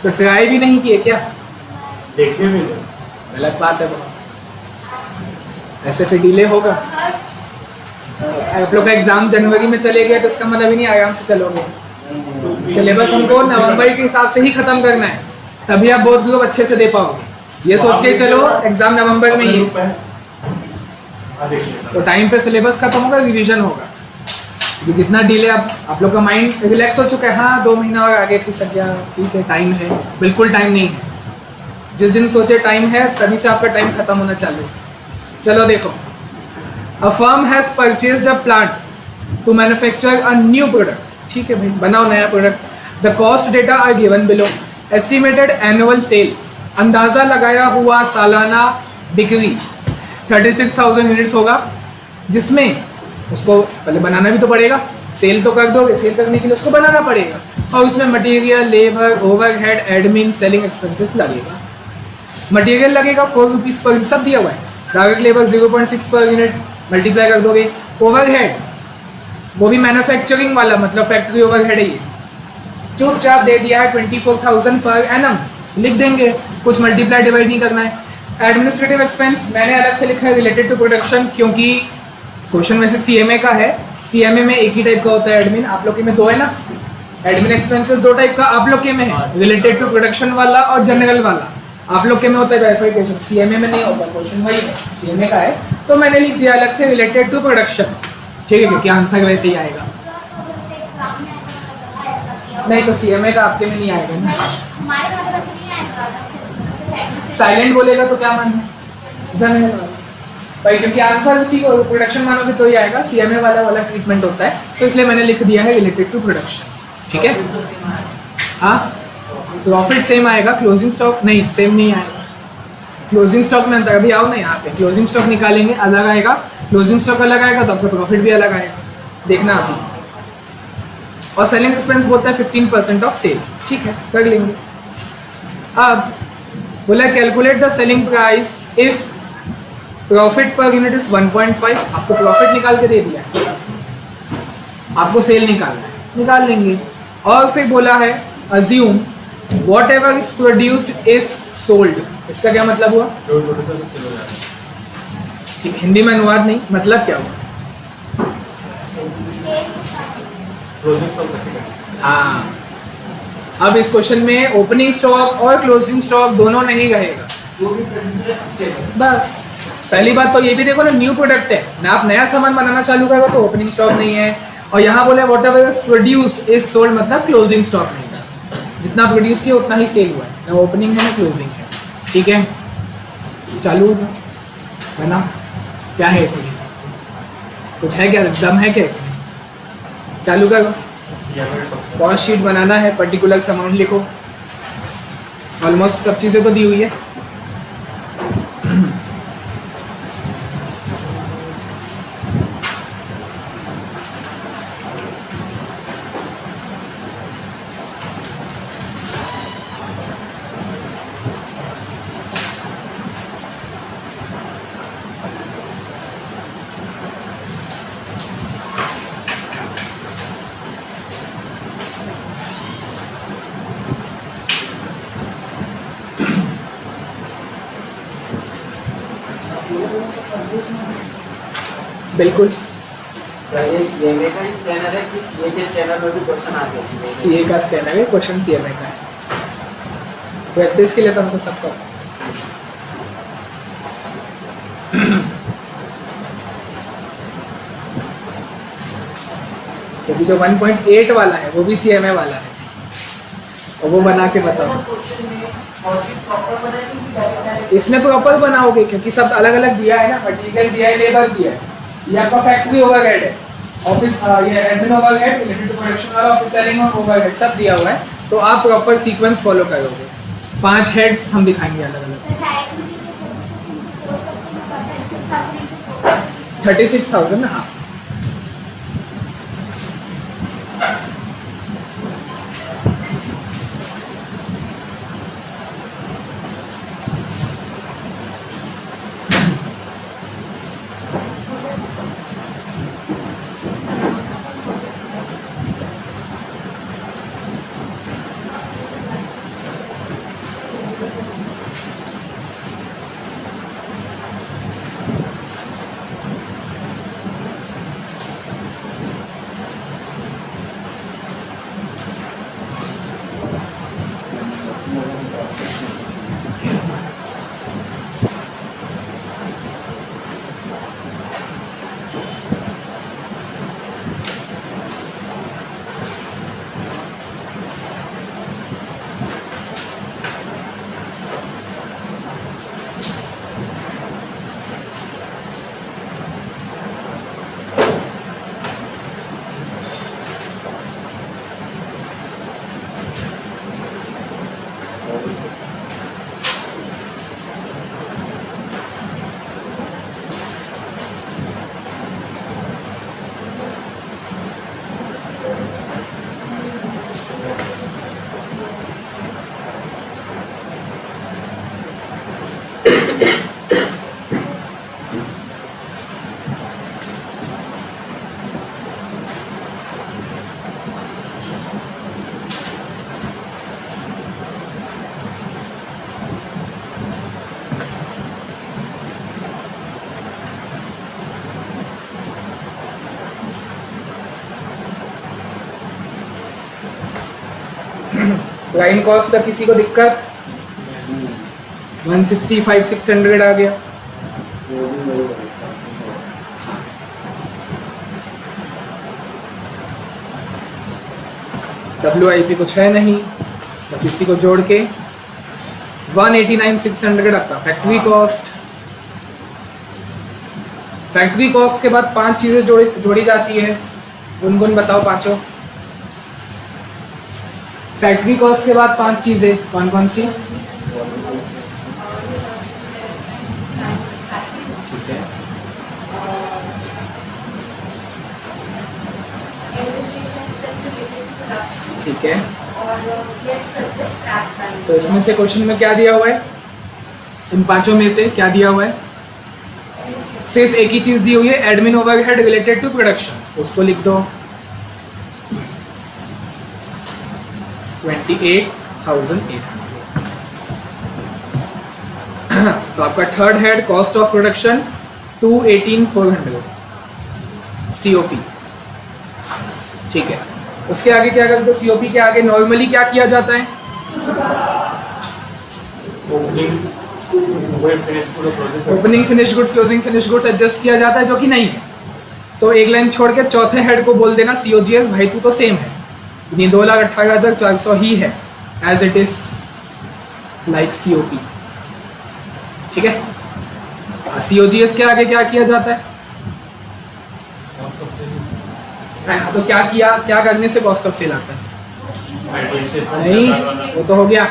तो ट्राई भी नहीं किए क्या? देखे भी नहीं। गलत बात है बहुत, ऐसे फिर डिले होगा। आप लोग का एग्जाम जनवरी में चले गए तो इसका मतलब ही नहीं आराम से चलोगे। सिलेबस हमको नवंबर के हिसाब से ही खत्म करना है, तभी आप बोर्ड ग्रुप अच्छे से दे पाओगे। ये सोच के चलो एग्जाम नवंबर में ही है, तो टाइम पे सिलेबस खत्म होगा, रिवीजन होगा। क्योंकि जितना डिले आप लोग का माइंड रिलैक्स हो चुका है, हाँ 2 महीना और आगे खिसक गया, ठीक है टाइम है, बिल्कुल टाइम नहीं है। जिस दिन सोचे टाइम है तभी से आपका टाइम खत्म होना चालू। चलो देखो, a firm has purchased a plant to manufacture a new product. ठीक है भाई, बनाओ नया product. The cost data are given below. Estimated annual sale, अंदाज़ा लगाया हुआ सालाना बिक्री 36,000 यूनिट्स होगा, जिसमें उसको पहले बनाना भी तो पड़ेगा, सेल तो कर दोगे, सेल करने के लिए उसको बनाना पड़ेगा, और उसमें material, labour, overhead, admin, selling expenses लगेगा। मटेरियल लगेगा 4 रुपीज़ पर यूनिट, सब दिया हुआ है। Direct labour 0.6 per unit, multiply कर दोगे। ओवरहेड वो भी मैन्युफैक्चरिंग वाला, मतलब फैक्ट्री ओवरहेड है, ये चुपचाप दे दिया है 24,000 पर एनम, लिख देंगे, कुछ मल्टीप्लाई डिवाइड नहीं करना है। एडमिनिस्ट्रेटिव एक्सपेंस मैंने अलग से लिखा है रिलेटेड टू प्रोडक्शन, क्योंकि क्वेश्चन वैसे सीएमए का है। सीएमए में एक ही टाइप का होता है एडमिन, आप लोग के में 2 है ना। एडमिन एक्सपेंसेस 2 टाइप का आप लोग के में है, रिलेटेड टू प्रोडक्शन वाला और जनरल वाला। आप लोग के में होता है वेरिफिकेशन, सीएमए में नहीं होता, क्वेश्चन वही है सीएमए का है, तो मैंने लिख दिया अलग से रिलेटेड टू प्रोडक्शन। ठीक है, क्योंकि आंसर वैसे ही आएगा। नहीं तो सीएमए का आपके में नहीं आएगा ना, साइलेंट बोलेगा तो क्या मानना जनरल वाला भाई, क्योंकि आंसर उसी को प्रोडक्शन मानोगे तो ही आएगा। सीएमए वाला ट्रीटमेंट होता है, तो इसलिए मैंने लिख दिया है रिलेटेड टू प्रोडक्शन। ठीक है, हाँ प्रॉफिट सेम आएगा, क्लोजिंग स्टॉक नहीं, सेम नहीं आएगा। क्लोजिंग स्टॉक में अंतर, अभी आओ ना यहाँ पे, क्लोजिंग स्टॉक निकालेंगे अलग आएगा, क्लोजिंग स्टॉक अलग आएगा, तो आपका प्रॉफिट भी अलग आएगा, देखना अभी। और सेलिंग एक्सपेंस बोलता है 15% ऑफ सेल। ठीक है, कर लेंगे। अब बोला calculate the selling price if profit per unit is 1.5। आपको प्रॉफिट निकाल के दे दिया है, आपको सेल निकालना है, निकाल लेंगे। और फिर बोला है assume what ever is produced is sold. इसका क्या मतलब हुआ? ठीक, हिंदी में अनुवाद नहीं, मतलब क्या हुआ? हाँ, अब इस क्वेश्चन में ओपनिंग स्टॉक और क्लोजिंग स्टॉक दोनों नहीं रहेगा, बस। पहली बात तो ये भी देखो ना, न्यू प्रोडक्ट है ना, आप नया सामान बनाना चालू करोगे तो ओपनिंग स्टॉक नहीं है। और यहाँ बोले what ever is produced is sold, मतलब क्लोजिंग स्टॉक नहीं है, जितना प्रोड्यूस किया उतना ही सेल हुआ है, ना ओपनिंग है ना क्लोजिंग है। ठीक है, चालू हो जाओ, बना। क्या है इसमें, कुछ है क्या, दम है क्या इसमें? चालू करो। कॉस्ट शीट बनाना है, पर्टिकुलर अमाउंट लिखो, ऑलमोस्ट सब चीज़ें तो दी हुई है। बिल्कुल, ये सीएमए का स्कैनर है कि सीए के स्कैनर में भी क्वेश्चन आ गया? सीए का स्कैनर है, क्वेश्चन सीएमए का है। प्रैक्टिस के लिए तो हमको सबको, क्योंकि जो 1.8 वाला है वो भी सीएमए वाला है, और वो बना के बताओ। इसमें प्रॉपर बनाओगे, क्योंकि सब अलग अलग दिया है ना, मटेरियल दिया है, लेबर दिया है, ये आपका फैक्ट्री ओवरहेड है, ऑफिस ये admin overhead, related to production वाला, ऑफिस सेलिंग और ओवरहेड सब दिया हुआ है, तो आप प्रॉपर सीक्वेंस फॉलो करोगे। 5 हेड्स हम दिखाएंगे अलग अलग। 36,000 ना, हाँ। लाइन कॉस्ट तक किसी को दिक्कत? 165 600 आ गया। WIP कुछ है नहीं, बस इसी को जोड़ के 189 600 आपका फैक्ट्री कॉस्ट। फैक्ट्री कॉस्ट के बाद 5 चीज़ें जोड़ी जाती है। गुनगुन बताओ पांचों। फैक्ट्री कॉस्ट के बाद 5 चीज़ें कौन कौन सी? ठीक है, ठीक है। तो इसमें से क्वेश्चन में क्या दिया हुआ है? इन पांचों में से क्या दिया हुआ है? सिर्फ एक ही चीज दी हुई है, admin overhead related to production. उसको लिख दो 28,800। तो आपका third head cost of production 218,400 COP। ठीक है, उसके आगे क्या करते हो? COP के आगे नॉर्मली क्या किया जाता है? Opening finish goods, closing finish goods adjust किया जाता है, जो कि नहीं है। तो एक लाइन छोड़ के चौथे हेड को बोल देना COGS। भाई तू तो सेम है, यानी 2,18,400 ही है, as it is like COP। ठीक है, COGS के आगे क्या किया जाता है? हाँ, तो क्या किया, क्या करने से कॉस्ट ऑफ सेल आता है? नहीं, वो तो हो गया।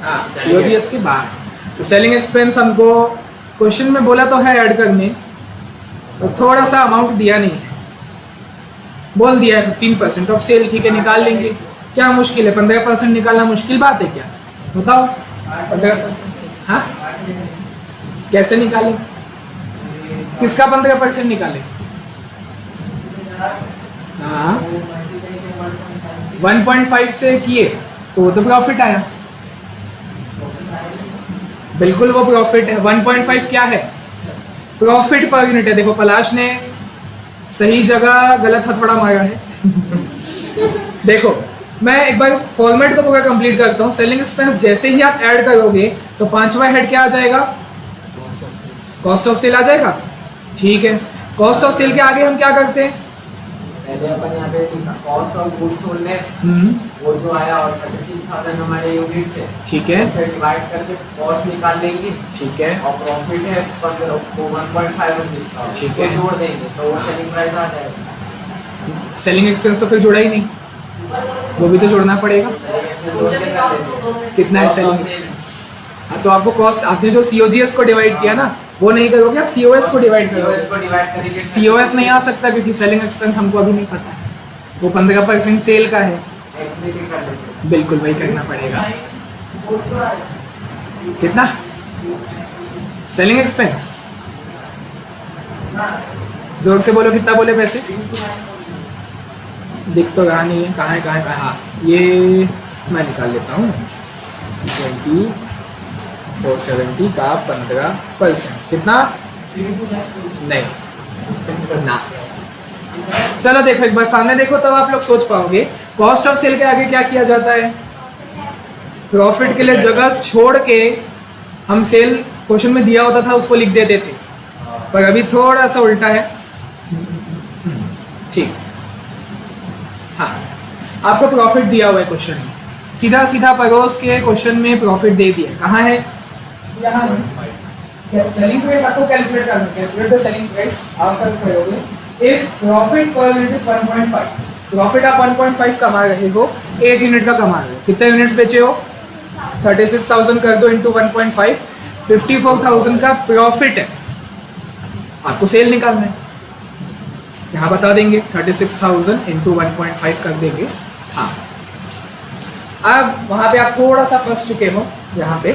हाँ, COGS के बाद तो सेलिंग एक्सपेंस हमको क्वेश्चन में बोला तो है ऐड करने, तो थोड़ा सा अमाउंट दिया नहीं है, बोल दिया है 15% ऑफ सेल। ठीक है, निकाल लेंगे, क्या मुश्किल है? 15% निकालना मुश्किल बात है क्या? बताओ 15%। हाँ, कैसे निकालें? किसका 15% निकालें? हाँ, 1.5 से किए तो वो तो प्रॉफिट आया, बिल्कुल वो प्रॉफिट है। 1.5 क्या है? प्रॉफिट पर यूनिट है। देखो पलाश ने सही जगह गलत हथौड़ा मारा है। देखो मैं एक बार फॉर्मेट को पूरा कंप्लीट करता हूँ। सेलिंग एक्सपेंस जैसे ही आप ऐड करोगे तो 5वां हेड क्या आ जाएगा? कॉस्ट ऑफ सेल आ जाएगा। ठीक है, कॉस्ट ऑफ सेल के आगे हम क्या करते हैं? पहले अपन यहाँ पे कॉस्ट ऑफ गुड्स सोल्ड है, वो जो आया और 36,000 हमारे यूनिट से, ठीक है, उससे डिवाइड करके कॉस्ट निकाल लेंगे। ठीक है, और प्रॉफिट है 1.5 रुपीस का, ठीक है, जोड़ देंगे तो वो सेलिंग प्राइस आ जाएगा। सेलिंग एक्सपेंस तो फिर जोड़ा ही नहीं, वो भी तो जोड़ना पड़ेगा। कितना है सेलिंग एक्सपेंस? हाँ, तो आपको कॉस्ट, आपने जो COGS को डिवाइड किया ना, वो नहीं करोगे, आप COS को डिवाइड करोगे। COS नहीं आ सकता क्योंकि सेलिंग एक्सपेंस हमको अभी नहीं पता है, वो 15% सेल का है। बिल्कुल वही करना पड़ेगा। कितना सेलिंग एक्सपेंस? जोर से बोलो, कितना बोले पैसे? दिख तो रहा नहीं है, कहाँ है, कहाँ है, कहाँ? हाँ, ये मैं निकाल लेता हूँ। 2470 का 15%, कितना? नहीं ना। चलो देखो एक बार सामने देखो, तब आप लोग सोच पाओगे। कॉस्ट ऑफ सेल के आगे क्या किया जाता है? प्रॉफिट के लिए जगह छोड़ के हम सेल क्वेश्चन में दिया होता था उसको लिख देते थे, पर अभी थोड़ा सा उल्टा है। ठीक, हाँ, आपको प्रॉफिट दिया हुआ है क्वेश्चन में, सीधा सीधा परोस के क्वेश्चन में प्रॉफिट दे दिया। कहाँ है? यहाँ है। सेलिंग प्राइस आपको कैलकुलेट करना है। कैलकुलेट द सेलिंग प्राइस आप कर करोगे। If profit per unit is 1.5, profit आप 1.5 कमा रहे हो, 1 यूनिट का कमा रहे हो, कितने यूनिट्स बेचे हो? 36,000 कर दो इंटू 1.5, 54,000 का प्रॉफिट है, आपको सेल निकालना है। यहाँ बता देंगे 36,000 इंटू 1.5 कर देंगे। हाँ, अब वहाँ पे आप थोड़ा सा फंस चुके हो यहाँ पे,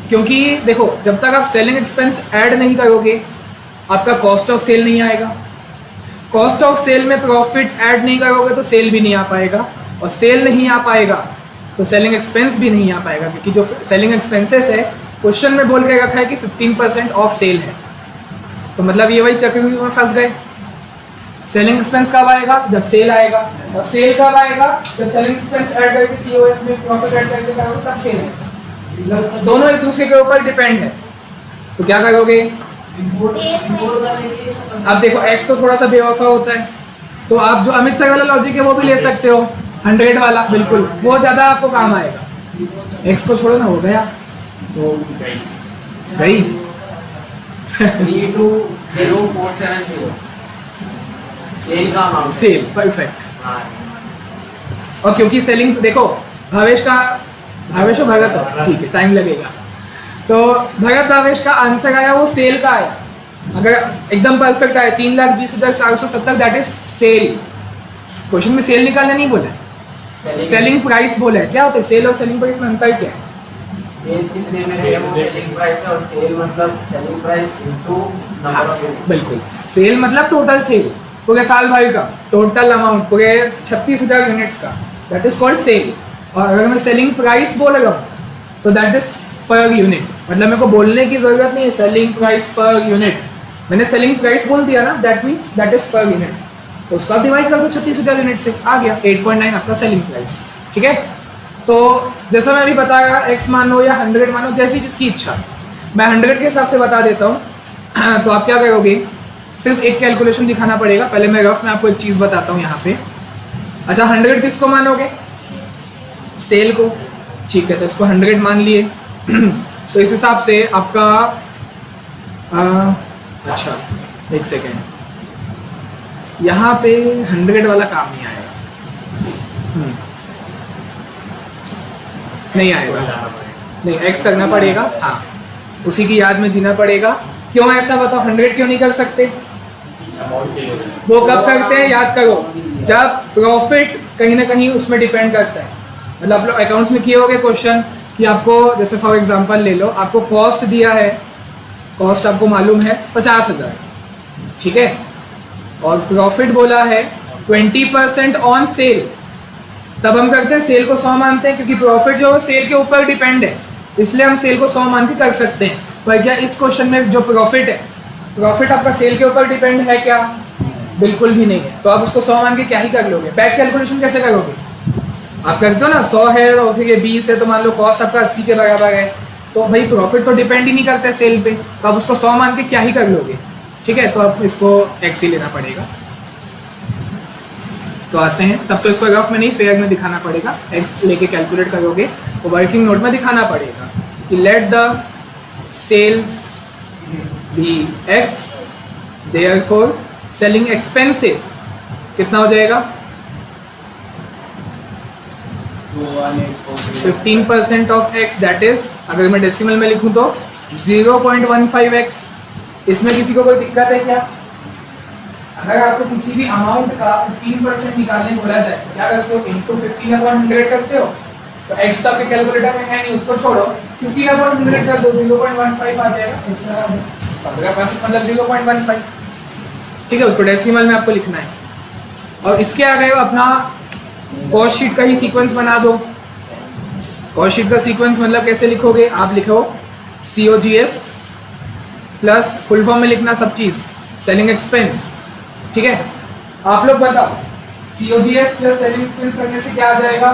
क्योंकि देखो जब तक आप सेलिंग एक्सपेंस ऐड नहीं करोगे आपका कॉस्ट ऑफ सेल नहीं आएगा, कॉस्ट ऑफ सेल में प्रॉफिट ऐड नहीं करोगे तो सेल भी नहीं आ पाएगा, और सेल नहीं आ पाएगा तो सेलिंग एक्सपेंस भी नहीं आ पाएगा, क्योंकि जो सेलिंग एक्सपेंसेस है क्वेश्चन में बोल के रखा है कि 15% ऑफ सेल है, तो मतलब ये वही चक्रव्यूह में फंस गए। सेलिंग एक्सपेंस कब आएगा? जब सेल आएगा, और सेल कब आएगा? जब सेलिंग एक्सपेंस ऐड करके सीओएस में प्रॉफिट ऐड करके करोगे तब सेल है, मतलब दोनों एक दूसरे के ऊपर डिपेंड है। तो क्या करोगे? अब देखो एक्स तो थोड़ा सा बेवफा होता है, तो आप जो अमित सर वाला लॉजिक है वो भी ले सकते हो, 100 वाला, बिल्कुल वो ज़्यादा आपको काम आएगा। एक्स को छोड़ो ना, हो गया तो गई 320470 सेल का अमाउंट, सेल, परफेक्ट। हाँ, और क्योंकि सेलिंग देखो भावेश और भगत हो, ठीक है टाइम लगेगा, तो भगत भावेश का आंसर आया वो सेल का आया, अगर एकदम परफेक्ट आया 3,20,470 दैट इज सेल। क्वेश्चन में सेल निकालने नहीं बोला है, सेलिंग प्राइस बोला है। क्या होता है सेल और सेलिंग प्राइस में अंतर क्या है? पेज कितने में है वो सेलिंग प्राइस है, और सेल मतलब selling price into number of unit. बिल्कुल, सेल मतलब टोटल सेल, पूरे साल भर का टोटल अमाउंट, पूरे 36,000 यूनिट्स का, दैट इज कॉल्ड सेल। और अगर मैं सेलिंग प्राइस बोल रहा हूँ तो दैट इज पर यूनिट, मतलब मेरे को बोलने की जरूरत नहीं है सेलिंग प्राइस पर यूनिट, मैंने सेलिंग प्राइस बोल दिया ना, that means that is per unit, तो उसको आप डिवाइड कर दो 36,000 यूनिट से, आ गया 8.9 आपका सेलिंग प्राइस। ठीक है, तो जैसा मैं अभी बता रहा, एक्स मानो या 100 मानो, जैसी जिसकी इच्छा, मैं 100 के हिसाब से बता देता हूँ। तो आप क्या करोगे, सिर्फ एक कैलकुलेशन दिखाना पड़ेगा। पहले मैं रफ में आपको एक चीज़ बताता हूँ यहाँ पे। अच्छा, 100 किसको मानोगे? सेल को, ठीक है, तो इसको 100 मान लिए। तो इस हिसाब से आपका अच्छा एक सेकेंड, यहाँ पे 100 वाला काम नहीं आएगा, नहीं आएगा, नहीं एक्स करना पड़ेगा, हाँ उसी की याद में जीना पड़ेगा। क्यों ऐसा बताओ, 100 क्यों नहीं कर सकते? वो कब करते हैं याद करो, जब प्रॉफिट कहीं ना कहीं उसमें डिपेंड करता है। मतलब आप लोग अकाउंट्स में किए होगे क्वेश्चन कि आपको, जैसे फॉर एग्जांपल ले लो, आपको कॉस्ट दिया है, कॉस्ट आपको मालूम है 50,000, ठीक है, और प्रॉफिट बोला है 20% ऑन सेल, तब हम करते हैं सेल को 100 मानते हैं, क्योंकि प्रॉफिट जो है सेल के ऊपर डिपेंड है, इसलिए हम सेल को 100 मान के कर सकते हैं। पर क्या इस क्वेश्चन में जो प्रॉफिट है, प्रॉफिट आपका सेल के ऊपर डिपेंड है क्या? बिल्कुल भी नहीं है। तो आप उसको 100 मान के क्या ही कर लोगे? बैक कैलकुलेशन कैसे करोगे? आप करते हो ना 100 है और फिर ये 20 है, तो मान लो कॉस्ट आपका 80 के बराबर है, तो भाई प्रॉफिट तो डिपेंड ही नहीं करता सेल पे, तो आप उसको 100 मान के क्या ही कर लोगे। ठीक है, तो आप इसको एक्स ही लेना पड़ेगा। तो आते हैं, तब तो इसको रफ में नहीं फेयर में दिखाना पड़ेगा, एक्स लेके कैलकुलेट करोगे तो वर्किंग नोट में दिखाना पड़ेगा कि let the sales be X, therefore selling expenses कितना हो जाएगा? 15% ऑफ एक्स, दैट इज, अगर मैं डेसिमल में लिखूं तो 0.15x। इसमें किसी को कोई दिक्कत है क्या? अगर आपको किसी भी अमाउंट का 15% निकालने बोला जाए तो क्या करते हो? इंटू 15/100 करते हो। तो x तो आपके कैलकुलेटर में है नहीं, उसको छोड़ो, 15/100 कर दो, 0.15 आ जाएगा। 15% मतलब 0.15, ठीक है, उसको डेसिमल में आपको लिखना है। और इसके आगे अपना कॉस्ट शीट का ही सीक्वेंस बना दो। कॉस्ट शीट का सीक्वेंस मतलब कैसे लिखोगे? आप लिखो COGS प्लस फुल फॉर्म में लिखना सब चीज़, सेलिंग एक्सपेंस। ठीक है, आप लोग बताओ COGS प्लस सेलिंग एक्सपेंस करने से क्या आ जाएगा?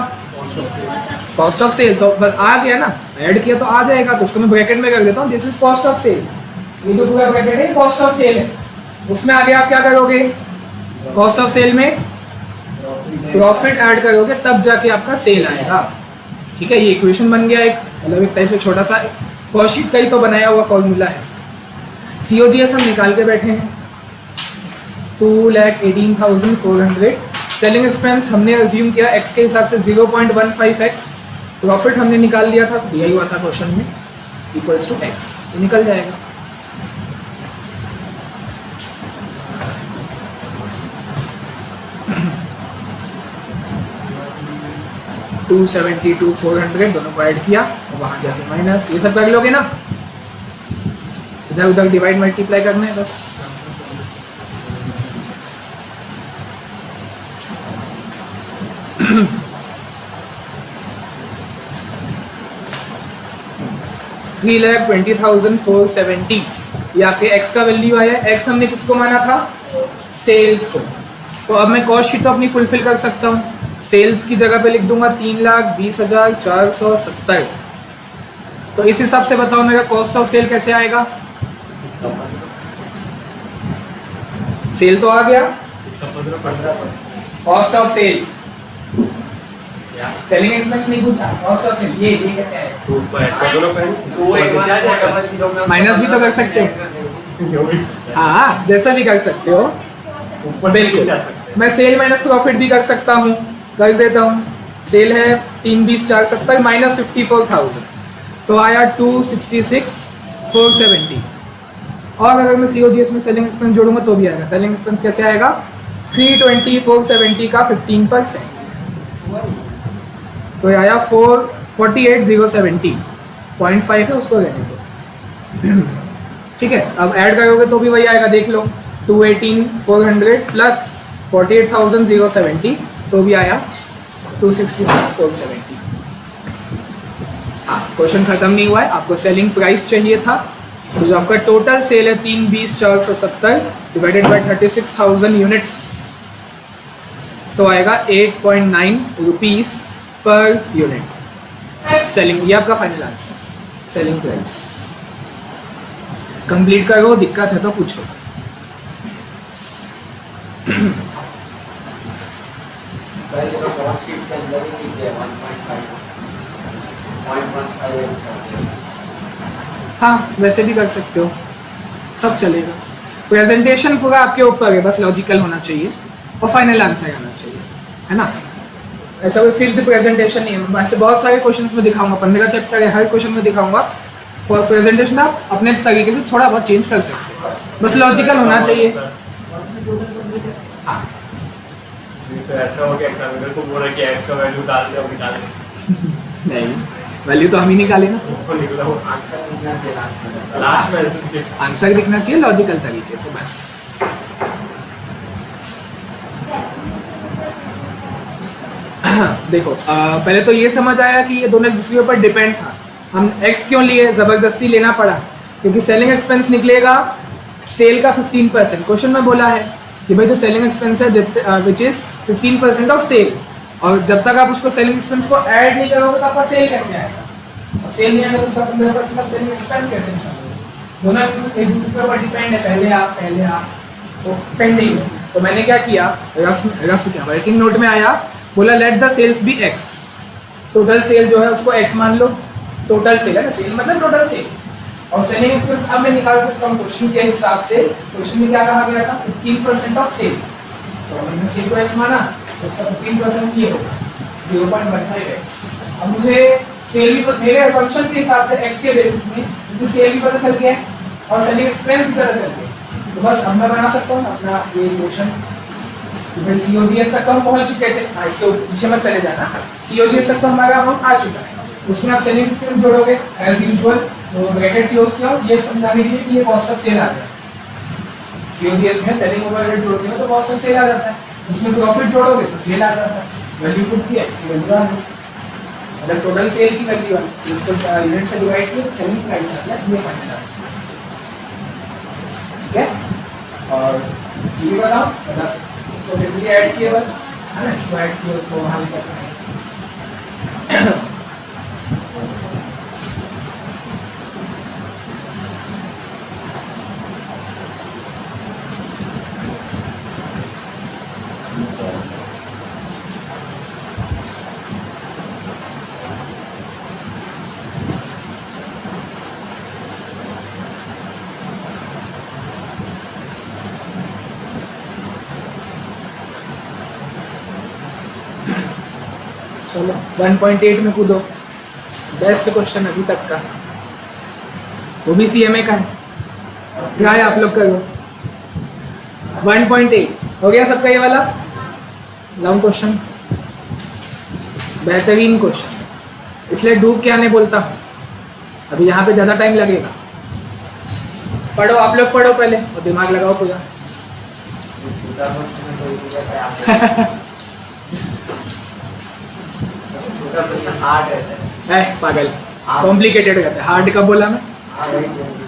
Cost of sale. तो बस आ गया ना, ऐड किया तो आ जाएगा, तो उसको मैं ब्रैकेट में कर देता हूँ, this is cost of sale. ये जो पूरा ब्रैकेट है कॉस्ट ऑफ सेल है, उसमें आगे आप क्या करोगे? कॉस्ट ऑफ सेल में प्रॉफिट ऐड करोगे, तब जाके आपका सेल आएगा। ठीक है, ये इक्वेशन बन गया एक, मतलब एक टाइप से छोटा सा कॉस्ट शीट का ही तो बनाया हुआ फॉर्मूला है। COGS हम निकाल के बैठे हैं 2,18,400, सेलिंग एक्सपेंस हमने अज्यूम किया x के हिसाब से 0.15x, प्रॉफिट हमने निकाल लिया था, दिया ही हुआ था क्वेश्चन में, इक्वल्स टू x, ये निकल जाएगा। $272 $400 दोनों को ऐड किया और वहाँ जाके माइनस, ये सब कर लोगे ना, इधर उधर डिवाइड मल्टीप्लाई करना है बस। $3,20,470 ये आपके x का वैल्यू आया। x हमने किसको माना था? सेल्स को। तो अब मैं कॉस्ट शीट तो अपनी फुलफिल कर सकता हूँ। सेल्स की जगह पे लिख दूंगा 3,20,470। तो इस हिसाब से बताओ मेरा कॉस्ट ऑफ सेल कैसे आएगा? सेल तो आ गया, cost of sale, selling expense नहीं पूछा, कॉस्ट ऑफ सेल, ये कैसे आएगा? माइनस भी तो कर सकते हो, हाँ जैसा भी कर सकते हो, बिल्कुल। मैं सेल माइनस प्रॉफिट भी कर सकता हूँ, कर देता हूँ। सेल है 3,20,470 माइनस 54,000, तो आया 266,470। और अगर मैं COGS में सेलिंग एक्सपेंस जोड़ूंगा तो भी आएगा। सेलिंग एक्सपेंस कैसे आएगा? 320,470 का 15%, तो आया 48,070, 0.5 है उसको रहने दो। ठीक है, अब ऐड करोगे तो भी वही आएगा, देख लो, 218,400 प्लस 48,070 तो भी आया 266,470। हाँ, क्वेश्चन खत्म नहीं हुआ है, आपको सेलिंग प्राइस चाहिए था। तो जो आपका टोटल सेल है 320,470 डिवाइडेड बाय 36,000 यूनिट्स, तो आएगा 8.9 रुपीस पर यूनिट सेलिंग। ये आपका final answer, selling price. Complete करो, दिक्कत है तो पूछो। हाँ वैसे भी कर सकते हो, सब चलेगा। प्रेजेंटेशन पूरा आपके ऊपर है, बस लॉजिकल होना चाहिए और फाइनल आंसर आना चाहिए, है ना। ऐसा कोई फिक्स्ड प्रेजेंटेशन नहीं है। ऐसे बहुत सारे क्वेश्चंस में दिखाऊंगा, 15 चैप्टर है, हर क्वेश्चन में दिखाऊंगा। फॉर प्रेजेंटेशन आप अपने तरीके से थोड़ा बहुत चेंज कर सकते हो, बस लॉजिकल होना चाहिए। हाँ तो ऐसा हो गया एग्जामिनर को बोला कि x का वैल्यू डाल दे और निकाल दे। नहीं, वैल्यू तो हम ही निकाले ना, वो निकला, वो आंसर लिखना चाहिए लास्ट में ऐसे दिखे। आंसर दिखना चाहिए लॉजिकल तरीके से बस। देखो पहले तो ये समझ आया कि ये दोनों एक दूसरे के ऊपर डिपेंड था। हम x क्यों लिए? ज़बरदस्ती लेना पड़ा क्योंकि सेलिंग एक्सपेंस निकलेगा सेल का 15%। क्वेश्चन में बोला है कि भाई जो सेलिंग एक्सपेंस है विच इज़ 15% ऑफ सेल, और जब तक आप उसको सेलिंग एक्सपेंस को ऐड नहीं करोगे तो आपका सेल कैसे आएगा? और सेल नहीं आएगा तो उसका 15% ऑफ सेलिंग एक्सपेंस कैसे निकालोगे? दोनों एक दूसरे के ऊपर डिपेंड है, पहले आप तो पेंडिंग। तो मैंने क्या किया, रफ किया, वर्किंग नोट में आया, बोला let the sales be x। Total sale जो है उसको x मान लो, टोटल सेल है ना, सेल मतलब टोटल सेल। और सेलिंग एक्सपेंस अब मैं निकाल सकता हूँ क्वेश्चन के हिसाब से। क्वेश्चन में क्या कहा गया था? 15% ऑफ सेल, तो मैंने सेल को x माना तो उसका 15% ये होगा 0.15x। अब मुझे सेल भी मेरे असम्पशन के हिसाब से x के बेसिस में मुझे सेल भी पता चल गया है और सेलिंग एक्सपेंस भी पता चल गया, तो बस अब मैं बना सकता हूँ अपना ये इक्वेशन। फिर COGS तक तो हम पहुंच चुके थे, हाँ इसके पीछे मत चले जाना। COGS तक तो हमारा अमाउंट आ चुका है, उसमें आप सेलिंग एक्सपेंस जोड़ोगे एज यूजुअल, तो ब्रैकेट क्लोज किया ये समझाने के लिए कि ये कॉस्ट ऑफ सेल आ गया। COGS में सेलिंग ओवरहेड जोड़ते हो तो कॉस्ट ऑफ सेल आ जाता है, उसमें प्रॉफिट जोड़ोगे तो सेल आ जाता है। वैल्यू पुट की x की वैल्यू आ गई, मतलब टोटल सेल की वैल्यू है, उसको यूनिट से डिवाइड किया सेलिंग प्राइस आ गया, ये फाइनल आंसर। ठीक है, और ये बताओ मतलब उसको सिंपली ऐड किए बस, है ना, इसको ऐड किए उसको वहाँ लिखा है। चलो 1.8 में कूदो, बेस्ट क्वेश्चन अभी तक का, वो भी CMA का है, ट्राई आप लोग करो। 1.8 हो गया सबका ये वाला लॉन्ग क्वेश्चन, बेहतरीन क्वेश्चन, इसलिए डूब के आने बोलता हूँ। अभी यहाँ पे ज़्यादा टाइम लगेगा, पढ़ो आप लोग, पढ़ो पहले और दिमाग लगाओ पूरा। छोटा क्वेश्चन है तो इसीलिए क्या छोटा क्वेश्चन हार्ड रहता है। पागल, कॉम्प्लिकेटेड रहता है, हार्ड कब बोला मैं? हाँ वही चाहिए।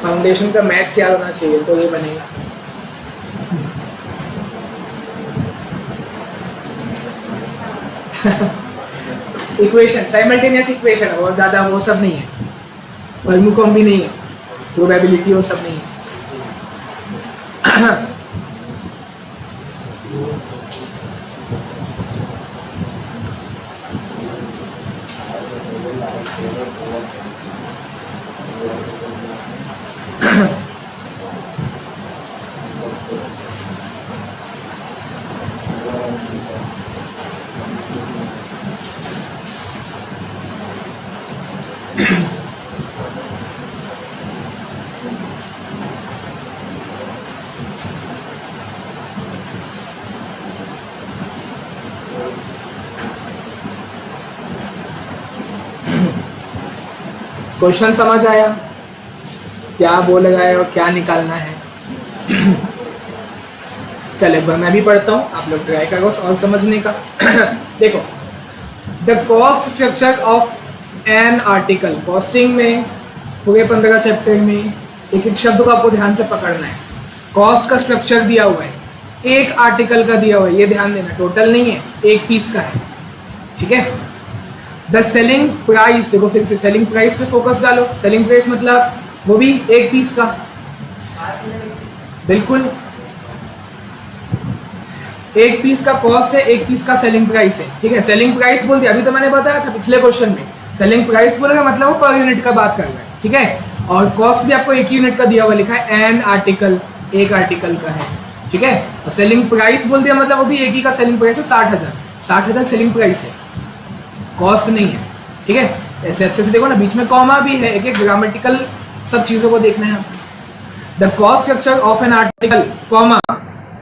फाउंडेशन का मैथ्स याद होना चाहिए तो ये बनेगा। इक्वेशन साइमल्टेनियस इक्वेशन है, बहुत ज़्यादा वो सब नहीं है, वर्गमूल भी नहीं है, प्रोबेबिलिटी वो सब नहीं है। क्वेश्चन समझ आया क्या बोल रहा है और क्या निकालना है? चलो एक बार मैं भी पढ़ता हूँ, आप लोग ट्राई करो और समझने का। देखो, the cost structure of an article, costing में पूरे 15 चैप्टर में एक एक शब्द को आपको ध्यान से पकड़ना है। कॉस्ट का स्ट्रक्चर दिया हुआ है, एक आर्टिकल का दिया हुआ है, ये ध्यान देना, टोटल नहीं है, एक पीस का है, ठीक है। द सेलिंग प्राइस, देखो फिर से सेलिंग प्राइस पे फोकस डालो। सेलिंग प्राइस मतलब वो भी एक पीस का, बिल्कुल एक पीस का कॉस्ट है, एक पीस का सेलिंग प्राइस है, ठीक है। सेलिंग प्राइस बोल दिया, अभी तो मैंने बताया था पिछले क्वेश्चन में, सेलिंग प्राइस बोलेगा मतलब वो पर यूनिट का बात कर रहा है, ठीक है। और कॉस्ट भी आपको एक यूनिट का दिया हुआ लिखा है, एन आर्टिकल, एक आर्टिकल का है, ठीक है। और सेलिंग प्राइस बोल दिया मतलब वो भी एक ही का सेलिंग प्राइस है, 60,000, 60,000 सेलिंग प्राइस है, कॉस्ट नहीं है, ठीक है। ऐसे अच्छे से देखो ना, बीच में कॉमा भी है, एक एक ग्रामेटिकल सब चीज़ों को देखना है। The cost structure of an article, comma,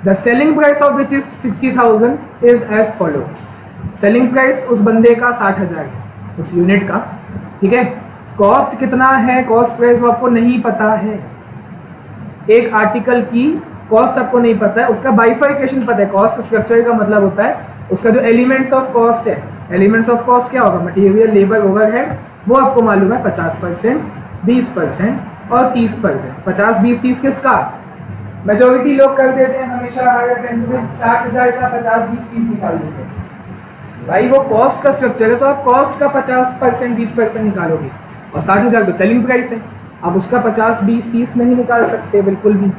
the selling price of which is 60,000 is as follows. Selling price उस बंदे का 60,000 है, उस यूनिट का, ठीक है। कॉस्ट कितना है, कॉस्ट प्राइस वो आपको नहीं पता है, एक आर्टिकल की कॉस्ट आपको नहीं पता है, उसका बाइफर्केशन पता है। कॉस्ट स्ट्रक्चर का मतलब होता है उसका जो एलिमेंट्स ऑफ कॉस्ट है, एलिमेंट्स ऑफ कॉस्ट क्या होगा, मटेरियल, लेबर, ओवरहेड, वो आपको मालूम है 50%, 20% और 30%। 50, 20, 30 किसका? मेजोरिटी लोग कर देते हैं हमेशा हर अटेम्प्ट में 60,000 का 50, 20, 30 निकाल देते हैं। भाई वो कॉस्ट का स्ट्रक्चर है तो आप कॉस्ट का 50%, 20% निकालोगे, और 60,000 तो सेलिंग प्राइस है, आप उसका 50, 20, 30 नहीं निकाल सकते बिल्कुल भी,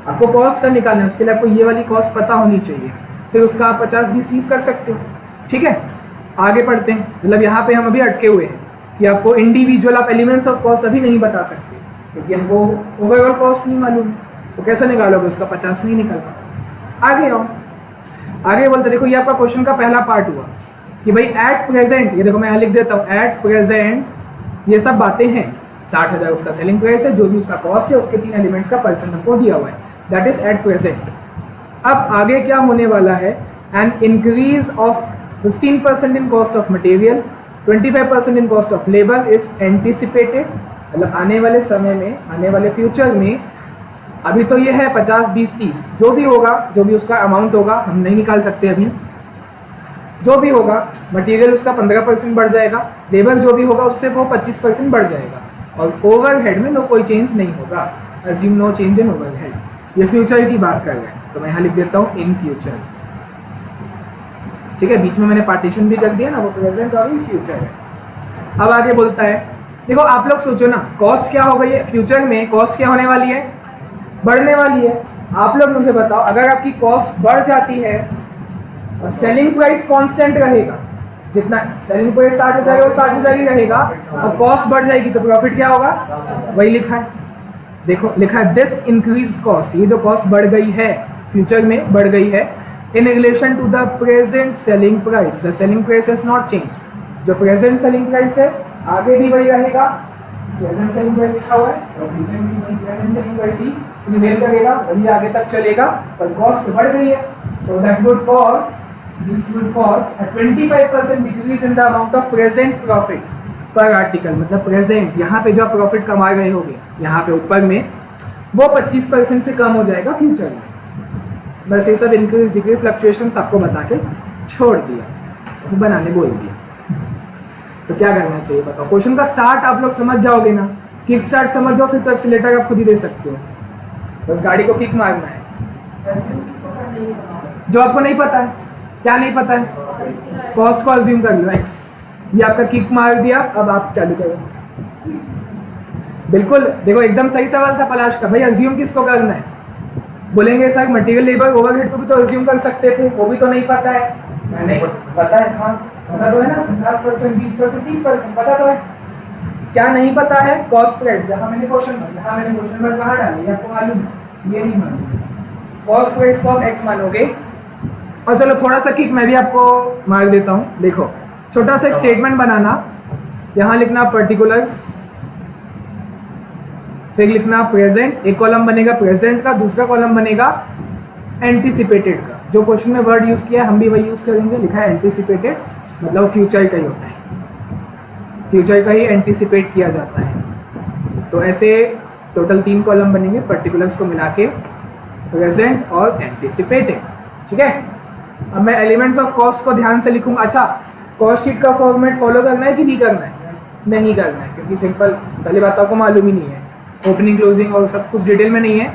आपको कॉस्ट का निकालना है, उसके लिए आपको ये वाली कॉस्ट पता होनी चाहिए, फिर उसका आप 50, 20, 30 कर सकते हो। ठीक है, आगे पढ़ते हैं। मतलब यहाँ पे हम अभी अटके हुए हैं कि आपको इंडिविजुअल आप एलिमेंट्स ऑफ कॉस्ट अभी नहीं बता सकते, क्योंकि हमको ओवरऑल कॉस्ट नहीं मालूम है, तो कैसे निकालोगे, उसका 50 नहीं निकल पाओ। आगे आओ, आगे बोलते देखो, ये आपका क्वेश्चन का पहला पार्ट हुआ कि भाई एट प्रेजेंट, ये देखो मैं यहाँ लिख देता हूँ, एट प्रेजेंट ये सब बातें हैं, 60,000 उसका सेलिंग प्राइस है, जो भी उसका कॉस्ट है उसके 3 एलिमेंट्स का परसेंट हमको दिया हुआ है, दैट इज एट प्रेजेंट। अब आगे क्या होने वाला है, N increase of 15% in cost of material, 25% in cost of labour is anticipated. मतलब आने वाले समय में, आने वाले फ्यूचर में, अभी तो ये है 50, 20, 30, जो भी होगा, जो भी उसका अमाउंट होगा हम नहीं निकाल सकते अभी, जो भी होगा, मटेरियल उसका 15% बढ़ जाएगा, लेबर जो भी होगा उससे वो 25% बढ़ जाएगा, और ओवरहेड में कोई चेंज नहीं होगा, assume no change in overhead. ये फ्यूचर की बात कर रहे हैं, तो मैं यहाँ लिख देता हूँ इन फ्यूचर। ठीक है, बीच में मैंने पार्टीशन भी कर दिया ना, वो प्रेजेंट और इन फ्यूचर है। अब आगे बोलता है, देखो आप लोग सोचो ना, कॉस्ट क्या हो गई है फ्यूचर में, कॉस्ट क्या होने वाली है, बढ़ने वाली है। आप लोग मुझे बताओ, अगर आपकी कॉस्ट बढ़ जाती है और सेलिंग प्राइस कांस्टेंट रहेगा, जितना सेलिंग प्राइस 60,000 है वो 60,000 ही रहेगा, और कॉस्ट बढ़ जाएगी तो प्रॉफिट क्या होगा, वही लिखा है। देखो लिखा है दिस इंक्रीज्ड कॉस्ट, ये जो कॉस्ट बढ़ गई है फ्यूचर में, बढ़ गई है in relation to the present selling price, the selling price has not change. जो प्रेजेंट सेलिंग प्राइस है आगे भी वही रहेगा, प्रेजेंट सेलिंग प्राइस लिखा हुआ है, और फ्यूचर में भी वही present selling price he remain करेगा, वही आगे तक चलेगा, पर कॉस्ट बढ़ गई है, तो that would cause, this would cause a 25% decrease in the amount of present profit पर आर्टिकल। मतलब प्रेजेंट यहाँ पे जो आप प्रॉफिट कमा रहे होगे यहाँ पे ऊपर में, वो 25% से कम हो जाएगा फ्यूचर में। बस ये सब इंक्रीज डिक्रीज फ्लक्चुएशंस आपको बता के छोड़ दिया, फिर बनाने बोल दिया। तो क्या करना चाहिए बताओ, क्वेश्चन का स्टार्ट आप लोग समझ जाओगे ना, किक स्टार्ट समझ जाओ, फिर तो एक्सीलेटर आप खुद ही दे सकते हो, बस गाड़ी को किक मारना है। जो आपको नहीं पता है, क्या नहीं पता है, कॉस्ट को अज्यूम कर लो x, ये आपका किक मार दिया, अब आप चालू करो। बिल्कुल देखो एकदम सही सवाल था पलाश का, भाई अज्यूम किसको करना है, बोलेंगे सर मटेरियल लेबर ओवरहेड को भी तो अज्यूम कर सकते थे, वो भी तो नहीं पता है। नहीं पता है, हाँ पता तो है ना, 50%, 20%, 30% पता तो है। क्या नहीं पता है, कॉस्ट प्राइस, जहाँ मैंने क्वेश्चन मार्क, यहाँ मैंने क्वेश्चन मार्क कहाँ डाली आपको मालूम है, ये नहीं मालूम। कॉस्ट प्राइस को आप x मानोगे, और चलो थोड़ा सा किक मैं भी आपको मार्क देता हूँ। देखो छोटा सा एक स्टेटमेंट बनाना, यहाँ लिखना पर्टिकुलर्स, फिर लिखना प्रेजेंट, एक कॉलम बनेगा प्रेजेंट का, दूसरा कॉलम बनेगा एंटिसिपेटेड का। जो क्वेश्चन में वर्ड यूज़ किया है हम भी वही यूज़ करेंगे, लिखा है एंटिसिपेटेड, मतलब फ्यूचर का ही होता है, फ्यूचर का ही एंटिसिपेट किया जाता है। तो ऐसे टोटल 3 कॉलम बनेंगे, पर्टिकुलर्स को मिला के प्रेजेंट और एंटिसिपेटेड। ठीक है, अब मैं एलिमेंट्स ऑफ कॉस्ट को ध्यान से लिखूंगा। अच्छा, कॉस्ट शीट का फॉर्मेट फॉलो करना है कि नहीं करना है, नहीं करना है, क्योंकि सिंपल पहली बात आपको मालूम ही नहीं है, ओपनिंग क्लोजिंग और सब कुछ डिटेल में नहीं है,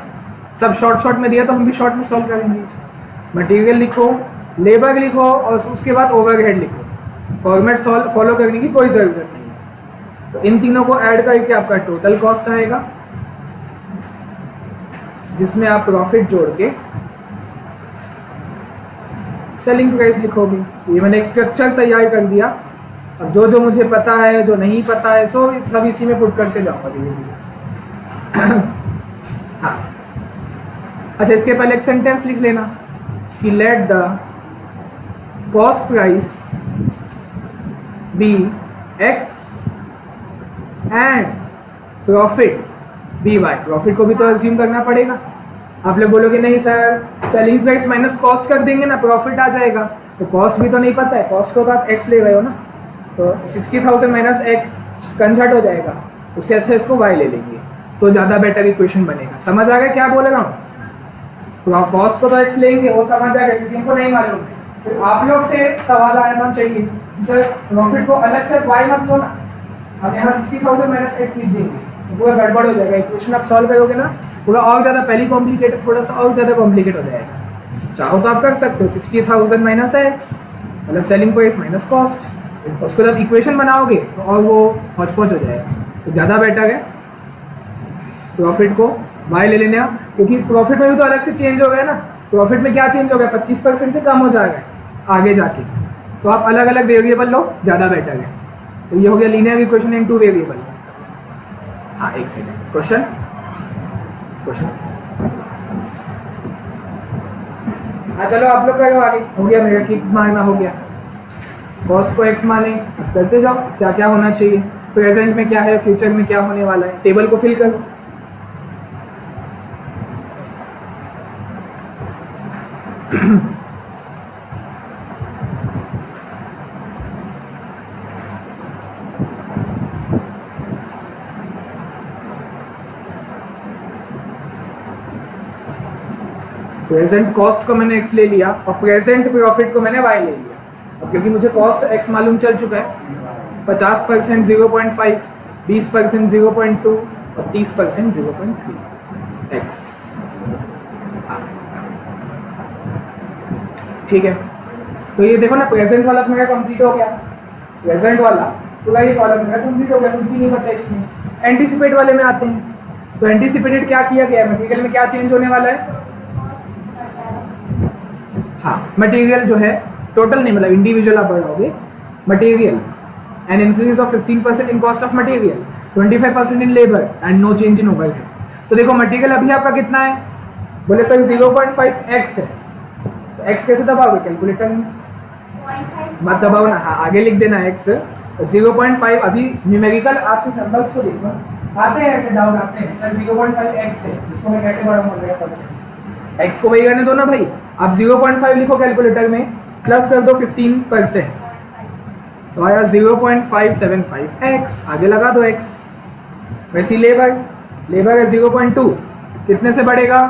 सब शॉर्ट में दिया तो हम भी शॉर्ट में सॉल्व करेंगे। मटेरियल लिखो, लेबर लिखो, और उसके बाद ओवरहेड लिखो, फॉर्मेट फॉलो करने की कोई ज़रूरत नहीं है। तो इन तीनों को ऐड करके आपका टोटल कॉस्ट आएगा, जिसमें आप प्रॉफिट जोड़ के सेलिंग प्राइस लिखोगे। ये मैंने एक स्ट्रक्चर तैयार कर दिया, अब जो जो मुझे पता है, जो नहीं पता है, सब इसी में पुट करते जाऊँगा धीरे धीरे। हाँ, अच्छा इसके पहले एक सेंटेंस लिख लेना कि let the cost price be x and profit be y। Profit को भी तो अज्यूम करना पड़ेगा। आप लोग बोलोगे नहीं sir selling price minus cost कर देंगे ना प्रॉफिट आ जाएगा, तो कॉस्ट भी तो नहीं पता है, कॉस्ट को तो आप x ले रहे हो ना, तो 60,000 माइनस x कंजर्ट हो जाएगा, उससे अच्छा इसको y ले लेंगे तो ज़्यादा बेटर इक्वेशन बनेगा। समझ आ गया क्या बोल रहा हूँ? कॉस्ट को तो x लेंगे, वो समझ आ गया, क्योंकि इनको नहीं मालूम। फिर आप लोग से सवाल आना चाहिए सर प्रॉफिट को अलग से y मत लो ना, अब यहाँ 60,000 माइनस x लिख देंगे तो पूरा गड़बड़ हो जाएगा, इक्वेशन आप सॉल्व करोगे ना पूरा और ज़्यादा, पहली कॉम्प्लिकेटेड थोड़ा सा और ज़्यादा कॉम्प्लिकेट हो जाएगा। चाहो तो आप कर सकते हो 60,000 माइनस x मतलब सेलिंग प्राइस माइनस कॉस्ट, उसको जब इक्वेशन बनाओगे तो और वो हौच-पौच हो जाएगा। तो ज़्यादा बेटर है प्रॉफिट को वाई ले लेने आप, क्योंकि प्रॉफिट में भी तो अलग से चेंज हो गया ना। प्रॉफिट में क्या चेंज हो गया, 25% से कम हो जाएगा आगे जाके। तो आप अलग अलग वेरिएबल लो, ज़्यादा बेटर है। तो ये हो गया लीनियर इक्वेशन इन 2 वेरिएबल। हाँ एक सेकेंड, क्वेश्चन हाँ चलो आप लोग करो आगे। हो गया मेरा किक मारना हो गया। कॉस्ट को एक्स माने, अब करते जाओ क्या क्या होना चाहिए, प्रेजेंट में क्या है, फ्यूचर में क्या होने वाला है, टेबल को फिल करो। प्रेजेंट कॉस्ट को मैंने x ले लिया और प्रेजेंट प्रॉफिट को मैंने y ले लिया। अब क्योंकि मुझे कॉस्ट x मालूम चल चुका है, 50% 0.5, 20% 0.2 और 30% 0.3 x। ठीक है, तो ये देखो ना प्रेजेंट वाला तो मेरा कंप्लीट हो गया, प्रेजेंट वाला पूरा ये कॉलम मेरा कंप्लीट हो गया, कुछ भी नहीं बचा इसमें। एंटीसिपेट वाले में आते हैं। तो एंटीसिपेटेड क्या किया गया है, मटेरियल में क्या चेंज होने वाला है। हाँ मटेरियल जो है टोटल नहीं, मतलब इंडिविजुअल आप बढ़ाओगे। Material an increase of 15% in cost of material, 25% in labour and no change in overhead. तो देखो मटेरियल अभी आपका कितना है, बोले सर 0.5x है। तो x कैसे दबाओगे, कैलकुलेटर में मत दबाओ ना, हाँ आगे लिख देना x 0.5। अभी न्यूमेरिकल आपसे सिंबल्स को देखो, आते हैं ऐसे डाउट आते हैं, सर 0.5x है, इसको मैं कैसे बढ़ाऊंगा, x को वही करने दो ना भाई। आप 0.5 लिखो कैलकुलेटर में, प्लस कर दो 15%, तो आया 0.575x, आगे लगा दो x। वैसे लेबर है 0.2, कितने से बढ़ेगा,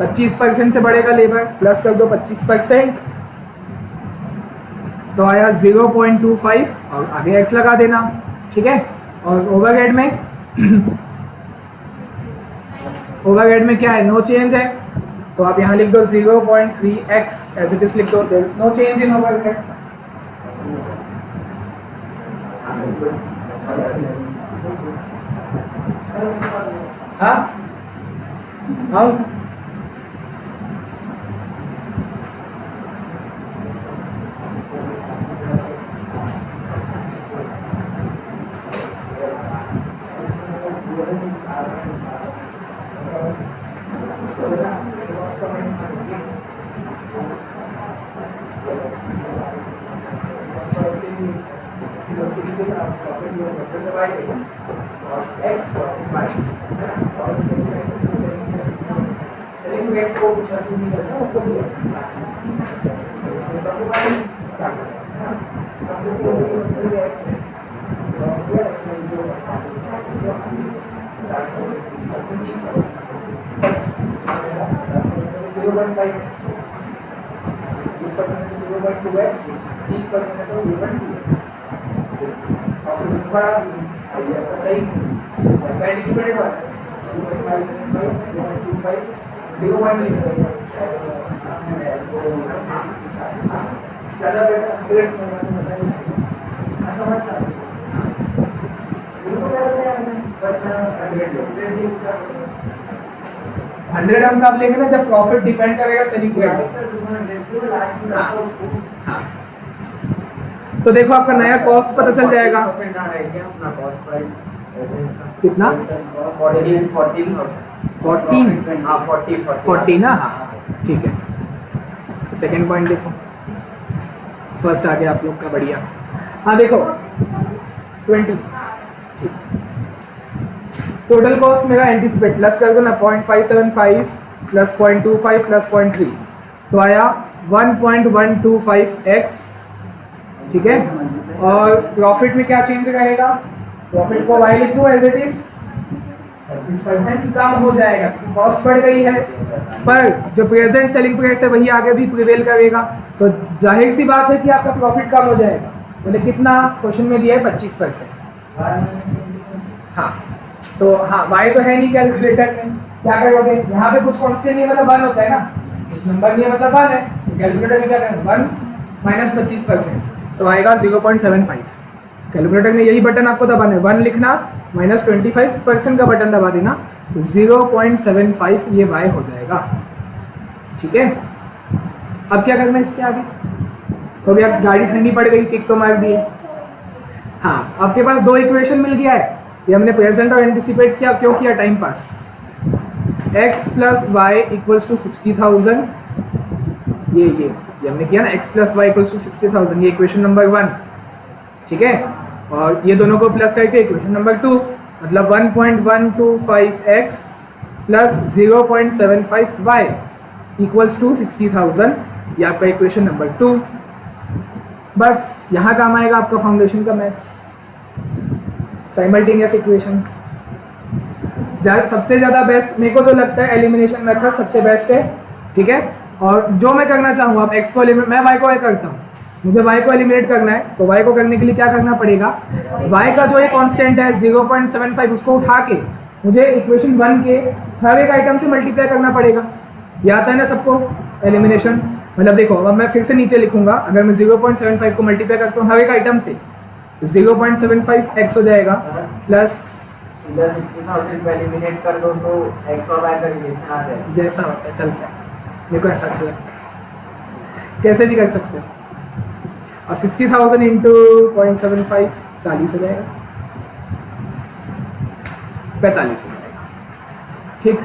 25% से बढ़ेगा लेबर, प्लस कर दो 25%, तो आया 0.25 और आगे x लगा देना। ठीक है, और ओवरहेड में क्या है, नो चेंज है, तो आप यहाँ लिख दो 0.3x एज इट इज लिख दो, there is no change in overhead. हाँ हाँ हंड्रेड हम तब लेंगे ना जब प्रॉफिट डिपेंड करेगा सेलिंग प्राइस। तो देखो आपका नया कॉस्ट पता चल जाएगा कितना, 14 ना। हाँ ठीक है, सेकेंड पॉइंट देखो, फर्स्ट आ गया आप लोग का, बढ़िया। हाँ देखो 20, ठीक। टोटल कॉस्ट मेरा एंटीसिपेट प्लस कर दो ना, 0.575 प्लस 0.25 प्लस 0.3, तो आया 1.125x। ठीक है, और प्रॉफिट में क्या चेंज रहेगा, प्रॉफिट को y लिख दो एज इट इज, 25% कम हो जाएगा क्योंकि कॉस्ट बढ़ गई है, पर जो प्रेजेंट सेलिंग प्राइस है वही आगे भी प्रिवेल करेगा, तो जाहिर सी बात है कि आपका प्रॉफिट कम हो जाएगा। बोले कितना, क्वेश्चन में दिया है 25%। हाँ तो हाँ y तो है नहीं कैलकुलेटर में, क्या करोगे, यहाँ पे कुछ कांस्टेंट नहीं मतलब 1 होता है ना, इस नंबर नहीं मतलब 1 है, तो कैलकुलेटर में क्या करेंगे 1 माइनस 25%, तो आएगा 0.75। कैलकुलेटर में यही बटन आपको दबाना है, 1 लिखना माइनस 25% का बटन दबा देना तो 0.75 ये y हो जाएगा। ठीक है, अब क्या करना है इसके आगे? तो अभी आप गाड़ी ठंडी पड़ गई, किक तो मार दिए। हाँ, आपके पास 2 इक्वेशन मिल गया है, ये हमने प्रेजेंट और एंटिसिपेट किया, क्यों किया? Time pass. x plus Y equals to 60,000, ये हमने किया ना, x plus Y equals to 60,000, ये इक्वेशन नंबर 1। ठीक है, और ये दोनों को प्लस करके इक्वेशन नंबर 2, मतलब 1.125x plus 0.75y equals to 60,000, ये आपका इक्वेशन नंबर 2। बस यहाँ काम आएगा आपका फाउंडेशन का मैथ्स, साइमल्टेनियस इक्वेशन। सबसे ज़्यादा बेस्ट मेरे को तो लगता है एलिमिनेशन मेथड सबसे बेस्ट है। ठीक है, और जो मैं करना चाहूँ, आप x को मैं y को करता हूँ, मुझे y को एलिमिनेट करना है, तो y को करने के लिए क्या करना पड़ेगा? y का जो ये कांस्टेंट है 0.75, उसको उठा के मुझे इक्वेशन 1 के हर एक आइटम से मल्टीप्लाई करना पड़ेगा। ये आता है ना सबको एलिमिनेशन? मतलब देखो, अब मैं फिर से नीचे लिखूंगा, अगर मैं 0.75 को मल्टीप्लाई करता हूँ हर एक आइटम से, तो 0.75x हो जाएगा प्लस सीधा 60,000 को एलिमिनेट कर दो तो x और y का रिलेशन आ जाएगा। जैसा होता है चलता है, मेरे को ऐसा अच्छा लगता है, कैसे भी कर सकते हो। और 60,000 इंटू 0.75 40 हो जाएगा, 45 हो जाएगा। ठीक,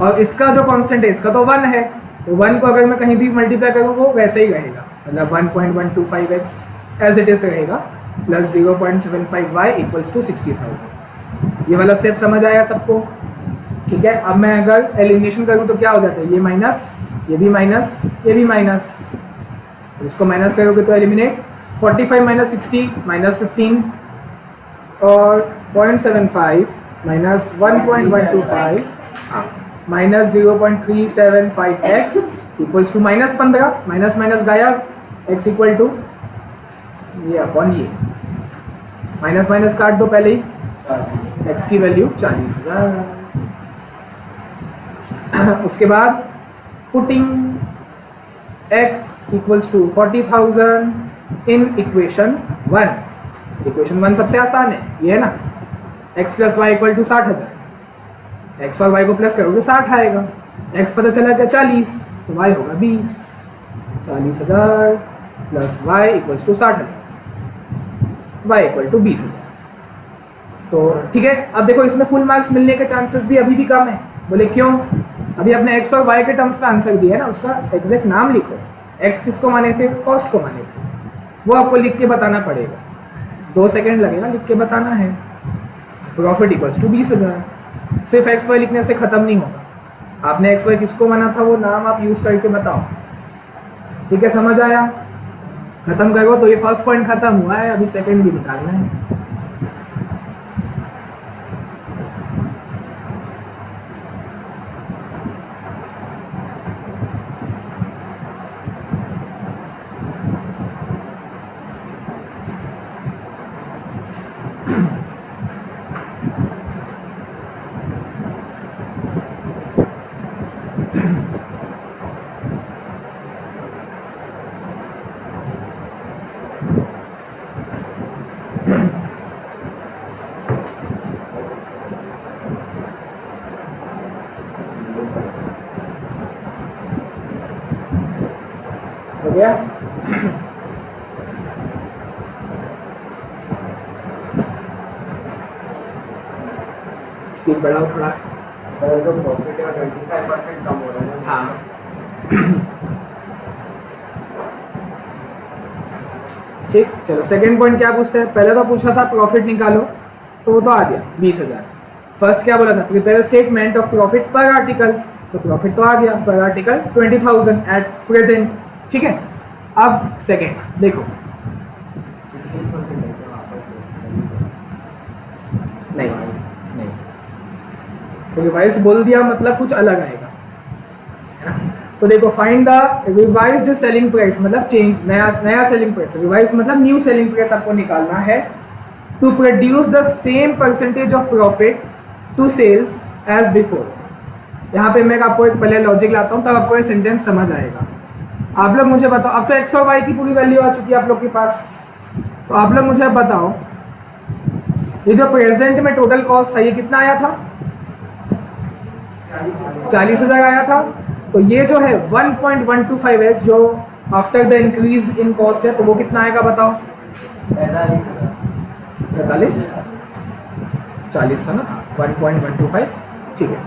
और इसका जो कांस्टेंट है इसका तो 1 है, तो 1 को अगर मैं कहीं भी मल्टीप्लाई करूँ वो वैसे ही रहेगा, मतलब 1.125x एज इट इज रहेगा प्लस 0.75y इक्वल्स टू 60,000। ये वाला स्टेप समझ आया सबको? ठीक है, अब मैं अगर एलिमिनेशन करूँ तो क्या हो जाता है? ये माइनस, ये भी माइनस, ये भी माइनस, इसको माइनस करोगे तो एलिमिनेट 45 माइनस 60 माइनस 15 और 0.75 minus 1.125 minus 0.375x equals to minus 15, minus minus गायब, x इक्वल टू ये अपॉन ये, माइनस माइनस काट दो पहले ही, x की वैल्यू 40,000। उसके बाद putting x equals to 40,000 in equation 1। Equation 1 सबसे आसान है, ये है ना, x plus Y equal to 60,000, x और y को प्लस करोगे 60 आएगा, x पता चला क्या 40, तो y होगा 20, 40,000 plus y equals to 60,000, y equal to 20,000। तो ठीक है, अब देखो इसमें फुल मार्क्स मिलने के चांसेस भी अभी भी कम है। बोले क्यों? अभी आपने x और y के टर्म्स पे आंसर दिया है ना, उसका एग्जैक्ट नाम लिखो। x किसको माने थे? कॉस्ट को माने थे, वो आपको लिख के बताना पड़ेगा, 2 सेकेंड लगेगा, लिख के बताना है। Profit equals to 20,000। सिर्फ x y लिखने से ख़त्म नहीं होगा, आपने x y किसको माना था वो नाम आप यूज़ करके बताओ। ठीक है, समझ आया? ख़त्म करो तो ये फर्स्ट पॉइंट ख़त्म हुआ है, अभी सेकेंड भी निकालना है। हो गया? स्पीड बढ़ाओ थोड़ा। सर जो प्रॉफिट है 25% कम हो रहा है। हाँ ठीक, चलो सेकंड पॉइंट क्या पूछते हैं? पहले तो पूछा था प्रॉफिट निकालो, तो वो तो आ गया 20,000। फर्स्ट क्या बोला था? प्रिपेयर स्टेटमेंट ऑफ प्रॉफिट पर आर्टिकल, तो प्रॉफिट तो आ गया पर आर्टिकल 20,000 एट प्रेजेंट। ठीक है, अब सेकंड देखो, 16% है क्या वापस नहीं नहीं, तो रिवाइज्ड बोल दिया मतलब कुछ अलग आएगा, है ना? तो देखो, find the revised selling price, मतलब चेंज, नया सेलिंग प्राइस। रिवाइज मतलब न्यू सेलिंग प्राइस आपको निकालना है to produce the same percentage of profit to sales as before. यहाँ पे मैं आपको एक पहले लॉजिक लाता हूँ, तब आपको ये सेंटेंस समझ आएगा। आप लोग मुझे बताओ, अब तो x और y की पूरी वैल्यू आ चुकी है आप लोग के पास, तो आप लोग मुझे बताओ, ये जो प्रेजेंट में टोटल कॉस्ट था ये कितना आया था? 40,000 आया था। तो ये जो है 1.125x जो after the increase in cost है, तो वो कितना आएगा बताओ? 45, 40 था ना, 1.125, ठीक है।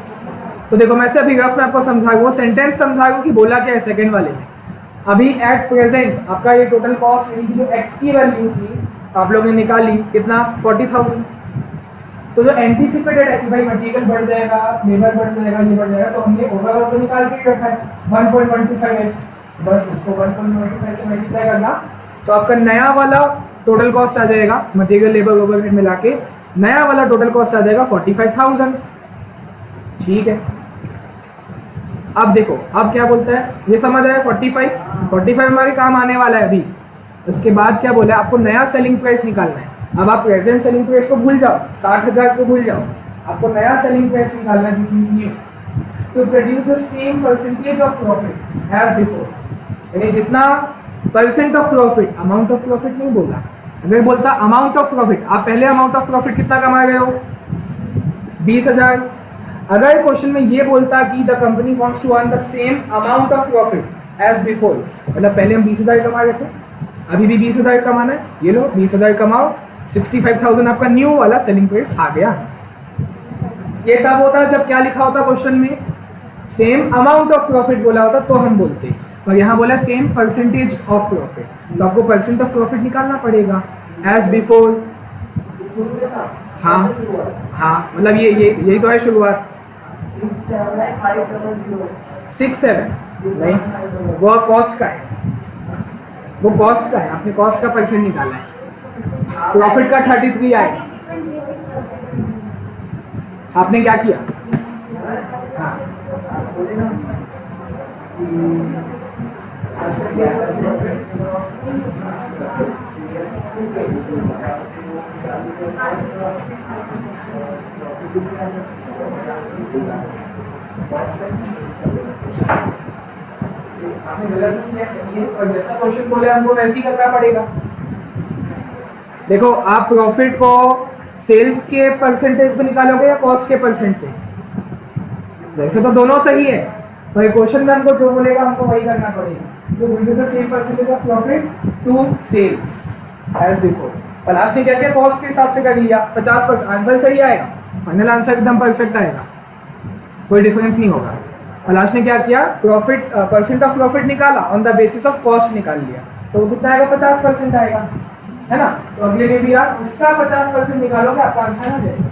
तो देखो मैं से अभी रफ में आपको समझा वो सेंटेंस समझा कि बोला क्या है सेकंड वाले में। अभी एट प्रेजेंट आपका ये टोटल कॉस्ट यानी कि जो एक्स की वैल्यू थी आप लोगों ने निकाली कितना? 40,000। तो जो एंटीसिपेटेड है कि भाई मटेरियल बढ़ जाएगा, लेबर बढ़ जाएगा, ये बढ़ जाएगा, तो हमने ओवरऑल तो निकाल के ही रखा है 1.125x, बस उसको 1.125 से मल्टीप्लाई करना तो आपका नया वाला टोटल कॉस्ट आ जाएगा, मटेरियल लेबर ओवरहेड मिला के नया वाला टोटल कॉस्ट आ जाएगा 45,000। ठीक है, अब देखो अब क्या बोलता है, ये समझ आया? 45 हमारे काम आने वाला है अभी। उसके बाद क्या बोला है, आपको नया सेलिंग प्राइस निकालना है। अब आप प्रेजेंट सेलिंग प्राइस को भूल जाओ, 60,000 को भूल जाओ, आपको नया सेलिंग प्राइस निकालना है। This is new to produce the same percentage of profit as before, यानी जितना percent of profit, amount of profit नहीं बोला। अगर बोलता अमाउंट ऑफ प्रॉफिट, आप पहले अमाउंट ऑफ प्रॉफिट कितना कमा गए हो? 20,000। अगर क्वेश्चन में ये बोलता कि the company wants to earn the same amount of profit as before, मतलब पहले हम 20,000 कमा रहे थे, अभी भी 20,000 कमाना है, ये लो 20,000 कमाओ, 65,000 आपका न्यू वाला सेलिंग प्राइस आ गया। ये तब होता जब क्या लिखा होता क्वेश्चन में, सेम अमाउंट ऑफ प्रॉफिट बोला होता तो हम बोलते, पर यहाँ बोला सेम परसेंटेज ऑफ प्रॉफिट, तो आपको परसेंट ऑफ प्रॉफिट निकालना पड़ेगा एज बिफोर। हाँ हाँ, मतलब ये यही तो है शुरुआत। 6,7 नहीं, वो कॉस्ट का है, वो कॉस्ट का है, आपने कॉस्ट का परसेंट निकाला है। प्रॉफिट का 33 आएगा। आपने क्या किया? हाँ आपने गलत नहीं किया, सही है, और जैसा क्वेश्चन बोले हमको वैसे ही करना पड़ेगा। देखो आप प्रॉफिट को सेल्स के परसेंटेज पे निकालोगे या कॉस्ट के परसेंट पे? वैसे तो दोनों सही है, पर क्वेश्चन में हमको जो बोलेगा हमको वही करना पड़ेगा। तो will be the same percentage of profit to sales as before. पर लास्ट ने क्या किया, कॉस्ट के हिसाब से कर लिया 50%, आंसर सही आएगा, फाइनल आंसर एकदम परफेक्ट आएगा, कोई डिफरेंस नहीं होगा। और लास्ट ने क्या किया, प्रॉफिट परसेंट ऑफ प्रॉफिट निकाला, on the basis of cost निकाल लिया, तो वो कितना आएगा? 50% आएगा, है ना। तो अगले में भी आप इसका 50% निकालोगे, आपका आंसर आ जाएगा,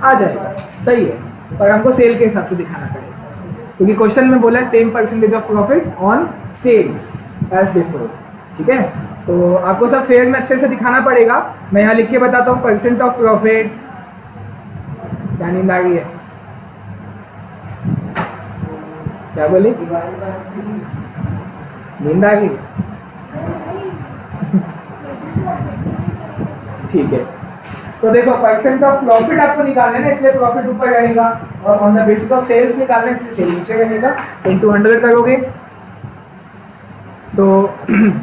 आ जाएगा, सही है। पर हमको सेल के हिसाब से दिखाना पड़ेगा, क्योंकि क्वेश्चन में बोला है same percentage of profit on sales as before. ठीक है, तो आपको सब फेयर में अच्छे से दिखाना पड़ेगा। मैं यहाँ लिख के बताता हूँ, परसेंट ऑफ प्रॉफिट। क्या नींद आ गई है? क्या बोले? नींद आ गई? ठीक है, तो देखो परसेंट ऑफ प्रॉफिट आपको निकालना है ना, इसलिए प्रॉफिट ऊपर रहेगा, और on the basis of sales निकालना है, इसलिए सेल नीचे रहेगा। 10 करोगे तो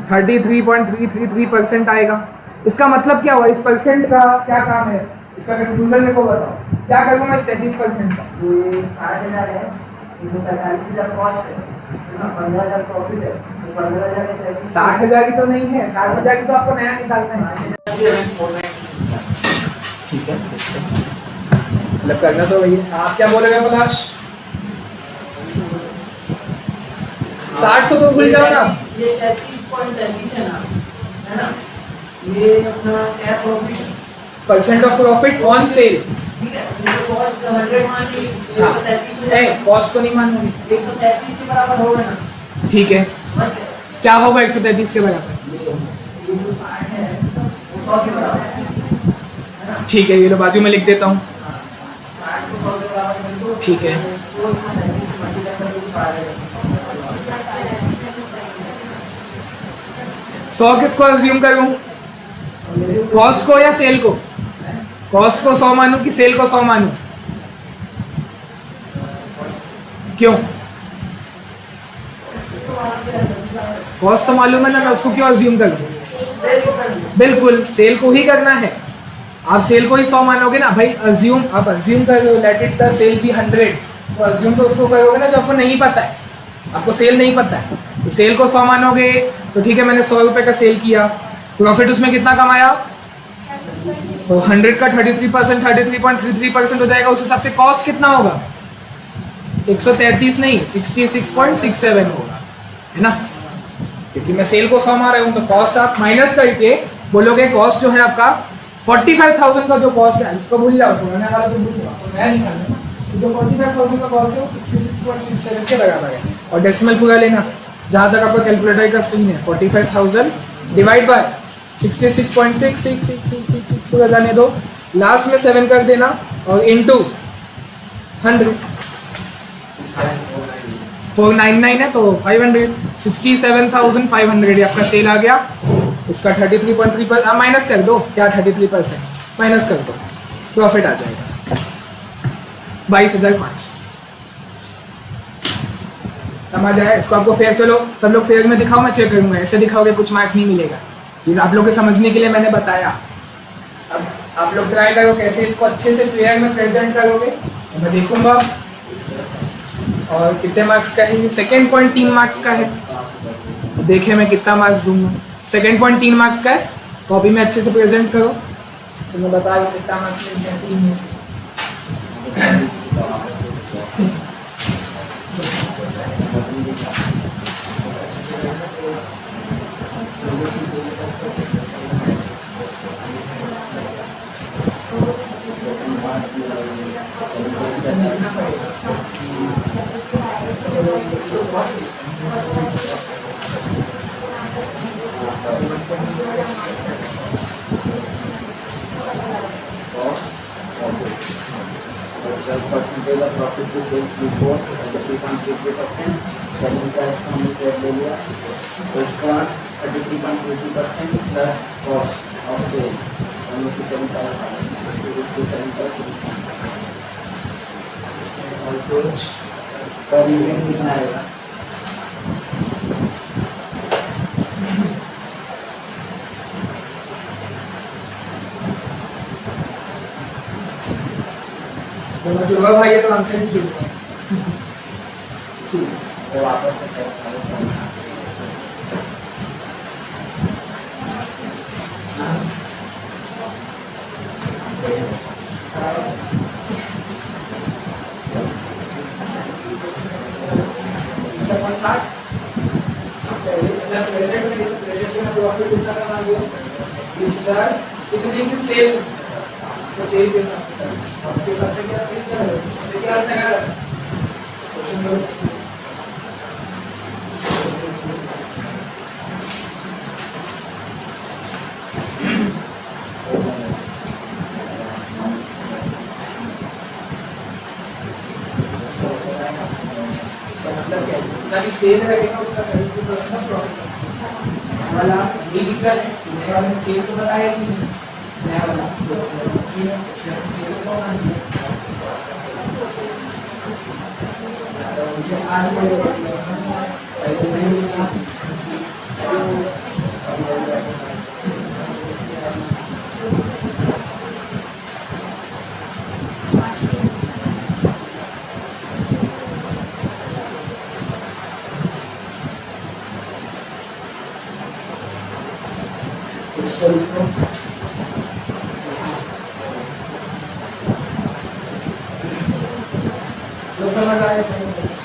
33.333% आएगा। इसका मतलब क्या हुआ, इस परसेंट का क्या काम है, इसका कंक्लूजन मेरे को बताओ, क्या करूँ मैं इस 33% का? 60,000 है, 45,000 कॉस्ट है, 15,000 प्रॉफिट है, 15,000 60,000 की तो नहीं है, 60,000 की तो आपको नया निकालना है। ठीक है, मतलब करना तो वही है। आप क्या बोलेगा पलाश? 60 को तो भूल जाओ ना। ये 33.33 है ना, है ना, ये अपना क्या प्रॉफिट है, percent of profit on sale. ठीक है, ये कॉस्ट 100 मान ली, 133 ए कॉस्ट को नहीं मानोगे, 133 के बराबर होगा ना। ठीक है, क्या होगा 133 के बराबर? ये जो 60 है वो 100 के बराबर है, ठीक है, ये लो बाजू में लिख देता हूँ। 60 को 100 के बराबर कर दो, ठीक है, तो 133 से मल्टीप्लाई कर दो, आ जाएगा 100 किसको अज्यूम करूँ, कॉस्ट को या सेल को? कॉस्ट को 100 मानूं कि सेल को 100 मानूं? क्यों? कॉस्ट तो मालूम है ना, मैं उसको क्यों अज्यूम करूँ? बिल्कुल सेल को ही करना है। आप सेल को ही 100 मानोगे ना भाई, अज्यूम आप अज्यूम कर रहे हो let it the sale be 100, तो अज्यूम तो उसको करोगे ना जो आपको नहीं पता है, आपको सेल नहीं पता है, तो सेल को 100 मानोगे तो ठीक है, मैंने 100 रुपये का सेल किया, प्रॉफिट उसमें कितना कमाया, तो 100 का 33%, 33.33% हो जाएगा। उस हिसाब से कॉस्ट कितना होगा, 133 नहीं 66.67 होगा, है ना, क्योंकि मैं सेल को 100 मार रहा हूँ, तो कॉस्ट आप माइनस करके बोलोगे कॉस्ट जो है आपका 45,000 का जो कॉस्ट है उसको भूल जाओ, पुराने वाला तो भूल जाओ, तो नया निकालना, तो जो 45,000 का कॉस्ट है वो 66.67 के बराबर है। और डेसिमल पूरा लेना, जहाँ तक आपका कैलकुलेटर का स्क्रीन है, 45,000 डिवाइड बाय 66.6666 पूरा जाने दो, लास्ट में 7 कर देना और इनटू 100, 499 है तो 500, 67,500 ये आपका सेल आ गया। इसका 33.3% माइनस कर दो, क्या 33% माइनस कर दो, प्रॉफिट आ जाएगा 22,500। समझ आया? इसको आपको फेयर, चलो सब लोग फेयर में दिखाओ, मैं चेक करूंगा, ऐसे दिखाओगे कुछ मार्क्स नहीं मिलेगा, ये आप लोग के समझने के लिए मैंने बताया। अब आप लोग ट्राई करो कैसे इसको अच्छे से फेयर में प्रेजेंट करोगे, तो मैं देखूंगा। और कितने मार्क्स का है ये, सेकेंड पॉइंट 3 मार्क्स का है, तो देखे मैं कितना मार्क्स दूंगा। सेकेंड पॉइंट 3 मार्क्स का है, कॉपी में अच्छे से प्रेजेंट करो, तो मैं बता दूँ कितना मार्क्स मिलते हैं 3 में से। Percentage of profit to sales before 33.33%, selling price from the share ले लिया, उसका 33.33% plus cost of sale, हम लोग की selling price आ गई, इससे selling price और कुछ पर यूनिट कितना आएगा, जुड़वा भाई है तो आंसर नहीं जुड़वा, तो वापस से सेल तो सेल के हिसाब से करें, उसके हिसाब से क्या सेल चलेगा, उससे क्या आंसर आएगा क्वेश्चन नंबर 6। मतलब क्या है, जितना भी सेल रहेगा उसका 33% प्रॉफिट वाला ये दिक्कत है, नए वाले में सेल तो बताया ही नहीं, नया वाला सेल इसे आज पढ़ेगा ऐसे नहीं मिलता। जो समझ आए बस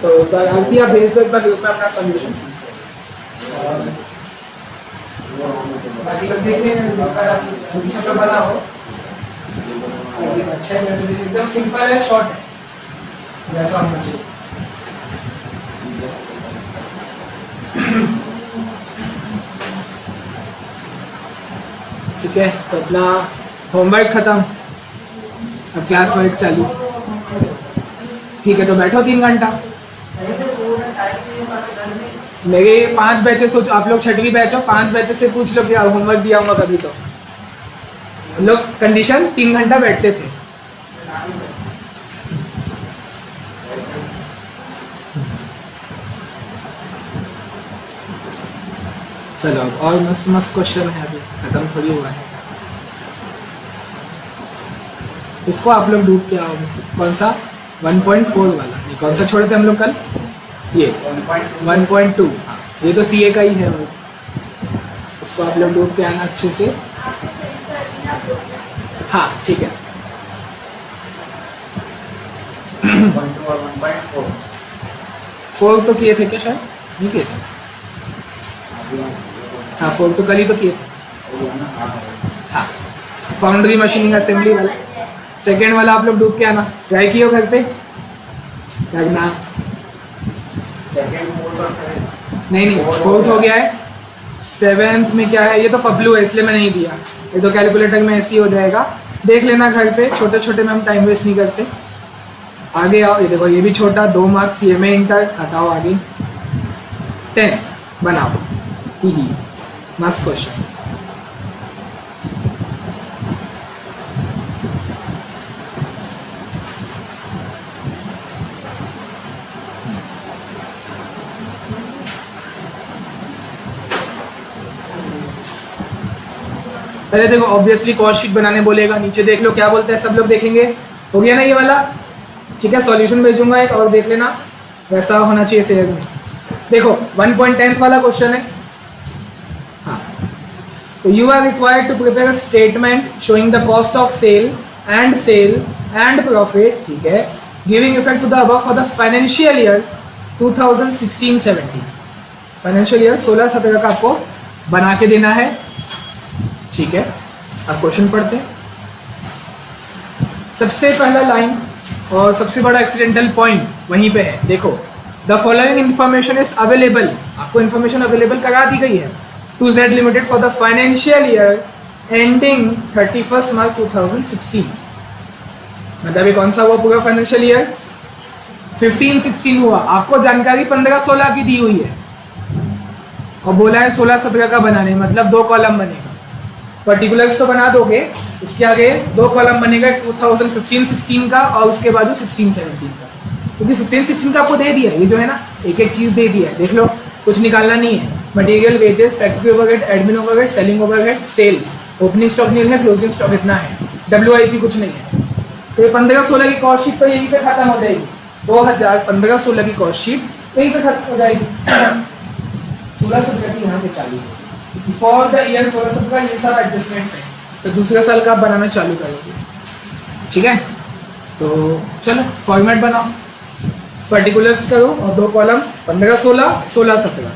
तो एक बार आरती आप भेज दो एक बार ग्रुप में अपना सॉल्यूशन, बाकी लोग देख लेंगे, खुद सब लोग बनाओ। अच्छा है, वैसे एकदम सिंपल है, शॉर्ट है, वैसा होना चाहिए। ठीक है, तो अपना होमवर्क ख़त्म, अब क्लास वर्क चालू। ठीक है, तो बैठो 3 घंटा। मेरे 5 बैचेस हो, आप लोग 6वीं बैच हो, 5 बैचेस से पूछ लो कि आप होमवर्क दिया होगा कभी। तो हम लोग कंडीशन 3 घंटा बैठते थे। चलो अब और मस्त मस्त क्वेश्चन है, अभी ख़त्म थोड़ी हुआ है। इसको आप लोग डूब के आओगे। कौन सा? 1.4 वाला नहीं, कौन सा छोड़े थे हम लोग कल? ये 1.2। हाँ, ये तो CA का ही है वो। इसको आप लोग डूब के आना अच्छे से। हाँ ठीक है। 1.2 और 1.4 4 तो किए थे क्या? शायद नहीं किए थे। हाँ 4 तो कल ही तो किए थे। हाँ, फाउंड्री मशीनिंग असेंबली वाला। सेकेंड वाला आप लोग डूब के आना। ट्राई किए हो घर पे करना? सेकंड, फोर्थ और सेवेंथ। नहीं, 4th हो गया है। 7th में क्या है? ये तो पब्लू है इसलिए मैं नहीं दिया। ये तो कैलकुलेटर में ऐसे ही हो जाएगा, देख लेना घर पे। छोटे छोटे में हम टाइम वेस्ट नहीं करते। आगे आओ, ये देखो ये भी छोटा, 2 मार्क्स CMA इंटर। हटाओ आगे। 10th बनाओ। ही मस्त क्वेश्चन। पहले देखो, ऑब्वियसली कॉस्ट शीट बनाने बोलेगा। नीचे देख लो क्या बोलते हैं, सब लोग देखेंगे। हो गया ना ये वाला? ठीक है, सॉल्यूशन भेजूंगा एक और देख लेना, वैसा होना चाहिए फेयर में। देखो 1.10 वाला क्वेश्चन है। हाँ, तो you are required to prepare a statement showing the cost of sale and profit, ठीक है, giving effect to the above for the financial year 2016-17। Financial year 16-17 का आपको बना के देना है। ठीक है, अब क्वेश्चन पढ़ते हैं। सबसे पहला लाइन और सबसे बड़ा एक्सीडेंटल पॉइंट वहीं पे है। देखो, the following information is available. आपको इन्फॉर्मेशन अवेलेबल करा दी गई है to Z limited for the financial year ending 31 March 2016। मतलब ये कौन सा हुआ पूरा फाइनेंशियल ईयर? 15-16 हुआ। आपको जानकारी 15-16 की दी हुई है और बोला है 16-17 का बनाने, मतलब 2 कॉलम बनेगा। पर्टिकुलर्स तो बना दोगे, उसके आगे 2 कॉलम बनेगा, 2015-16 का और उसके बाद 16-17 का। क्योंकि 15-16 का आपको दे दिया, ये जो है ना एक एक चीज़ दे दिया है। देख लो, कुछ निकालना नहीं है। Material, wages, factory overhead, admin overhead, selling overhead, sales, opening stock nil है, क्लोजिंग स्टॉक इतना है, WIP कुछ नहीं है। तो ये 15-16 की कॉस्ट शीट तो यहीं पे खत्म हो जाएगी। 2015-16 की कॉस्ट शीट यहीं पे खत्म हो जाएगी। 16-17 की यहाँ से चालू होगी। फॉर द ईयर 16-17 ये सब एडजस्टमेंट्स हैं, तो दूसरे साल का आप बनाना चालू करोगे। ठीक है, तो चलो फॉर्मेट बनाओ, पर्टिकुलर्स करो और 2 कॉलम 15-16, 16-17।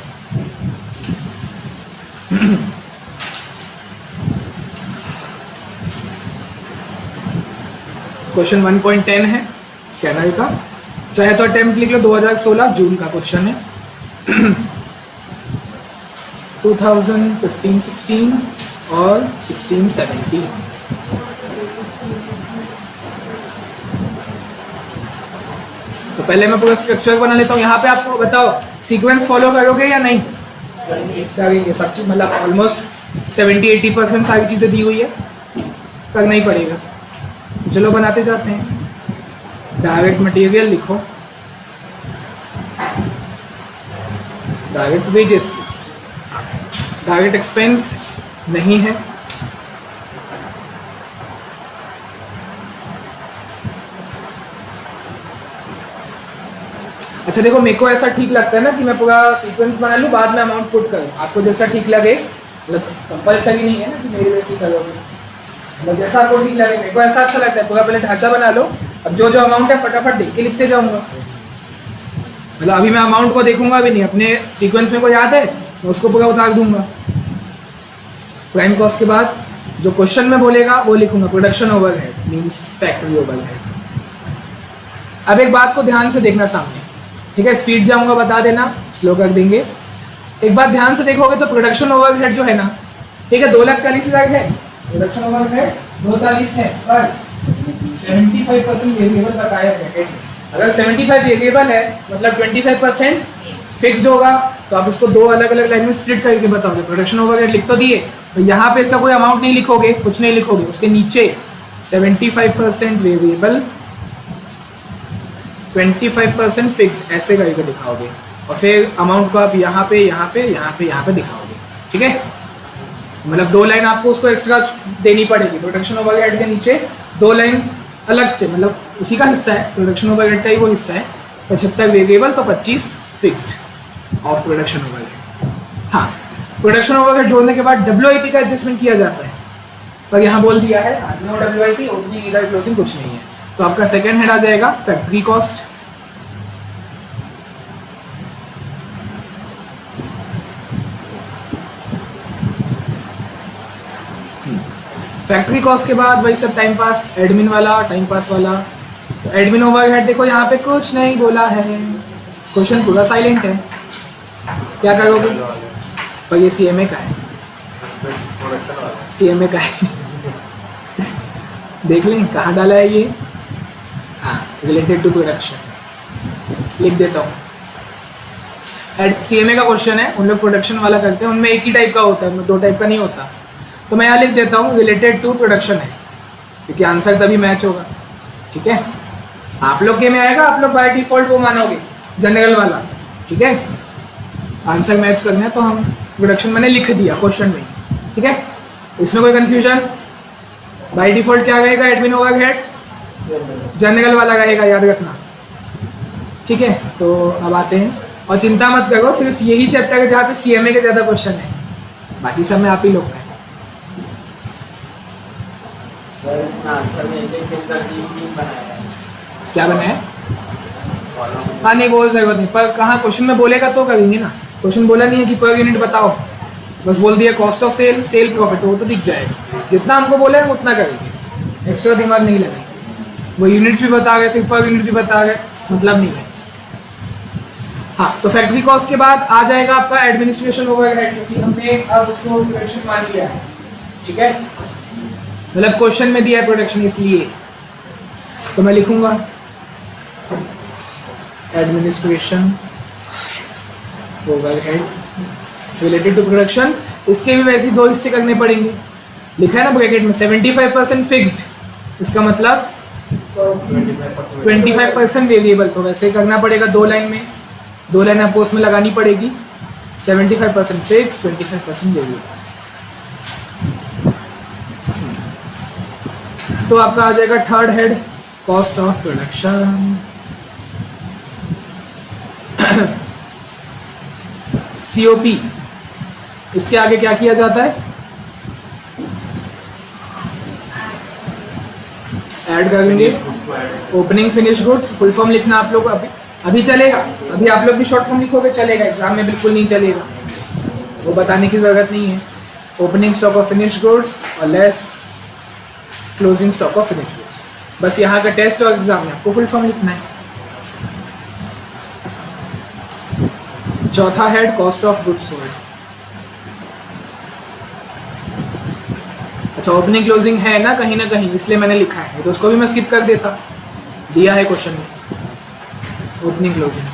क्वेश्चन 1.10 है स्कैनर का। चाहे तो अटेम्प्ट लिख लो, 2016 जून का क्वेश्चन है। 2015-16 और 16-17। तो पहले मैं पूरा स्ट्रक्चर बना लेता हूँ। यहाँ पे आपको बताओ, सीक्वेंस फॉलो करोगे या नहीं करेंगे? सब चीज़ मतलब ऑलमोस्ट 70-80% सारी चीज़ें दी हुई है, करना ही पड़ेगा। तो चलो बनाते जाते हैं। डायरेक्ट मटेरियल लिखो, डायरेक्ट वेजेस, डायरेक्ट एक्सपेंस नहीं है। अच्छा देखो, मेरे को ऐसा ठीक लगता है ना कि मैं पूरा सीक्वेंस बना लूँ, बाद में अमाउंट पुट करूँ। आपको जैसा ठीक लगे, मतलब कंपलसरी नहीं है ना कि मेरे जैसे करोगे, मतलब जैसा आपको ठीक लगे। मेरे को ऐसा अच्छा लगता है, पूरा पहले ढांचा बना लो, अब जो जो अमाउंट है फटाफट देख के लिखते जाऊँगा। मतलब अभी मैं अमाउंट को देखूंगा भी नहीं, अपने सीक्वेंस में को याद है मैं उसको पूरा उतार दूंगा। प्राइम कॉस्ट के बाद जो क्वेश्चन में बोलेगा वो लिखूंगा, production overhead means factory overhead. अब एक बात को ध्यान से देखना सामने, ठीक है? स्पीड जाऊंगा बता देना, स्लो कर देंगे। एक बात ध्यान से देखोगे तो प्रोडक्शन ओवरहेड जो है ना, ठीक है, 2,40,000 है, प्रोडक्शन ओवरहेड 240 है पर 75% वेरिएबल बताया ब्रैकेट में। अगर 75 वेरिएबल है मतलब 25% फिक्स्ड होगा, तो आप इसको दो अलग अलग लाइन में स्प्लिट करके बताओगे। प्रोडक्शन ओवरहेड लिख तो दिए, तो यहाँ पे इसका कोई अमाउंट नहीं लिखोगे, कुछ नहीं लिखोगे, उसके नीचे 75% वेरिएबल 25% फिक्स्ड ऐसे करके दिखाओगे, और फिर अमाउंट को आप यहाँ पे यहाँ पे यहाँ पे यहाँ पे दिखाओगे। ठीक है, मतलब दो लाइन आपको उसको एक्स्ट्रा देनी पड़ेगी। प्रोडक्शन ओवरहेड के नीचे दो लाइन अलग से, मतलब उसी का हिस्सा है, प्रोडक्शन ओवरहेड का ही वो हिस्सा है। 75 वेरिएबल तो 25 फिक्स्ड ऑफ प्रोडक्शन ओवरहेड। हाँ, प्रोडक्शन ओवरहेड जोड़ने के बाद WIP का एडजस्टमेंट किया जाता है, पर यहाँ बोल दिया है नो WIP, ओपनिंग इधर क्लोजिंग कुछ नहीं है। तो आपका सेकेंड हेड आ जाएगा फैक्ट्री कॉस्ट। फैक्ट्री कॉस्ट के बाद वही सब टाइम पास, एडमिन वाला, टाइम पास वाला। तो एडमिन ओवरहेड देखो यहाँ पे कुछ नहीं बोला है, क्वेश्चन पूरा साइलेंट है, क्या करोगे? पर ये CMA का है, प्रोडक्शन वाला CMA का है देख लें कहाँ डाला है ये। हाँ, रिलेटेड टू प्रोडक्शन लिख देता हूँ। CMA का क्वेश्चन है, उन लोग प्रोडक्शन वाला करते हैं, उनमें एक ही टाइप का होता है, उनमें दो टाइप का नहीं होता। तो मैं यहाँ लिख देता हूँ रिलेटेड टू प्रोडक्शन है, क्योंकि आंसर तभी मैच होगा। ठीक है, आप लोग के में आएगा, आप लोग बाय डिफॉल्ट वो मानोगे जनरल वाला। ठीक है, आंसर मैच करना है तो हम प्रोडक्शन मैंने लिख दिया क्वेश्चन में। ठीक है, इसमें कोई कंफ्यूजन? बाय डिफॉल्ट क्या रहेगा? एडमिन ओवरहेड जनरल वाला रहेगा, याद रखना। ठीक है, तो अब आते हैं, और चिंता मत करो, सिर्फ यही चैप्टर है जहाँ पे CMA के ज़्यादा क्वेश्चन है, बाकी सब में आप ही लोग का है। सर इसमें आंसर में एक फिल कर दी, तीन बनाया है। क्या बनाया? हाँ नहीं, वो जरूरत नहीं, पर कहाँ क्वेश्चन में बोलेगा तो करेंगे ना। क्वेश्चन बोला नहीं है कि पर यूनिट बताओ, बस बोल दिया cost of sale, sale profit, तो वो तो दिख जाएगा। जितना हमको बोले हम उतना करेंगे, एक्स्ट्रा दिमाग नहीं लगाएंगे। वो यूनिट्स भी बता गए, फिर पर यूनिट भी बता गए, मतलब नहीं है। हाँ, तो फैक्ट्री कॉस्ट के बाद आ जाएगा आपका एडमिनिस्ट्रेशन ओवरहेड, क्योंकि हमने अब उसको प्रोडक्शन मान लिया है। ठीक है, मतलब क्वेश्चन में दिया है प्रोडक्शन, इसलिए तो मैं लिखूंगा administration overhead related to production. इसके भी वैसे दो हिस्से करने पड़ेंगे, लिखा है ना ब्रैकेट में 75% फिक्स्ड, इसका मतलब 25% वेरिएबल, तो वैसे ही करना पड़ेगा। दो लाइन में, दो लाइन आपको उसमें लगानी पड़ेगी, 75% फिक्स, 25% वेरिएबल। तो आपका आ जाएगा third head cost of production. COP, इसके आगे क्या किया जाता है? ऐड करेंगे opening finish goods. Full form लिखना आप लोग अभी चलेगा, अभी आप लोग भी शॉर्ट फॉर्म लिखोगे चलेगा, एग्जाम में बिल्कुल नहीं चलेगा, वो बताने की ज़रूरत नहीं है। Opening stock of finish goods और less closing stock of finish goods, बस यहाँ का टेस्ट और एग्जाम में आपको फुल फॉर्म लिखना है। चौथा head cost of goods sold. अच्छा, ओपनिंग क्लोजिंग है ना कहीं, इसलिए मैंने लिखा है, तो उसको भी मैं स्किप कर देता, दिया है क्वेश्चन में ओपनिंग क्लोजिंग।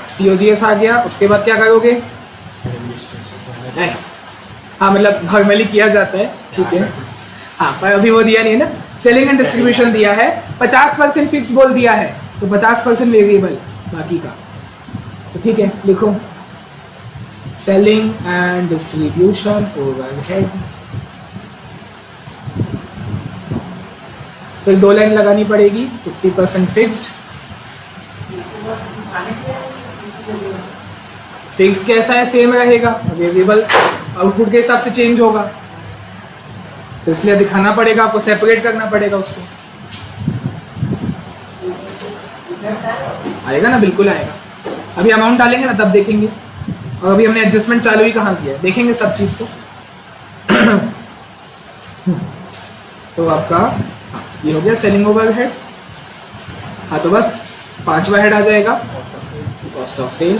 COGS आ गया, उसके बाद क्या करोगे? हाँ, मतलब नॉर्मली किया जाता है। ठीक है, हाँ, पर अभी वो दिया नहीं है ना, सेलिंग एंड डिस्ट्रीब्यूशन दिया है, 50% फिक्स्ड बोल दिया है, तो 50% वेरिएबल बाकी का। तो ठीक है, लिखो सेलिंग एंड डिस्ट्रीब्यूशन ओवरहेड, फिर दो लाइन लगानी पड़ेगी, 50% फिक्स्ड। फिक्स कैसा है? सेम रहेगा, वेरिएबल आउटपुट के हिसाब से चेंज होगा, तो इसलिए दिखाना पड़ेगा आपको, सेपरेट करना पड़ेगा उसको। आएगा ना, बिल्कुल आएगा। अभी अमाउंट डालेंगे ना तब देखेंगे, और अभी हमने एडजस्टमेंट चालू ही कहाँ किया है, देखेंगे सब चीज़ को। तो आपका हाँ, ये हो गया सेलिंग ओवरहेड। हाँ, तो बस पांचवा हेड आ जाएगा कॉस्ट ऑफ सेल।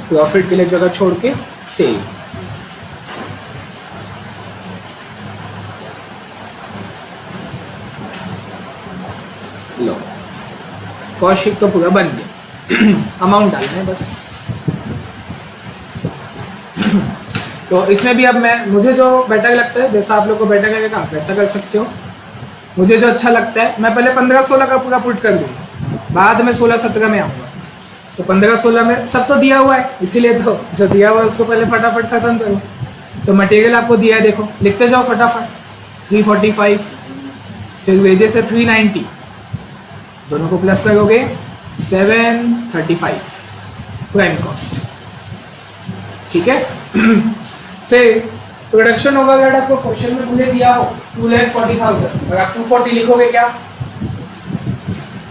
प्रॉफिट के लिए जगह छोड़ के सेल। लो कॉस्ट शीट तो पूरा बन गया, अमाउंट डालना है बस। तो इसमें भी अब मुझे जो बेटर लगता है, जैसा आप लोग को बेटर लगेगा आप वैसा कर सकते हो। मुझे जो अच्छा लगता है मैं पहले 15-16 का पूरा पुट कर दूँगा, बाद में 16-17 में आऊँगा। तो 15-16 में सब तो दिया हुआ है, इसीलिए तो जो दिया हुआ है उसको पहले फटाफट ख़त्म करो। तो मटेरियल आपको दिया है, देखो लिखते जाओ फटाफट। 345, फिर वेजेस है 390, दोनों को प्लस करोगे 735 प्राइम कॉस्ट, ठीक है। फिर प्रोडक्शन ओवरहेड आपको क्वेश्चन में मुझे दिया हो 2,40,000, और आप 240 लिखोगे क्या,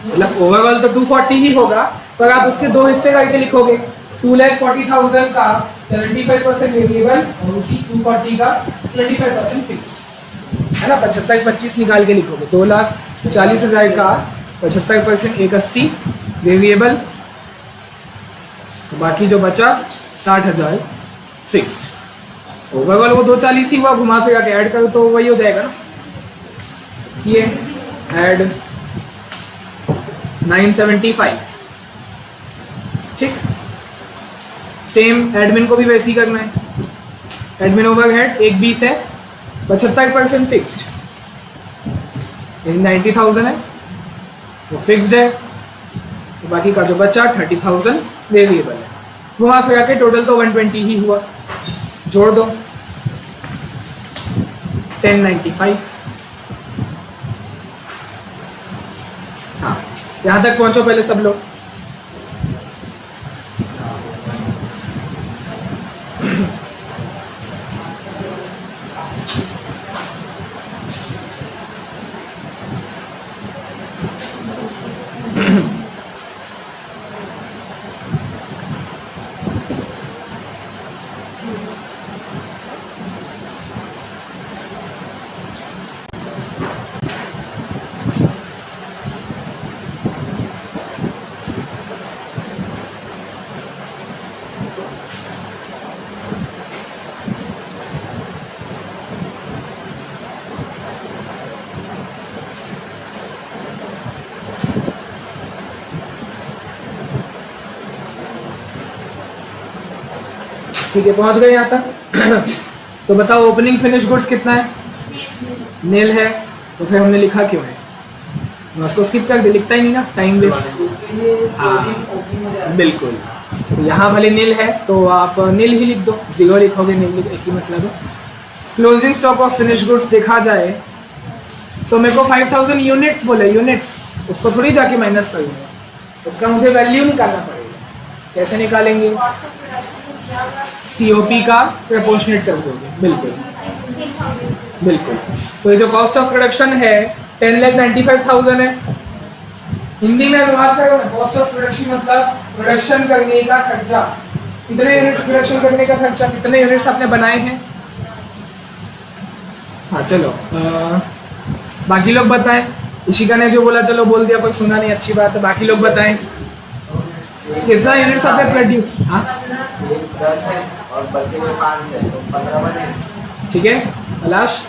मतलब ओवरऑल तो 240 ही होगा, पर आप उसके दो हिस्से करके लिखोगे। 2,40,000 का 75% वेरिएबल और उसी 240 का 25% फिक्स्ड, है ना। 75-25 निकाल के लिखोगे। 2,40,000 का 75% 180 वेरिएबल, तो बाकी जो बचा 60,000 फिक्स्ड। ओवरऑल वो 240 ही हुआ, घुमा फिरा के ऐड करो तो वही हो जाएगा ना। किए ऐड 975, ठीक। सेम एडमिन को भी वैसे ही करना है। एडमिन ओवरहेड 120 है, 75% फिक्स्ड, 90,000 है वो फिक्स्ड है, तो बाकी का जो बचा 30,000 वेरिएबल है। घुमा फिरा के टोटल तो 120 ही हुआ, जोड़ दो 1095। हाँ यहाँ तक पहुँचो पहले सब लोग। ठीक है, पहुंच गए यहाँ तक। तो बताओ ओपनिंग फिनिश गुड्स कितना है, नील है, तो फिर हमने लिखा क्यों है, मैं उसको स्किप कर दे, लिखता ही नहीं ना, टाइम वेस्ट। हाँ बिल्कुल, तो यहाँ भले नील है तो आप नील ही लिख दो, जीरो लिखोगे नील, एक ही मतलब है। Closing stock of finish goods देखा जाए तो मेरे को 5,000 यूनिट्स बोले, यूनिट्स उसको थोड़ी जाके माइनस करूँगा, उसका मुझे वैल्यू निकालना पड़ेगा। कैसे निकालेंगे, COP का प्रपोर्शनेट कर दोगे, बिल्कुल बिल्कुल। तो ये जो कॉस्ट ऑफ प्रोडक्शन है 10,95,000 है। हिंदी में अनुवाद करो ना, कॉस्ट ऑफ प्रोडक्शन मतलब प्रोडक्शन करने का खर्चा, कितने यूनिट्स प्रोडक्शन करने का खर्चा, कितने यूनिट्स आपने बनाए हैं। हाँ चलो बाकी लोग बताएं। इशिका ने जो बोला चलो बोल दिया, कोई सुना नहीं, अच्छी बात है। बाकी लोग बताएं कितना यूनिट्स आपने प्रोड्यूस। हाँ 10 है और बचे हुए 5 है, तो 15 बने। ठीक है कैलाश,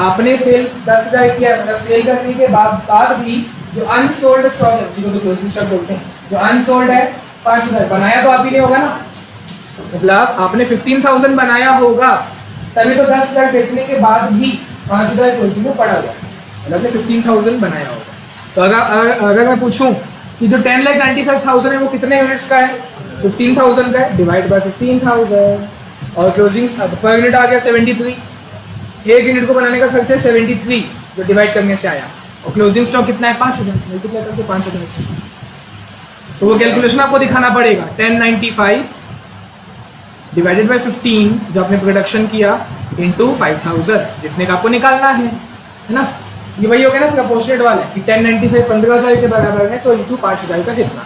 आपने सेल 10,000 किया, मतलब सेल करने के बाद भी जो अनसोल्ड स्टॉक है उसी को तो क्लोजिंग स्टॉक बोलते हैं, जो अनसोल्ड है 5,000 बनाया तो आप ही नहीं होगा ना, मतलब आपने 15,000 बनाया होगा तभी तो 10,000 बेचने के बाद भी 5,000 क्लोजिंग में पड़ा हुआ, मतलब आपने 15,000 बनाया होगा। तो अगर मैं पूछूं कि जो 10,95,000 है वो कितने यूनिट्स का है, 15,000 का है, डिवाइड बाय 15,000 और क्लोजिंग पर यूनिट आ गया 73। एक यूनिट को बनाने का खर्चा है 73 जो डिवाइड करने से आया, और क्लोजिंग स्टॉक कितना है 5,000, मल्टीप्लाई करके 5,000 से, तो वो कैलकुलेशन आपको दिखाना पड़ेगा। 1095 डिवाइडेड बाय 15 जो आपने प्रोडक्शन किया इनटू 5,000 जितने का आपको निकालना है ना। ये वही हो गया ना प्रपोर्शनेट वाला कि 1095 15,000 के बराबर है, तो इंटू 5,000 का कितना,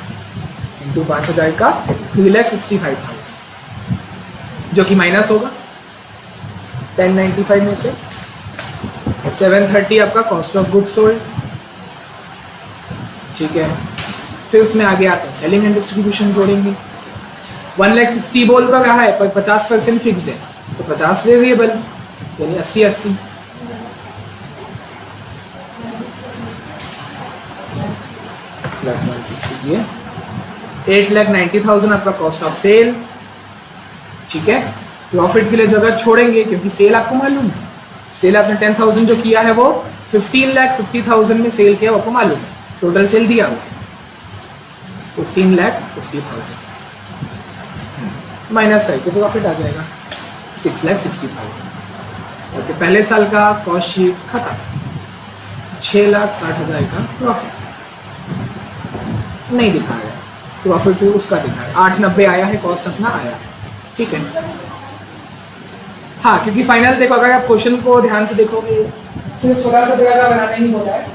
इंटू 5,000 का 3,65,000 जो कि माइनस होगा 1095 में से 730 आपका कॉस्ट ऑफ गुड्स सोल्ड। ठीक है, फिर उसमें आगे आता है सेलिंग एंड डिस्ट्रीब्यूशन जोड़ेंगे। 1,60,000 बोल तो रहा है पर 50% फिक्स्ड है, तो 50 वेरिएबल यानी 80-80। प्लस 160 ये 8,90,000 आपका कॉस्ट ऑफ सेल। ठीक है, प्रॉफिट के लिए जगह छोड़ेंगे क्योंकि सेल आपको मालूम है, सेल आपने 10,000 जो किया है वो 15,50,000 में सेल किया, आपको मालूम है, टोटल सेल दिया हुआ 15,50,000 माइनस करके प्रॉफिट आ जाएगा 6,60,000। ओके, पहले साल का कॉस्ट शीट खत्म, 6,60,000 का प्रॉफिट नहीं दिखाया, प्रॉफिट से उसका दिखाया, 890 आया है, कॉस्ट अपना आया है। ठीक है, हाँ, क्योंकि फाइनल देखो, अगर आप क्वेश्चन को ध्यान से देखोगे सिर्फ 16-17 का बनाना ही बोला है,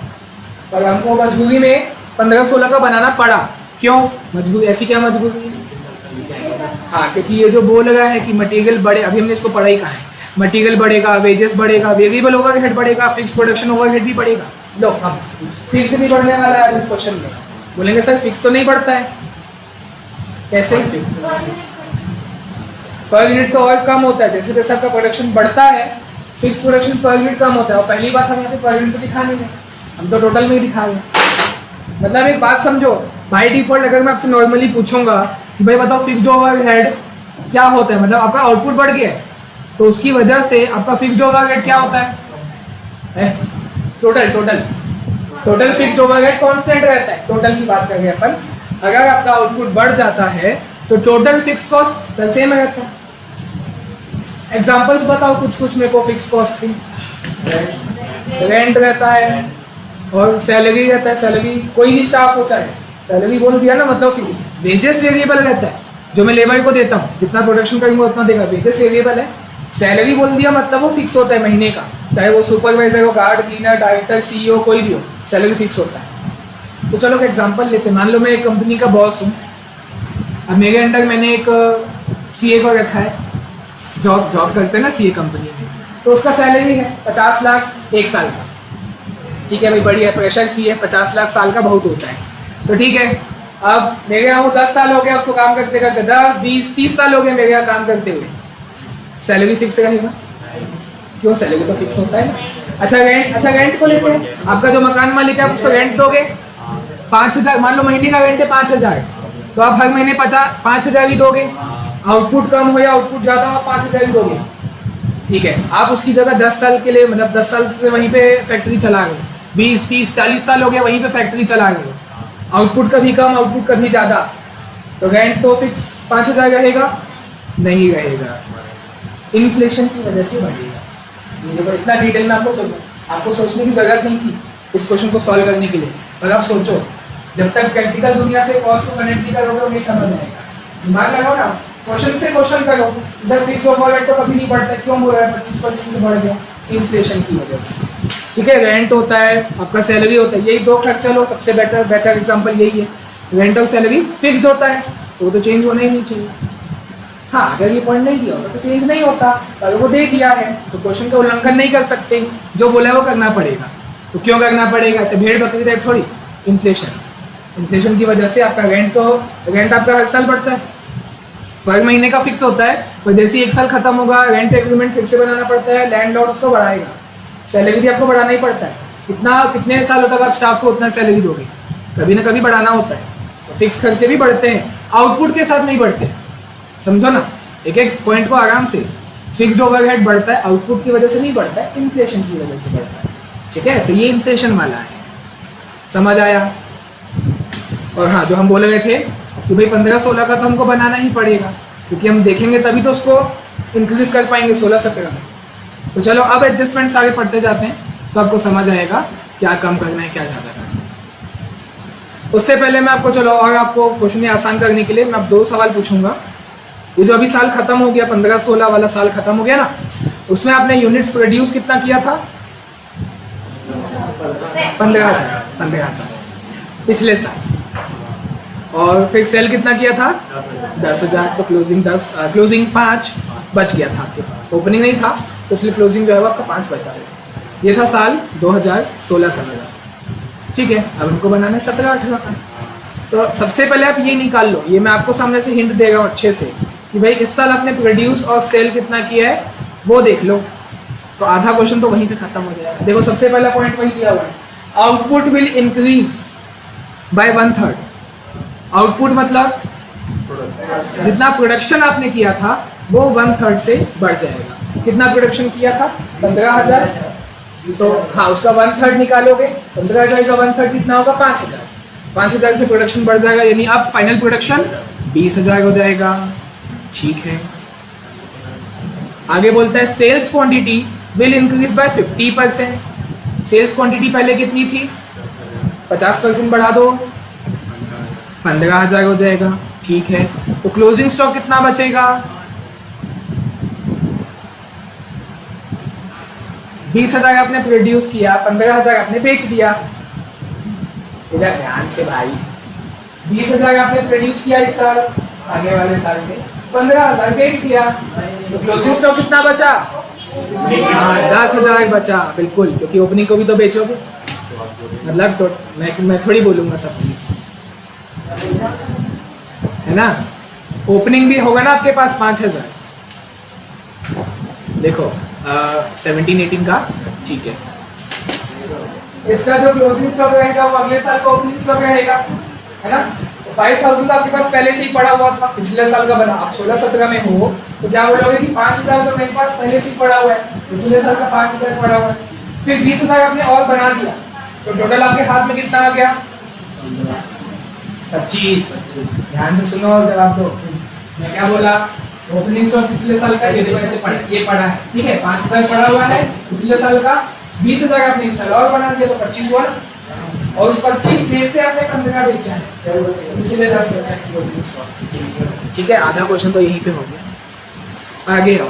पर हमको मजबूरी में 15-16 का बनाना पड़ा। क्यों मजबूरी, ऐसी क्या मजबूरी? हाँ, क्योंकि ये जो बोल रहा है कि मटेरियल बढ़े, अभी हमने इसको पढ़ा ही कहा है, मटेरियल बढ़ेगा, वेजेस बढ़ेगा, वेरिएबल ओवरहेड बढ़ेगा, फिक्स प्रोडक्शन ओवरहेड भी बढ़ेगा। लो, हम फिक्स भी बढ़ने वाला है इस क्वेश्चन में। बोलेंगे सर फिक्स तो नहीं बढ़ता है, कैसे? पर यूनिट तो और कम होता है, जैसे जैसे आपका प्रोडक्शन बढ़ता है फिक्स प्रोडक्शन पर यूनिट कम होता है। और पहली बात हम यहाँ पे पर यूनिट तो दिखा नहीं रहे, हम तो टोटल में ही दिखा रहे हैं। मतलब एक बात समझो, बाय डिफॉल्ट अगर मैं आपसे नॉर्मली पूछूंगा कि भाई बताओ फिक्स्ड ओवरहेड क्या होता है, मतलब आपका आउटपुट बढ़ गया है तो उसकी वजह से आपका फिक्स्ड ओवरहेड क्या होता है? टोटल फिक्स्ड ओवरहेड कांस्टेंट रहता है। टोटल की बात कर रहे हैं अपन, अगर आपका आउटपुट बढ़ जाता है तो total fix cost sir same रहता है। एग्जांपल्स बताओ कुछ मेरे को फिक्स कॉस्ट की। रेंट रहता है और सैलरी रहता है, सैलरी कोई भी स्टाफ हो चाहे, सैलरी बोल दिया ना, मतलब फिक्स। वेजेस वेरिएबल रहता है, जो मैं लेबर को देता हूँ, जितना प्रोडक्शन करूँगा उतना देगा, वेजेस वेरिएबल है। सैलरी बोल दिया मतलब वो फिक्स होता है महीने का, चाहे वो सुपरवाइजर हो, गार्ड, क्लीनर, डायरेक्टर, CEO कोई भी हो, सैलरी फिक्स होता है। तो चलो एक एग्जांपल लेते हैं, मान लो मैं एक कंपनी का बॉस हूँ, अब मेरे अंडर मैंने एक CA को रखा है, जॉब करते हैं ना CA कंपनी में, तो उसका सैलरी है 50 लाख एक साल का। ठीक है भाई, बढ़िया, फ्रेशर CA 50 लाख साल का बहुत होता है, तो ठीक है। अब मेरे यहाँ वो 10 साल हो गया उसको काम करते करते, 10, 20, 30 साल हो गए मेरे यहाँ काम करते हुए, सैलरी फिक्स रहेगा? क्यों, सैलरी तो फिक्स होता है ना। अच्छा रेंट को लेते हैं, आपका जो मकान मालिक है आप उसको रेंट दोगे 5,000, मान लो महीने का रेंट है 5,000, तो आप हर महीने 5,000 ही दोगे। आउटपुट कम हो या आउटपुट ज़्यादा हो, 5,000 ही दोगे। ठीक है, आप उसकी जगह 10 साल के लिए, मतलब 10 साल से वहीं पे फैक्ट्री चला गए, 20, 30, 40 साल हो गया वहीं पे फैक्ट्री चला गए, आउटपुट कभी कम आउटपुट कभी ज़्यादा, तो रेंट तो फिक्स 5,000 रहेगा? नहीं रहेगा, इन्फ्लेशन की वजह से बढ़ेगा। ये देखो, इतना डिटेल में आपको सोचने की ज़रूरत नहीं थी इस क्वेश्चन को सॉल्व करने के लिए, पर आप सोचो, जब तक प्रैक्टिकल दुनिया से कॉस्ट को कनेक्ट नहीं करोगे तो नहीं समझ आएगा। दिमाग लगाओ ना, क्वेश्चन से क्वेश्चन करो, सर फिक्स ओवरहेड तो कभी नहीं बढ़ता, क्यों बोल रहा है 25% से बढ़ गया? इन्फ्लेशन की वजह से। ठीक है, रेंट होता है, आपका सैलरी होता है, यही दो खर्चा लो, सबसे बेटर एग्जांपल यही है। रेंट और सैलरी फिक्स्ड होता है तो वो तो चेंज होना ही नहीं चाहिए। हाँ, अगर ये पॉइंट नहीं दिया होता तो चेंज नहीं होता, अगर वो दे दिया है तो क्वेश्चन का उल्लंघन नहीं कर सकते, जो बोला है वो करना पड़ेगा। तो क्यों करना पड़ेगा? ऐसे भेड़ बकरी टाइप थोड़ी। इन्फ्लेशन की वजह से आपका रेंट आपका हर साल बढ़ता है, पर महीने का फिक्स होता है, पर जैसे ही एक साल खत्म होगा रेंट एग्रीमेंट फिर से बनाना पड़ता है, लैंडलॉर्ड उसको बढ़ाएगा। सैलरी भी आपको बढ़ाना ही पड़ता है, कितने सालों तक आप स्टाफ को उतना सैलरी दोगे, कभी ना कभी बढ़ाना होता है। तो फिक्स खर्चे भी बढ़ते हैं, आउटपुट के साथ नहीं बढ़ते, समझो ना, एक एक पॉइंट को आराम से। फिक्स्ड ओवरहेड बढ़ता है, आउटपुट की वजह से नहीं बढ़ता है, इन्फ्लेशन की वजह से बढ़ता है। ठीक है, तो ये इन्फ्लेशन वाला है, समझ आया? और हाँ, जो हम बोल रहे थे कि भाई 15-16 का तो हमको बनाना ही पड़ेगा, क्योंकि हम देखेंगे तभी तो उसको इंक्रीज कर पाएंगे 16-17 में। तो चलो अब एडजस्टमेंट्स आगे पढ़ते जाते हैं, तो आपको समझ आएगा क्या कम करना है क्या ज़्यादा करना है। उससे पहले मैं आपको और आपको क्वेश्चन आसान करने के लिए मैं आप 2 सवाल पूछूंगा। ये जो अभी साल खत्म हो गया, 15-16 वाला साल खत्म हो गया ना, उसमें आपने यूनिट्स प्रोड्यूस कितना किया था? 15,000 पिछले साल। और फिर सेल कितना किया था? 10,000। तो क्लोजिंग 5 बच गया था आपके पास, ओपनिंग नहीं था तो इसलिए क्लोजिंग जो है वो आपका 5 बचा है। ये था साल 2016-17। ठीक है, अब हमको बनाना है 17-18 का। तो सबसे पहले आप ये निकाल लो, ये मैं आपको सामने से हिंट दे रहा हूँ अच्छे से कि भाई इस साल आपने प्रोड्यूस और सेल कितना किया है वो देख लो, तो आधा क्वेश्चन तो वहीं पे खत्म हो जाएगा। देखो सबसे पहला पॉइंट वही दिया हुआ है, output will increase bye 1/3। Output मतलब जितना प्रोडक्शन आपने किया था वो 1/3 से बढ़ जाएगा। कितना प्रोडक्शन किया था? 15,000, तो हाँ उसका 1/3 निकालोगे, 15,000 का 1/3 कितना होगा? 5,000। 5,000 से प्रोडक्शन बढ़ जाएगा, यानी अब फाइनल प्रोडक्शन 20,000 हो जाएगा। ठीक है, आगे बोलता है sales quantity will increase by 50%। Sales quantity पहले कितनी थी? 50% बढ़ा दो, 15,000 हो जाएगा। ठीक है, तो क्लोजिंग स्टॉक कितना बचेगा? 20,000 आपने प्रोड्यूस किया, 15,000 आपने बेच दिया। इधर ध्यान से भाई, 20,000 आपने प्रोड्यूस किया इस साल, आगे वाले साल में 15,000 बेच दिया, तो क्लोजिंग स्टॉक कितना बचा? हाँ 10,000 बचा, बिल्कुल, क्योंकि ओपनिंग को भी तो बेचोगे। मतलब तो मैं थोड़ी बोलूँगा सब चीज़, है ना। ओपनिंग भी होगा ना आपके पास 5,000, देखो 17-18 का। ठीक है, इसका जो क्लोजिंग स्टॉक रहेगा वो अगले साल का ओपनिंग स्टॉक रहेगा, है ना। तो 5,000 तो आपके पास पहले से ही पड़ा हुआ था, पिछले साल का बना। आप 16-17 में हो तो क्या बोलोगे कि 5,000 तो मेरे पास पहले से ही पड़ा हुआ है, पिछले साल का 5,000 पड़ा हुआ है। फिर 20,000 आपने और बना दिया, तो टोटल आपके हाथ में कितना आ गया? 25। ध्यान से सुनो और जवाब दो। मैं क्या बोला? ओपनिंग स्टॉक पिछले साल का ये पड़ा है, ठीक है। 5,000 पड़ा हुआ है पिछले साल का, 20,000 आपने इस साल और बना दिया, तो 25 हुआ, और उस 25 में से आपने 15 बेचा है, इसलिए 10 बचा है क्लोजिंग स्टॉक। ठीक है, आधा क्वेश्चन तो यहीं पे हो गया। आगे आओ।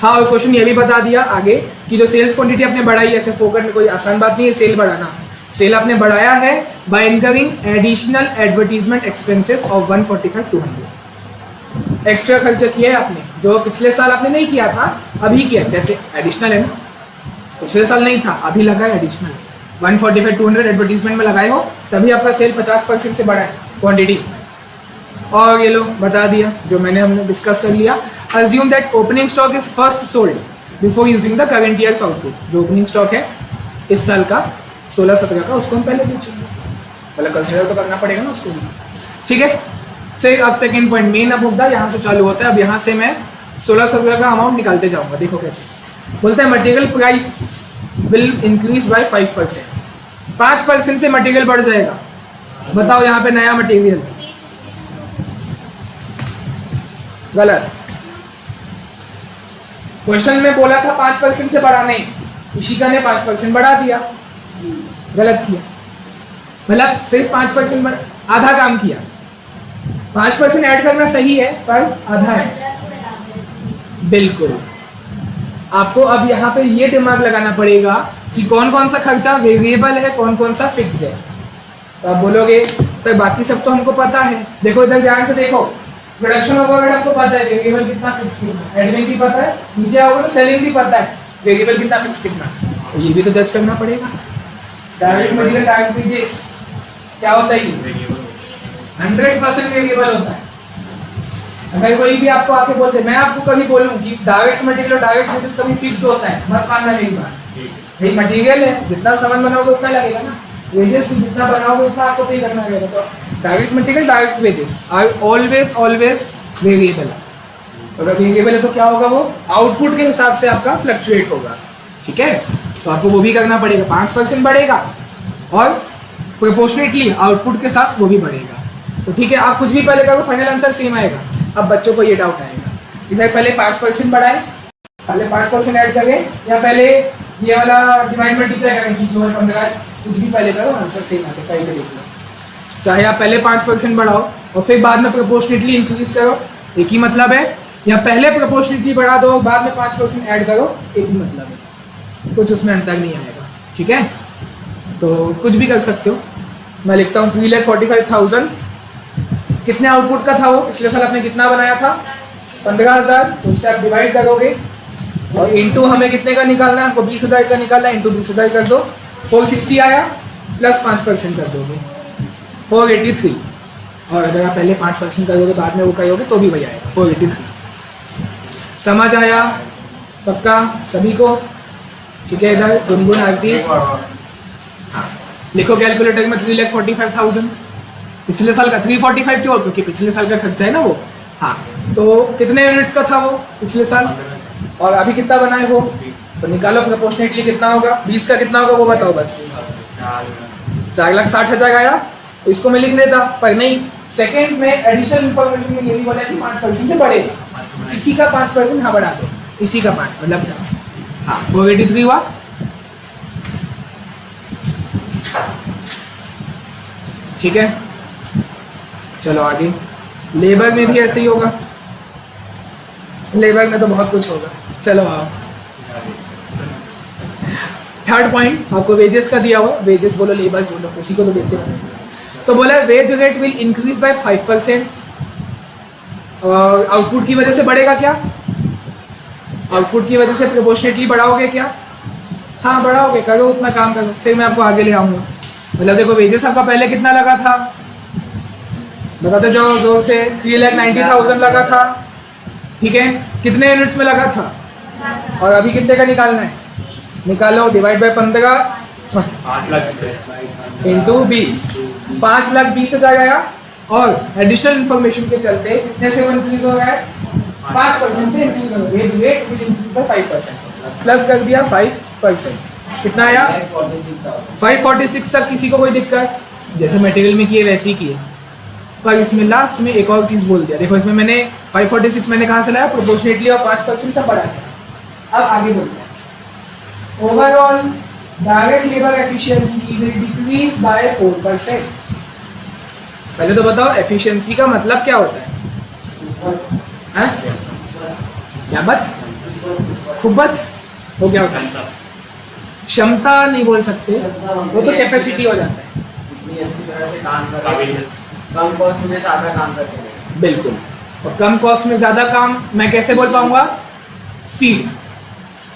हाँ, और क्वेश्चन ये भी बता दिया आगे कि जो सेल्स क्वांटिटी आपने बढ़ाई है, ऐसे फोकट में कोई आसान बात नहीं है सेल बढ़ाना। सेल आपने बढ़ाया है by incurring additional advertisement expenses of 145-200। Extra खर्चा किया है आपने, जो पिछले साल आपने नहीं किया था, अभी किया। कैसे? एडिशनल है ना, पिछले साल नहीं था, अभी लगा है एडिशनल। 145-200 एडवर्टीजमेंट में लगाए हो, तभी आपका सेल 50% से बढ़ा है क्वांटिटी। और ये लो बता दिया जो हमने डिस्कस कर लिया। Assume that opening stock is first sold before using the current years output. जो ओपनिंग स्टॉक है इस साल का 16-17 का, उसको हम पहले बेचेंगे, मतलब कंसिडर तो करना पड़ेगा ना उसको भी। ठीक है, फिर अब सेकेंड पॉइंट, मेन अब मुद्दा यहाँ से चालू होता है। अब यहाँ से मैं 16-17 का अमाउंट निकालते जाऊँगा। देखो कैसे बोलता है, material price will increase bye 5%। 5% से मटेरियल बढ़ जाएगा। बताओ यहाँ पे नया मटेरियल, गलत। क्वेश्चन में बोला था 5% से बढ़ाने, इशिका ने 5% बढ़ा दिया, गलत किया। मतलब सिर्फ 5% आधा काम किया। 5% ऐड करना सही है, पर आधा है। बिल्कुल, आपको अब यहाँ पे ये दिमाग लगाना पड़ेगा कि कौन कौन सा खर्चा वेरिएबल है, कौन कौन सा फिक्स्ड है। तो आप बोलोगे सर बाकी सब तो हमको पता है। देखो इधर ध्यान से देखो, प्रोडक्शन ओवरहेड आपको पता है, वेरिएबल कितना फिक्स कितना, एडमिन भी पता है, नीचे आओगे तो सेलिंग भी पता है, वेरिएबल कितना फिक्स कितना, ये भी तो जज करना पड़ेगा। डायरेक्ट मटेरियल डायरेक्ट वेजेस क्या होता है? 100% वेरिएबल होता है। अगर कोई भी आपको आके बोलते, मैं आपको कभी बोलूं कि डायरेक्ट मटेरियल और डायरेक्ट वेजेस कभी फिक्स्ड होता है, मत मानना मेरी बात। भाई मटेरियल है, जितना सामान बनाओगे उतना लगेगा ना, वेजेस भी जितना बनाओगे उतना आपको पे करना रहेगा। तो direct material direct wages are always variable. तो अगर वेरिएबल है तो क्या होगा, वो आउटपुट के हिसाब से आपका फ्लक्चुएट होगा। ठीक है, तो आपको वो भी करना पड़ेगा। 5% बढ़ेगा और प्रोपोर्शनेटली आउटपुट के साथ वो भी बढ़ेगा। तो ठीक है, आप कुछ भी पहले करो, फाइनल आंसर सेम आएगा। अब बच्चों को ये डाउट आएगा कि सर पहले 5% बढ़ाए, पहले 5% ऐड करें, या पहले ये वाला डिवाइड मल्टीप्लाई करें कि जो है 15, कुछ भी पहले करो, आंसर सेम आता है। करके देख लो, चाहे आप पहले 5% बढ़ाओ और फिर बाद में प्रोपोर्शनेटली इंक्रीज करो, एक ही मतलब है, या पहले प्रोपोर्शनेटली बढ़ा दो बाद में 5% ऐड करो, एक ही मतलब है, कुछ उसमें अंतर नहीं आएगा। ठीक है, तो कुछ भी कर सकते हो। मैं लिखता हूँ 3,45,000 कितने आउटपुट का था वो, पिछले साल आपने कितना बनाया था? 15,000। तो उससे आप डिवाइड करोगे और इंटू हमें कितने का निकालना है, आपको 20,000 का निकालना है, इंटू 20,000 कर दो, 460 आया, प्लस 5% कर दोगे। 483। और अगर आप पहले 5% करोगे बाद में वो करोगे तो भी वही आएगा 483। समझ आया पक्का सभी को? ठीक है, इधर गुनगुन आरती। हाँ लिखो कैलकुलेटर में 3,45,000 पिछले साल का 345 क्यों? क्योंकि पिछले साल का खर्चा है ना वो। हाँ तो कितने यूनिट्स का था वो पिछले साल और अभी कितना बनाए हो? तो निकालो प्रोपोर्शनेटली कितना होगा। 20 का कितना होगा वो बताओ बस। 4,60,000 आया तो इसको मैं लिख देता, पर नहीं, सेकंड में एडिशनल इन्फॉर्मेशन में ये भी बोला कि 5% से बढ़ेगा। इसी का 5% हाँ बढ़ा दो, इसी का 5 मतलब हाँ 483 हुआ। ठीक है चलो आगे। लेबर में भी ऐसे ही होगा, लेबर में तो बहुत कुछ होगा। चलो आओ थर्ड पॉइंट आपको वेजेस का दिया हुआ। वेजेस बोलो लेबर बोलो, उसी को तो देते हो। तो बोला wage rate will increase bye 5%। और आउटपुट की वजह से बढ़ेगा क्या? आउटपुट की वजह से प्रोपोर्शनेटली बढ़ाओगे क्या? हाँ बढ़ाओगे, करो उतना काम करो, फिर मैं आपको आगे ले आऊँगा। मतलब देखो वेजेस आपका पहले कितना लगा था बताते जाओ जोर से। 3,90,000 लगा था। ठीक है, कितने यूनिट्स में लगा था और अभी कितने का निकालना है? निकालो, डिवाइड बाय 15 इंटू 20, 5,20,000 आया। और एडिशनल इन्फॉर्मेशन के चलते कितने से इंक्रीज हो रहा है? 5% से इंक्रीज हो रहा है। Wage rate will increase bye 5%, plus कर दिया 5%। कितना आया? 546 तक। किसी को कोई दिक्कत? जैसे मटेरियल में किए वैसे ही किए, पर इसमें लास्ट में एक और चीज़ बोल दिया। देखो इसमें मैंने 546 मैंने कहाँ से लाया? प्रोपोर्शनेटली और 5% से बढ़ा दिया। अब आगे बोलते हैं overall direct labour efficiency will decrease by 4%। पहले तो बताओ एफिशिएंसी का मतलब क्या होता है? क्या बात? खुब्बत? वो क्या होता है? क्षमता नहीं बोल सकते, वो तो कैपेसिटी हो जाता है। इतनी अच्छी तरह से काम कर रहे हैं, कम कॉस्ट में ज़्यादा काम करते हैं। बिल्कुल, और कम कॉस्ट में ज़्यादा काम मैं कैसे बोल पाऊंगा? स्पीड।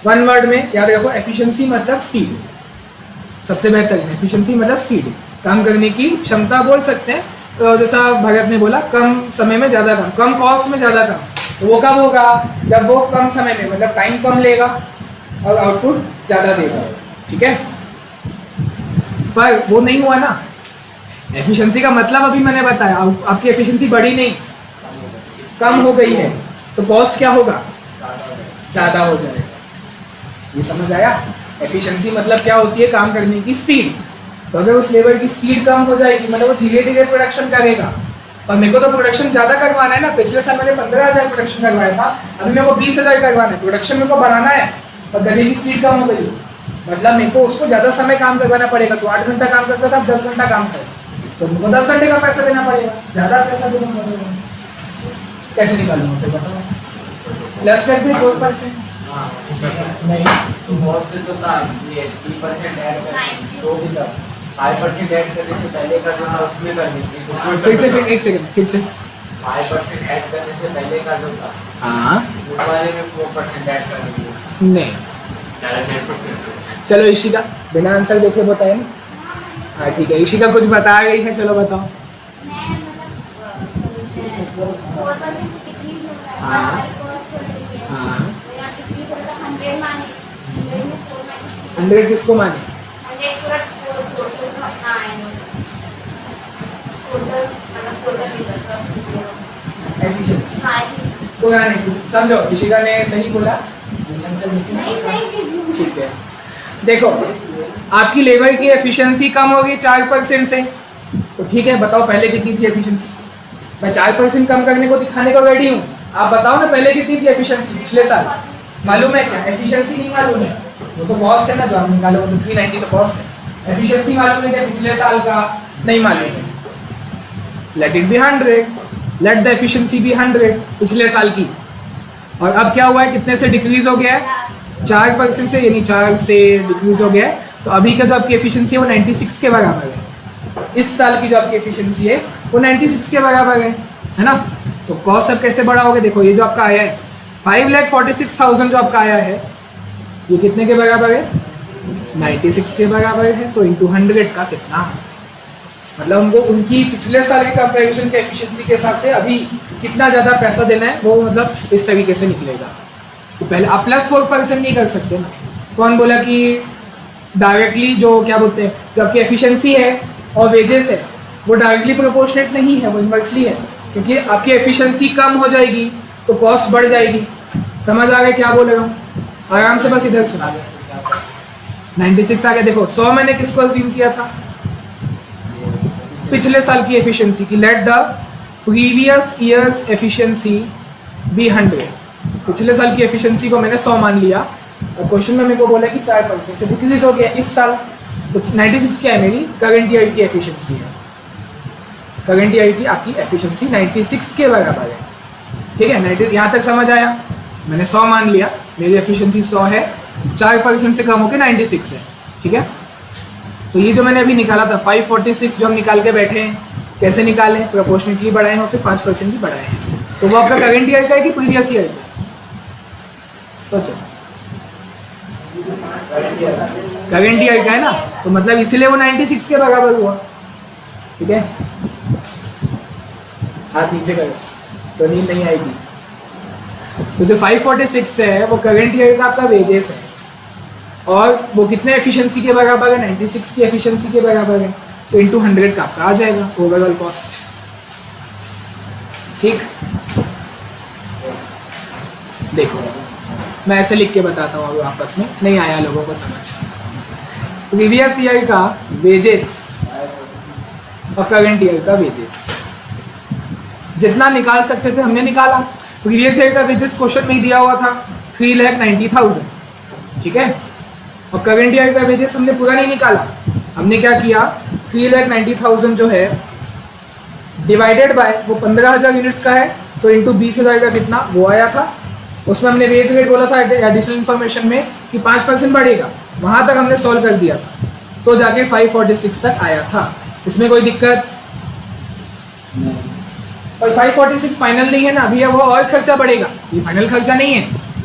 वन वर्ड में याद रखो, एफिशिएंसी मतलब स्पीड। सबसे बेहतरीन एफिशिएंसी मतलब स्पीड, काम करने की क्षमता बोल सकते हैं। तो जैसा भगत ने बोला कम समय में ज़्यादा काम, कम कॉस्ट में ज़्यादा काम। तो वो कब होगा? जब वो कम समय में मतलब टाइम कम लेगा और आउटपुट ज़्यादा देगा। ठीक है, पर वो नहीं हुआ ना। एफिशिएंसी का मतलब अभी मैंने बताया, आपकी एफिशिएंसी बढ़ी नहीं, कम हो गई है, तो कॉस्ट क्या होगा? ज़्यादा हो जाएगा। ये समझ आया? एफिशिएंसी मतलब क्या होती है? काम करने की स्पीड। तो अगर उस लेबर की स्पीड कम हो जाएगी मतलब वो धीरे धीरे प्रोडक्शन करेगा। और मेरे को तो प्रोडक्शन ज़्यादा करवाना है ना। पिछले साल मैंने 15,000 प्रोडक्शन करवाया था, अभी मेरे को 20,000 करवाना है। प्रोडक्शन मेरे को बढ़ाना है और गधे की स्पीड कम हो गई, मतलब मेरे को उसको ज़्यादा समय काम करवाना पड़ेगा। तो 8 घंटा काम करता था, 10 घंटा काम करेगा, तो मेरे को 10 घंटे का पैसा देना पड़ेगा, ज़्यादा पैसा देना पड़ेगा। कैसे निकालूंगा फिर बताओ? प्लस कर दे 4%। नहीं तो कॉस्ट जो था ये 3% ऐड कर तो भी था, 5% ऐड करने से पहले का जो था उसमें कर दीजिए। फिर से, फिर एक सेकंड, फिर से 5% ऐड करने से पहले का जो था हाँ उस वाले में 4% ऐड कर दीजिए। नहीं। चलो इशिका बिना आंसर देखे बताए ना। हाँ ठीक है, इशिका कुछ बता रही है, चलो बताओ। हाँ हाँ 100 किसको माने? एफिशिएंसी पूरा नहीं समझो। इशिका ने सही बोला, ठीक है। देखो आपकी लेबर की एफिशिएंसी कम होगी 4% से, तो ठीक है बताओ पहले कितनी थी एफिशिएंसी? मैं 4% कम करने को दिखाने को रेडी हूँ। आप बताओ ना पहले कितनी थी एफिशिएंसी पिछले साल? मालूम है क्या? एफिशिएंसी नहीं मालूम है, वो तो कॉस्ट है ना जो आप निकालो, वो तो 390 तो कॉस्ट है। एफिशिएंसी मालूम है क्या पिछले साल का? नहीं मालूम है। Let it be 100, let the efficiency be 100 पिछले साल की। और अब क्या हुआ है? कितने से डिक्रीज हो गया है? 4% से, यानी 4 से डिक्रीज हो गया है। तो अभी का जो आपकी एफिशिएंसी है वो 96 के बराबर है। इस साल की जो आपकी एफिशिएंसी है वो 96 के बराबर है ना। तो कॉस्ट अब कैसे बढ़ाओगे? देखो ये जो आपका आया है 5,46,000 जो आपका आया है, ये कितने के बराबर है? 96 के बराबर है। तो इंटू 100 का कितना? मतलब हमको उनकी पिछले साल के कंपैरिजन के एफिशिएंसी के हिसाब से अभी कितना ज़्यादा पैसा देना है, वो मतलब इस तरीके से निकलेगा। तो पहले आप +4% नहीं कर सकते ना। कौन बोला कि डायरेक्टली जो क्या बोलते हैं, जो आपकी एफिशिएंसी है और वेजेस है वो डायरेक्टली प्रोपोर्शनेट नहीं है, वो इनवर्सली है। क्योंकि आपकी एफिशिएंसी कम हो जाएगी तो कॉस्ट बढ़ जाएगी। समझ आ गया क्या बोल रहा हूँ? आराम से बस इधर सुना। 96 आ गया। देखो 100 मैंने किसको अज्यूम किया था? पिछले साल की एफिशिएंसी की। Let the previous years efficiency be 100। पिछले साल की एफिशिएंसी को मैंने 100 मान लिया और क्वेश्चन में मेरे को बोला कि 4% से डिक्रीज हो गया इस साल। तो 96 क्या है? मेरी करंट ईयर की एफिशिएंसी है। करंट ईयर की आपकी एफिशिएंसी 96 के बराबर है। ठीक है, 90 यहाँ तक समझ आया? मैंने 100 मान लिया, मेरी एफिशिएंसी 100 है, 4% से कम होकर 96 है। ठीक है, तो ये जो मैंने अभी निकाला था 546 जो हम निकाल के बैठे हैं, कैसे निकाले? प्रोपोर्शनेटली बढ़ाए हैं और फिर 5% भी बढ़ाए हैं। तो वो आपका करंट ईयर का है कि प्रीवियस ईयर का? सोचो, करंट ईयर का है ना, तो मतलब इसीलिए वो 96 के बराबर हुआ। ठीक है, हाथ नीचे करो तो नींद नहीं आएगी। तो जो 546 है वो करंट ईयर का आपका वेजेस है और वो कितने एफिशिएंसी के बराबर है? 96 की एफिशिएंसी के बराबर है। तो इंटू 100 का आपका आ जाएगा ओवरऑल कॉस्ट। ठीक, देखो मैं ऐसे लिख के बताता हूँ, अगर आपस में नहीं आया लोगों को समझ। प्रीवियस ईयर का वेजेस और करंट ईयर का वेजेस जितना निकाल सकते थे हमने निकाला। प्रीवियस ईयर का वेजेस क्वेश्चन में ही दिया हुआ था 3,90,000। ठीक है, और करंट ईयर का वेजेस हमने पूरा नहीं निकाला। हमने क्या किया? 3,90,000 जो है डिवाइडेड बाय वो 15,000 यूनिट्स का है, तो इंटू 20,000 का कितना वो आया था। उसमें हमने वेज रेट बोला था एडिशनल इन्फॉर्मेशन में कि 5% बढ़ेगा, वहाँ तक हमने सॉल्व कर दिया था, तो जाके 546 तक आया था। इसमें कोई दिक्कत? और 546 फाइनल नहीं है ना, अभी वो और खर्चा बढ़ेगा, ये फाइनल खर्चा नहीं है।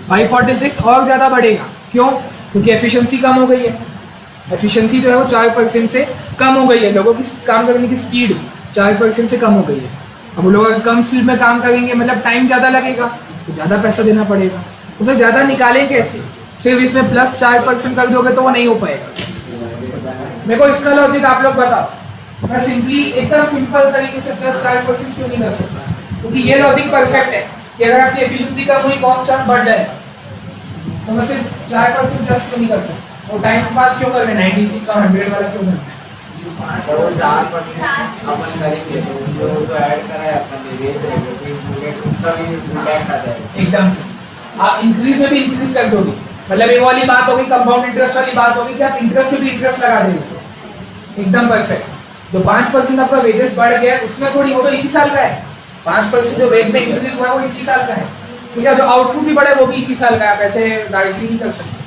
546 और ज़्यादा बढ़ेगा। क्यों? क्योंकि एफिशिएंसी कम हो गई है। एफिशिएंसी जो है वो 4% से कम हो गई है। लोगों की काम करने की स्पीड 4% से कम हो गई है। अब लोग अगर कम स्पीड में काम करेंगे मतलब टाइम ज़्यादा लगेगा, तो ज़्यादा पैसा देना पड़ेगा। तो सर ज़्यादा निकालें कैसे? सिर्फ इसमें +4% कर दोगे तो वो नहीं हो पाएगा। मेरे को इसका लॉजिक आप लोग बताओ। मैं सिंपली एकदम सिंपल तरीके से +4% क्यों नहीं कर सकता? क्योंकि ये लॉजिक परफेक्ट है कि अगर आपकी एफिशिएंसी कम हुई कॉस्ट बढ़ जाएगा, तो मैं सिर्फ 4% प्लस क्यों नहीं कर सकता? और टाइम पास क्यों कर रहे हैं? 96 और 100 वाला क्यों करना है? तो 4% अपन करेंगे तो जो ऐड करा है अपन ने वेज रेट उसका भी इम्पैक्ट आ जाएगा एकदम से। आप इंक्रीज में भी इंक्रीज कर दोगे, मतलब ये वाली बात होगी, कंपाउंड इंटरेस्ट वाली बात होगी कि आप इंटरेस्ट में भी इंटरेस्ट लगा देंगे। एकदम परफेक्ट। जो 5% आपका वेजेस बढ़ गया उसमें थोड़ी, वो तो इसी साल का है। 5% जो वेज में इंक्रीज हुआ है वो इसी साल का है। ठीक है, जो आउटपुट भी बढ़े वो भी इसी साल का है। आप ऐसे डायरेक्टली नहीं कर सकते।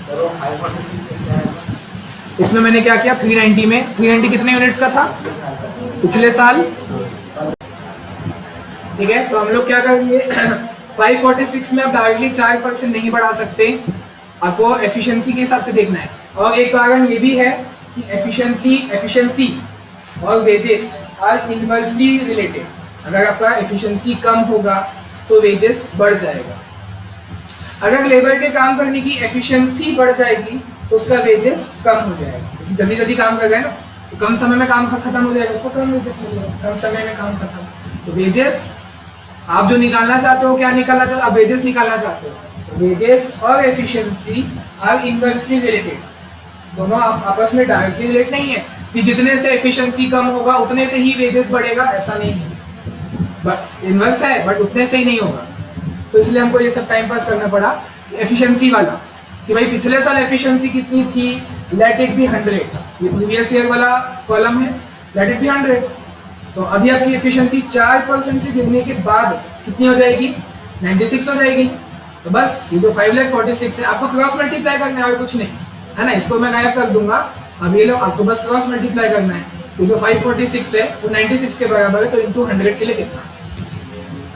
इसमें मैंने क्या किया? 390 में 390 कितने यूनिट्स का था पिछले साल? ठीक है, तो हम लोग क्या करेंगे? 546 में आप डायरेक्टली 4% नहीं बढ़ा सकते, आपको एफिशिएंसी के हिसाब से देखना है। और एक कारण ये भी है कि एफिशिएंसी और वेजेस आर इनवर्सली रिलेटेड। अगर आपका एफिशिएंसी कम होगा तो वेजेस बढ़ जाएगा। अगर लेबर के काम करने की एफिशिएंसी बढ़ जाएगी तो उसका वेजेस कम हो जाएगा, क्योंकि जल्दी जल्दी काम कर रहे हैं ना, तो कम समय में काम खत्म हो जाएगा, उसको कम वेजेस मिलेगा। कम समय में काम खत्म, तो वेजेस आप जो निकालना चाहते हो, क्या निकालना चाहते हो? आप वेजेस निकालना चाहते हो, तो वेजेस और एफिशिएंसी आर इनवर्सली रिलेटेड। दोनों आपस में डायरेक्टली रिलेट नहीं है कि जितने से एफिशिएंसी कम होगा उतने से ही वेजेस बढ़ेगा, ऐसा नहीं है। बट इनवर्स है, बट उतने से ही नहीं होगा। तो इसलिए हमको ये सब टाइम पास करना पड़ा एफिशिएंसी वाला, कि भाई पिछले साल एफिशिएंसी कितनी थी, लेट इट बी 100। ये प्रीवियस ईयर वाला कॉलम है, लेट इट बी 100। तो अभी आपकी एफिशिएंसी 4% से गिरने के बाद कितनी हो जाएगी? 96 हो जाएगी। तो बस ये जो 5,46,000 है आपको क्रॉस मल्टीप्लाई करना है और कुछ नहीं है ना। इसको मैं गायब कर दूंगा। अब ये लो, आपको बस क्रॉस मल्टीप्लाई करना है। तो जो 546 है वो 96 के बराबर है, तो इंटू 100 के लिए कितना?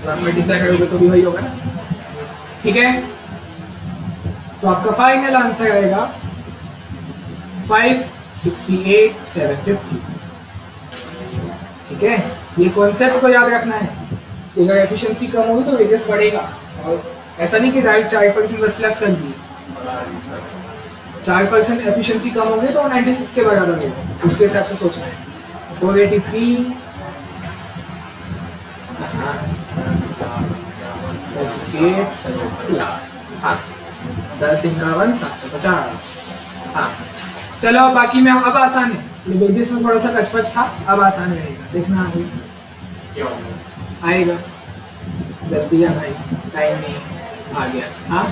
क्रॉस मल्टीप्लाई करोगे तो भी वही होगा ना। ठीक है, तो आपका फाइनल आंसर आएगा 568,750। ठीक है, ये कॉन्सेप्ट को याद रखना है कि अगर एफिशिएंसी कम होगी तो वेजेस बढ़ेगा, और ऐसा नहीं कि डायरेक्ट 4% बस प्लस कर दिए। 4% एफिशिएंसी कम होगी तो 96 के बराबर है, उसके हिसाब से सोचना है। 483 468 हाँ 1051 750 हाँ। चलो बाकी में अब आसान है, वेजेस में थोड़ा सा कचपच था, अब आसान रहेगा, देखना आगे क्या आएगा। जल्दी है भाई, टाइम नहीं आ गया। हाँ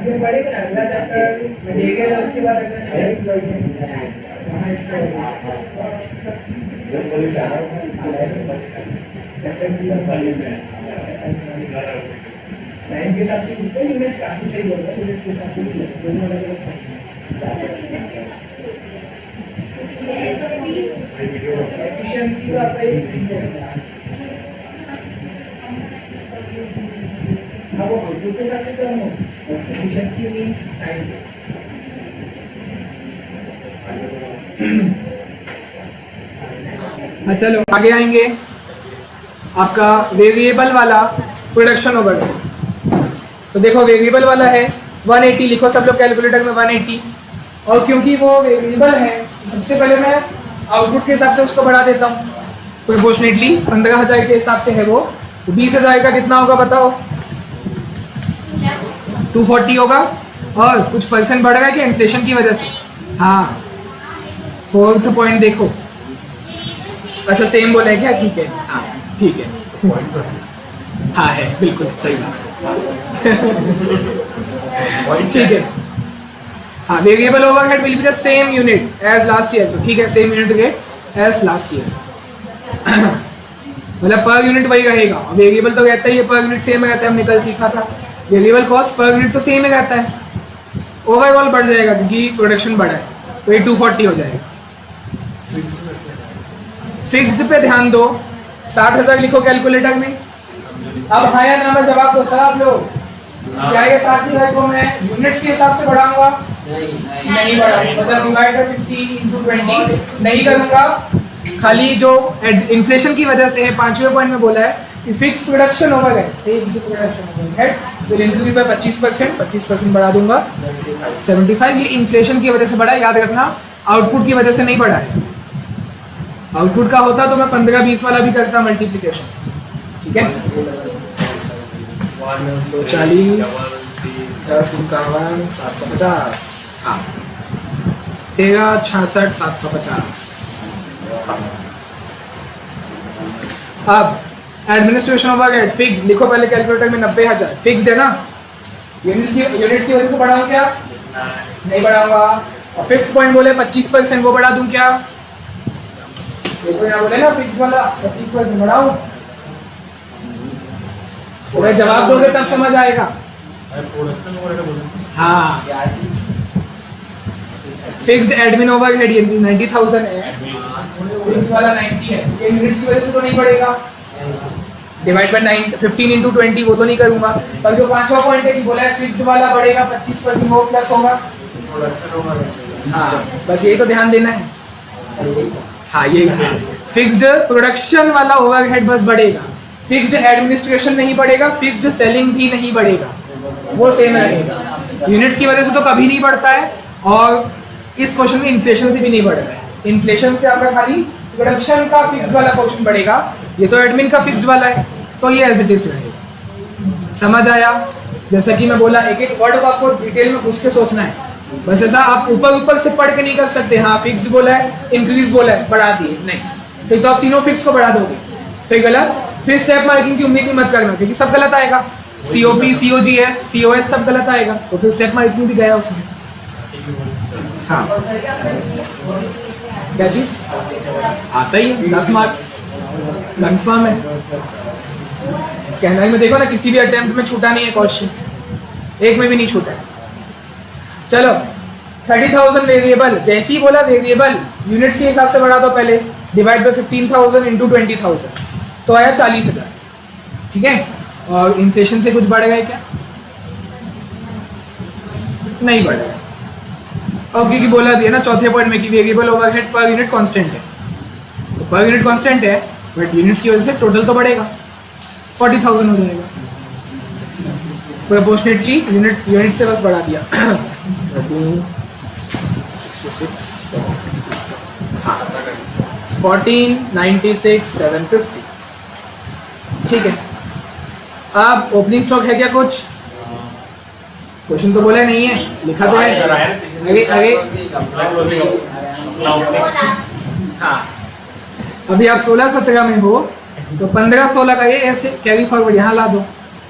ये पढ़ेगा ना अगला चैप्टर में देखेगा, उसके बाद अगला लाइन के हिसाब से कितने यूनिट्स काफी सही बोल रहा है, यूनिट्स के हिसाब से दोनों अलग अलग एफिशिएंसी का आपका एक किसी हाँ वो आउटपुट के हिसाब से कम हो, एफिशिएंसी मींस टाइम। चलो आगे आएंगे, आपका वेरिएबल वाला प्रोडक्शन ओवरहेड। तो देखो वेरिएबल वाला है 180, लिखो सब लोग कैलकुलेटर में 180, और क्योंकि वो वेरिएबल है सबसे पहले मैं आउटपुट के हिसाब से उसको बढ़ा देता हूँ प्रोपोर्शनेटली। 15,000 के हिसाब से है वो, तो 20,000 का कितना होगा बताओ? 240 होगा, और कुछ परसेंट बढ़ रहा है कि इन्फ्लेशन की वजह से। हाँ फोर्थ पॉइंट देखो, अच्छा सेम बोला है क्या? ठीक है, हाँ ठीक है, हाँ है बिल्कुल सही बात, ठीक है। हाँ variable overhead will be the same unit as last year, तो ठीक है same unit rate as last year, मतलब पर यूनिट वही रहेगा। वेरिएबल तो रहता ही है पर यूनिट सेम रहता है, हमने कल सीखा था। वेरिएबल कॉस्ट पर यूनिट तो सेम ही रहता है, ओवरऑल बढ़ जाएगा क्योंकि प्रोडक्शन बढ़ा है, तो ये 240 हो जाएगा। फिक्स्ड पे ध्यान दो, 60,000 लिखो कैलकुलेटर में। अब हाँ या ना में जवाब दो सब लोग। क्या ये 60,000 को मैं यूनिट्स के हिसाब से बढ़ाऊंगा? नहीं बढ़ाऊंगा, मतलब डिवाइड बाय 15 into 20 नहीं करूंगा। खाली जो इन्फ्लेशन की वजह से है, 5वें पॉइंट में बोला है कि fix production overhead, fixed production overhead will increase bye 25% बढ़ा दूंगा 75। ये इन्फ्लेशन की वजह से बढ़ा, याद रखना आउटपुट की वजह से नहीं बढ़ा है। आउटपुट का होता तो मैं 15-20 वाला भी करता मल्टीप्लिकेशन, ठीक है। 240 10 51 750 हाँ 13 66 750। अब एडमिनिस्ट्रेशन ओवरहेड फिक्स लिखो पहले कैलकुलेटर में 90,000 फिक्स्ड है ना। यूनिट्स की वजह से बढ़ाऊं क्या? नहीं बढ़ाऊंगा। और फिफ्थ पॉइंट बोले 25%, वो बढ़ा दूं क्या? देखो यहाँ बोले ना फिक्स वाला 25% बढ़ाऊं, अगर जवाब दोगे तब समझ आएगा। हाँ फिक्स्ड एडमिन ओवरहेड ये 90,000 है, फिक्स वाला 90 है, ये यूनिट्स की वजह से तो नहीं बढ़ेगा। डिवाइड बाय 15 into 20 वो तो नहीं करूंगा, पर जो 5वां पॉइंट है कि बोला है फिक्स्ड वाला बढ़ेगा 25%, वो प्लस होगा। हाँ बस यही तो ध्यान देना है। हाँ यही था फिक्स्ड प्रोडक्शन वाला ओवरहेड बस बढ़ेगा, फिक्स्ड एडमिनिस्ट्रेशन नहीं बढ़ेगा, फिक्स्ड सेलिंग भी नहीं बढ़ेगा, वो सेम रहेगा। यूनिट्स की वजह से तो कभी नहीं बढ़ता है, और इस क्वेश्चन में इन्फ्लेशन से भी नहीं बढ़ रहा है। इन्फ्लेशन से आपका खाली प्रोडक्शन का फिक्स्ड वाला पोर्शन बढ़ेगा, ये तो एडमिन का फिक्स्ड वाला है, तो ये एज इट इज रहेगा। समझ आया? जैसा कि मैं बोला, एक एक वर्ड को आपको डिटेल में घुस के सोचना है, बस ऐसा आप ऊपर ऊपर से पढ़ के नहीं कर सकते। हाँ फिक्स्ड बोला है, इंक्रीज बोला है, बढ़ा दिए, नहीं, फिर तो आप तीनों फिक्स को बढ़ा दोगे, फिर गलत। फिर स्टेप मार्किंग की उम्मीद भी मत करना, क्योंकि सब गलत आएगा, COP, COGS, COS सब गलत आएगा, तो फिर स्टेप मार्किंग भी गया उसमें। हाँ क्या चीज आता ही है, 10 मार्क्स कंफर्म है। स्कैनर में देखो ना, किसी भी अटेम्प्ट में छूटा नहीं है क्वेश्चन, एक में भी नहीं छूटा है। चलो 30,000 वेरिएबल, जैसे ही बोला वेरिएबल यूनिट्स के हिसाब से बढ़ा दो पहले, डिवाइड बाय 15,000 इंटू 20,000, तो आया 40,000, ठीक है। और इन्फ्लेशन से कुछ बढ़ गया क्या? नहीं बढ़ा। और क्योंकि बोला दिया ना चौथे पॉइंट में कि variable overhead per unit constant है, तो पर यूनिट कांस्टेंट है, बट यूनिट्स की वजह से टोटल तो बढ़ेगा, 40,000 हो जाएगा। प्रोपोर्शनेटली यूनिट से बस बढ़ा दिया। 66, हाँ 14, 96, 750, ठीक है। अब ओपनिंग स्टॉक है क्या कुछ? क्वेश्चन तो बोला नहीं है, लिखा तो है आगे आगे। हाँ अभी आप 16-17 में हो, तो 15-16 का ये ऐसे कैरी फॉरवर्ड यहाँ ला दो,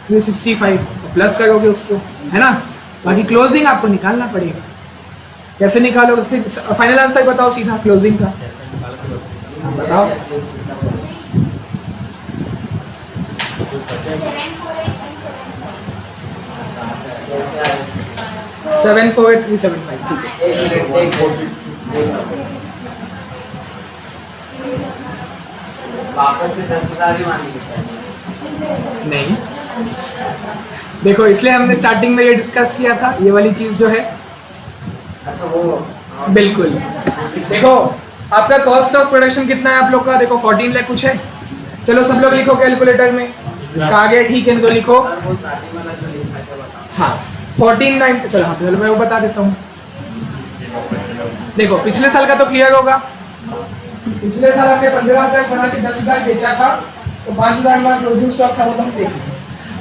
365 प्लस करोगे उसको, है ना। बाकी क्लोजिंग आपको निकालना पड़ेगा, कैसे निकालोगे? फिर फाइनल आंसर बताओ सीधा क्लोजिंग का, हाँ बताओ। 748,375, ठीक है। वापस से 10,000 ही मान लीजिए। नहीं, देखो इसलिए हमने स्टार्टिंग में ये डिस्कस किया था, ये वाली चीज़ जो है। अच्छा वो बिल्कुल, देखो आपका कॉस्ट ऑफ प्रोडक्शन कितना है आप लोग का? देखो 14 लाख कुछ है। चलो सब लोग लिखो कैलकुलेटर में, जिसका आगे ठीक है तो लिखो। वो स्टार्टिंग वाला जो लिखा है बताओ। हाँ 14,9, चलो हाँ चलो मैं वो बता देता हूँ। देखो पिछले साल का तो क्लियर होगा, पिछले साल हमने 15,000 बना के 10,000 बेचा था, तो 5,000 हमारा क्लोजिंग स्टॉक था, वो तो हम देख लेंगे।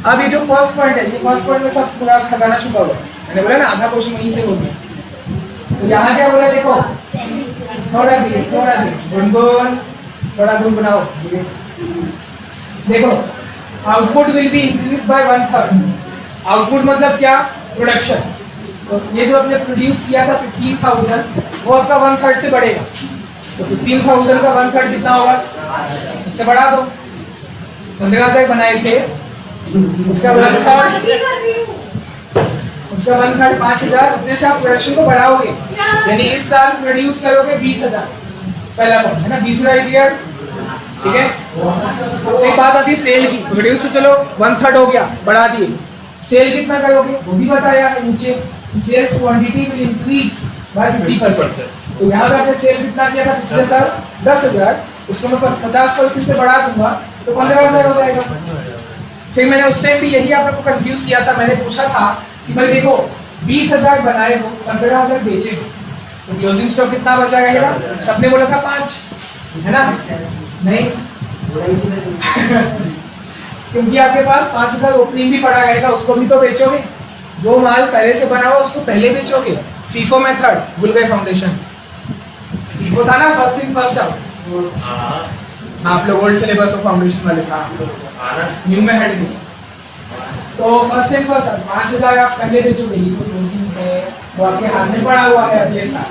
अब ये जो फर्स्ट पॉइंट है, ये फर्स्ट पॉइंट में सब पूरा खजाना छुपा हुआ है, मैंने बोला ना आधा क्वेश्चन वहीं से हो गया। तो यहाँ क्या बोला देखो, थोड़ा धीरे गुनगुन, थोड़ा गुनगुनाओ। देखो output will be increase by 1/3। Output मतलब क्या? प्रोडक्शन। तो ये जो आपने प्रोड्यूस किया था 15,000, वो आपका 1/3 से बढ़ेगा, तो 15,000 का 1/3 कितना होगा? उससे बढ़ा दो। 15,000 बनाए थे, उसका 1/3 5,000, उतने से आप प्रोडक्शन को बढ़ाओगे, यानी इस साल प्रोड्यूस करोगे 20,000, पहला पॉइंट है ना, 20,000 क्लियर, ठीक है। एक बात आती है सेल की, प्रोड्यूस तो चलो 1/3 हो गया, बढ़ा दिए, सेल कितना करोगे वो भी बताया है नीचे, sales quantity will increase by 50%। तो यहाँ पे आपने सेल कितना किया था पिछले साल? 10,000, उसको मैं 50% से बढ़ा दूंगा तो 15,000 हो जाएगा। फिर मैंने उस टाइम भी यही आप लोग को कंफ्यूज किया था, मैंने पूछा था कि भाई देखो 20,000 बनाए हो, 15,000 बेचे हो, तो क्लोजिंग स्टॉक कितना बचा रहेगा? सबने बोला था 5, है ना? नहीं क्योंकि आपके पास 5,000 ओपनिंग भी पड़ा रहेगा, उसको भी तो बेचोगे, जो माल पहले से बना हुआ उसको पहले बेचोगे। फीफो मेथड भूल गए, फाउंडेशन फीफो था ना, फर्स्ट इन फर्स्ट आउट। हाँ आप लोग ओल्ड सिलेबस और फाउंडेशन वाले था, न्यू में हेड नहीं। तो फर्स्ट इन फर्स्ट आउट 5,000 आप पहले बेचोगे, ये तो क्लोजिंग है, वो आपके हाथ में पड़ा हुआ है अगले साल,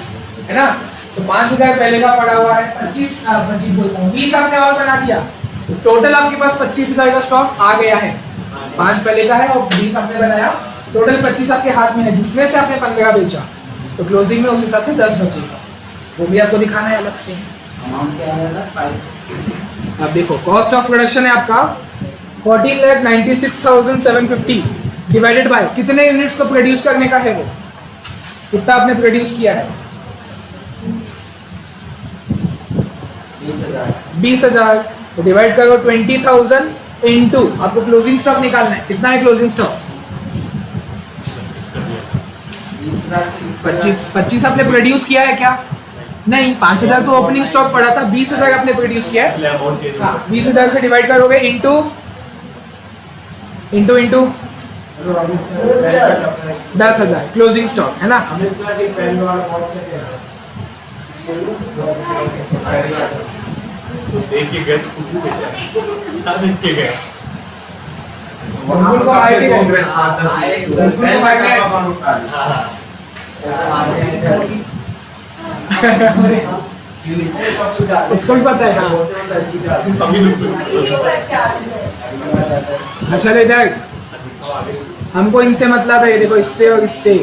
है ना। तो 5,000 पहले का पड़ा हुआ है, 25 बोलता हूँ 20 आपने और बना दिया, तो टोटल आपके पास 25,000 का स्टॉक आ गया है। 5 पहले का है और 20 आपने बनाया, टोटल 25 आपके हाथ में है, जिसमें से आपने 15 बेचा, तो क्लोजिंग में उस हिसाब से 10 बचेगा, वो भी आपको दिखाना है अलग से। अमाउंट क्या आएगा? 5। अब देखो कॉस्ट ऑफ प्रोडक्शन है आपका 14,96,750 डिवाइडेड बाय कितने यूनिट्स को प्रोड्यूस करने का है, वो कितना आपने प्रोड्यूस किया है? 20,000 20,000, तो डिवाइड करो 20,000 इंटू, आपको क्लोजिंग स्टॉक निकालना है, कितना है क्लोजिंग स्टॉक? 25 आपने प्रोड्यूस किया है क्या? नहीं, 5,000 तो ओपनिंग स्टॉक पड़ा था, 20,000 आपने प्रोड्यूस किया है। इसलिए अमाउंट चेंज हाँ, 20,000 से डिवाइड करोगे इंटू 10,000 क्लोजिंग स्टॉक है ना। देख के गए तो कुछ भी बेचा देख के गए बिल्कुल को आएगी वो। उसको भी पता है। हाँ, अभी अच्छा ले इधर, हमको इनसे मतलब है, देखो इससे और इससे,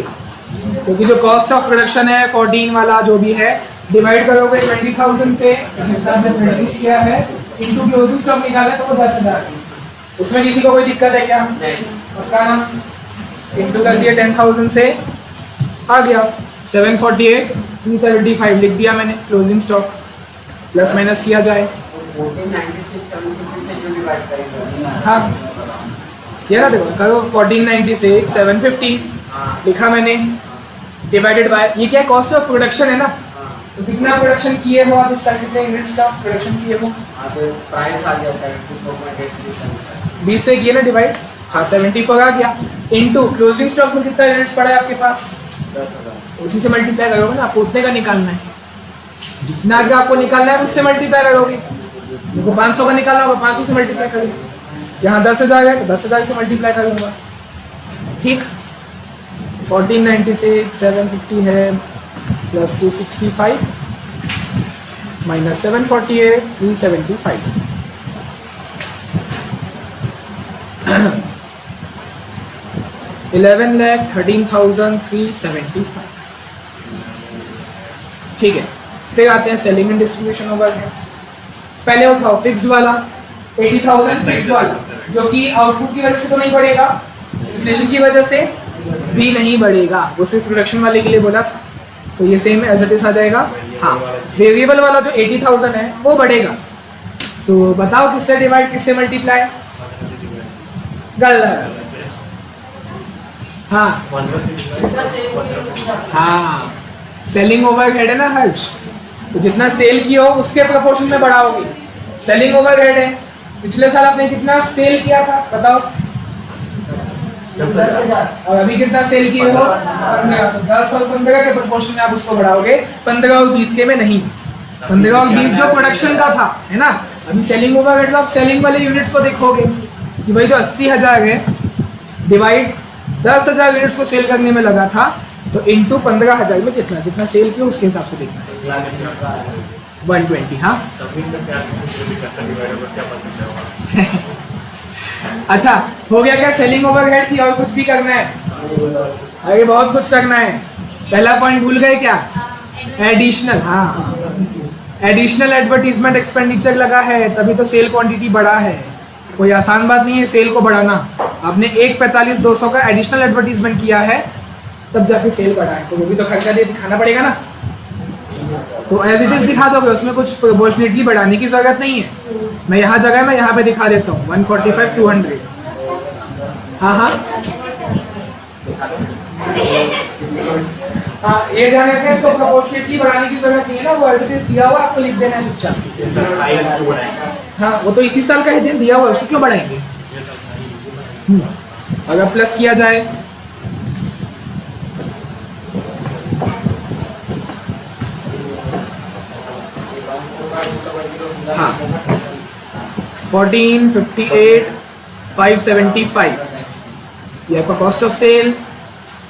क्योंकि जो कॉस्ट ऑफ प्रोडक्शन है 14 वाला जो भी है, डिवाइड करोगे 20,000 से, हिसाब में प्रोड्यूस किया है, इनटू क्लोजिंग स्टॉक निकाला है तो वो 10,000। उसमें किसी को कोई दिक्कत है क्या? पक्का ना? इनटू कर दिया 10,000 से, आ गया 748, 375 लिख दिया मैंने क्लोजिंग स्टॉक, प्लस माइनस किया जाए। हाँ किया ना, देखो करो 1496 750 लिखा मैंने, डिवाइडेड बाय, ये क्या है? कॉस्ट ऑफ प्रोडक्शन है ना, तो कितना प्रोडक्शन किए हो आप इस साल, कितने यूनिट्स का प्रोडक्शन किए हो? प्राइस आ गया 74.83। 20 से किए ना डिवाइड, हाँ 74 आ गया, इनटू क्लोजिंग स्टॉक में कितना यूनिट्स पड़ा है आपके पास, 10,000। उसी से मल्टीप्लाई करोगे ना, आपको उतने का निकालना है, जितना आगे आपको निकालना है उससे मल्टीप्लाई करोगे। देखो 500 का निकालना होगा, 500 से मल्टीप्लाई करोगे, यहाँ 10,000 है तो 10,000 से मल्टीप्लाई करूँगा, ठीक। 1496 750 है, प्लस 365 माइनस 748 375। 11,13,375, ठीक है। फिर आते हैं सेलिंग एंड डिस्ट्रीब्यूशन ओवरहेड। पहले उठाओ फिक्स्ड वाला 80,000 फिक्स्ड वाला, जो कि आउटपुट की वजह से तो नहीं बढ़ेगा, इन्फ्लेशन की वजह से भी नहीं बढ़ेगा, वो सिर्फ प्रोडक्शन वाले के लिए बोला था, तो ये सेम एज इट इज आ जाएगा। हाँ, वेरिएबल वाला जो 80,000 है वो बढ़ेगा, तो बताओ किससे डिवाइड किससे मल्टीप्लाई? गलत। हाँ हाँ, सेलिंग ओवरहेड है ना हर्ष, तो जितना सेल किया हो उसके प्रोपोर्शन में बढ़ाओगे। सेलिंग ओवरहेड है, पिछले साल आपने कितना सेल किया था बताओ, और अभी कितना सेल किए हो? 15। तो 10 और 15 के प्रोपोर्शन में आप उसको बढ़ाओगे, 15 और 20 के में नहीं। 15 और 20 जो प्रोडक्शन का था, है ना। अभी सेलिंग ओवरहेड में आप सेलिंग वाले यूनिट्स को देखोगे कि भाई जो 80,000 है डिवाइड 10,000 यूनिट्स को सेल करने में लगा था, तो इंटू 15,000 में कितना, जितना सेल किया उसके हिसाब से देखना है। 120। हाँ अच्छा, हो गया क्या सेलिंग ओवरहेड की? और कुछ भी करना है? अरे बहुत कुछ करना है। पहला पॉइंट भूल गए क्या? एडिशनल। हाँ, एडिशनल एडवर्टीजमेंट एक्सपेंडिचर लगा है, तभी तो सेल क्वांटिटी बढ़ा है। कोई आसान बात नहीं है सेल को बढ़ाना। आपने 145,200 का एडिशनल एडवर्टीजमेंट किया है, तब जाके सेल बढ़ा है, तो वो भी तो खर्चा दे दिखाना पड़ेगा ना। तो एज इट इज़ दिखा दोगे, उसमें कुछ प्रोपोर्शनेटली बढ़ाने की ज़रूरत नहीं है। मैं यहाँ जगह मैं यहाँ पे दिखा देता हूँ 145 200। हाँ हाँ हाँ, ये ध्यान रखना, इसको प्रोपोर्शनेटली बढ़ाने की जरूरत नहीं है ना, वो एज इट इज दिया हुआ आपको लिख देना है चुपचाप। हाँ, वो तो इसी साल का ही दिन दिया हुआ है, उसको क्यों बढ़ाएंगे? अगर प्लस किया जाए हाँ 1458 575 ये आपका कॉस्ट ऑफ सेल,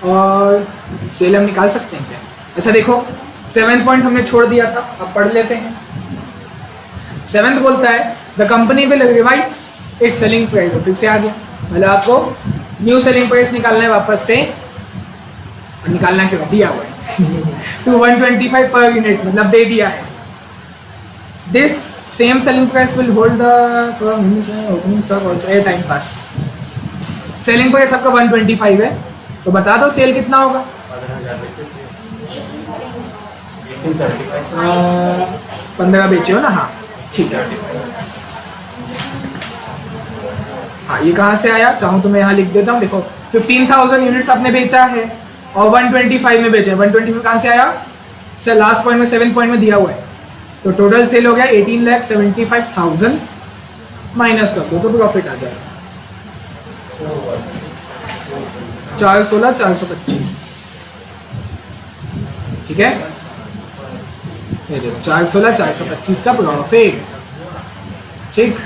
और सेल हम निकाल सकते हैं क्या? अच्छा देखो 7th पॉइंट हमने छोड़ दिया था, अब पढ़ लेते हैं। 7th बोलता है the company will revise it's selling price. फिर से आ गया, मतलब आपको न्यू सेलिंग प्राइस निकालना है वापस से, और निकालना क्यों दिया हुआ है टू 125 पर यूनिट, मतलब दे दिया है। This same selling price will hold the opening stock also a time pass. Selling price आपका 125 है, तो बता दो सेल कितना होगा? 15 बेचे हो ना। हाँ ठीक है। हाँ, ये कहाँ से आया? चाहूँ तो मैं यहाँ लिख देता हूँ। देखो 15,000 यूनिट्स आपने बेचा है और 125 में बेचा है। 125 कहाँ से आया? सर लास्ट पॉइंट में 7 पॉइंट में दिया हुआ है। तो टोटल सेल हो गया 18,75,000, माइनस कर दो तो प्रॉफिट आ जाएगा 416 425। ठीक है, ये देखो 416 425 का प्रॉफिट। ठीक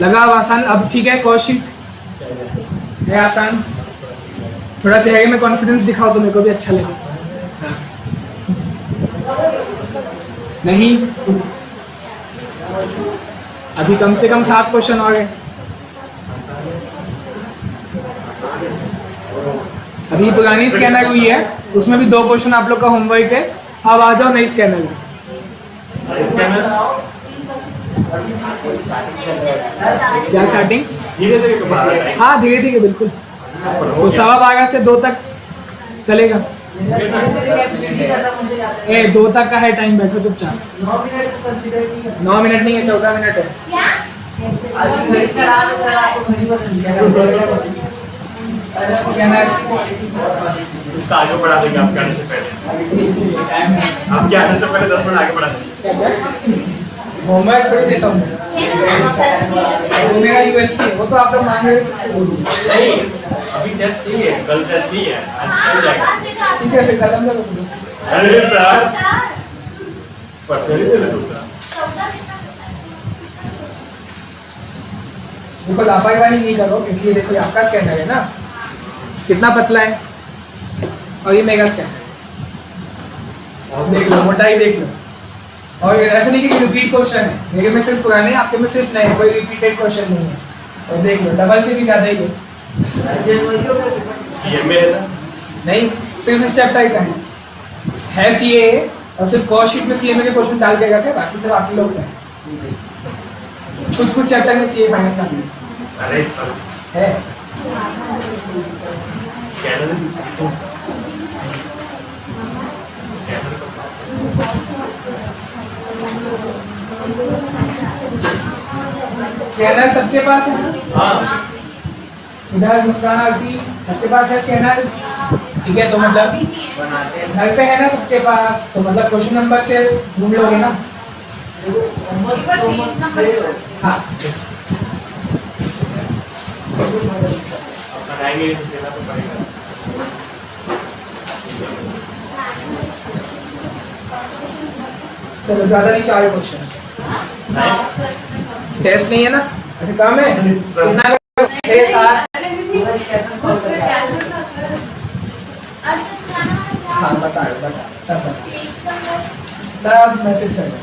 लगा अब आसान? अब ठीक है, कॉस्ट शीट है आसान। थोड़ा चेहरे में कॉन्फिडेंस दिखाओ तो मेरे को भी अच्छा लगे। हाँ। नहीं, अभी कम से कम 7 क्वेश्चन और हैं। अभी पुरानी स्कैनर हुई है, उसमें भी 2 क्वेश्चन आप लोग का होमवर्क है। अब आ जाओ नई स्कैनर में। क्या स्टार्टिंग? धीरे धीरे तो बढ़ा रहा है। हाँ धीरे धीरे बिल्कुल। तो 12:15 से 2 तक चलेगा। 2 तक का है टाइम, बैठो चुपचाप। 9 मिनट नहीं है, 14 मिनट है। उसका आगे बढ़ा देंगे आपके आने से पहले। आपके आने से पहले 10 मिनट आगे बढ़ा देंगे। होमवर्क थोड़ी देता हूँ वो मेरा यूएसपी है, वो तो आप लोग मांग रहे हो। नहीं, अभी टेस्ट नहीं है, कल टेस्ट नहीं है, आज चल जाएगा। ठीक है, फिर खत्म करो। अरे सर, पढ़ते नहीं थे दूसरा। देखो लापरवाही नहीं करो, क्योंकि ये देखो ये आपका स्कैनर है ना, कितना पतला है, और ये मेगा स्कैनर। देख लो मोटाई, देख लो। और ऐसा नहीं कि रिपीट क्वेश्चन है, मेरे में सिर्फ पुराने, आपके में सिर्फ नए, कोई रिपीटेड क्वेश्चन नहीं है। और देख लो डबल से भी ज़्यादा ही है। सीएम में है ना? नहीं, सिर्फ इस चैप्टर का है सीए, और सिर्फ कॉस्ट शीट में सीएमए के क्वेश्चन डाल के रखे, बाकी सब आप लोग हैं। कुछ चैप्टर में सीए फाइनल का भी अरे सर है। स्कैनर स्कैनर सबके पास है। हाँ, इधर मुस्कान आरती सबके पास है स्कैनर। ठीक है, तो मतलब घर पे है ना सबके पास, तो मतलब क्वेश्चन नंबर से ढूंढ लोगे ना। हाँ बनाएंगे तो देना तो पड़ेगा। चलो ज़्यादा नहीं, 4 क्वेश्चन। टेस्ट नहीं है ना? अच्छा काम है कितना? 6 7। हाँ बता सब मैसेज कर दो।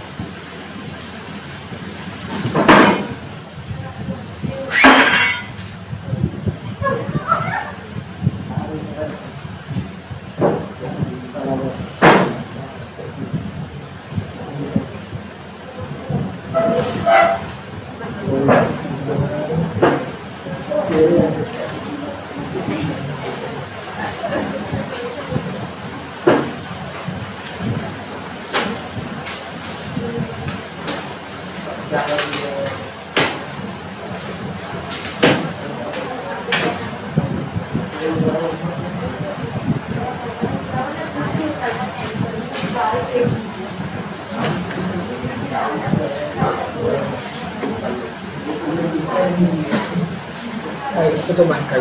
इसको तो बंद कर।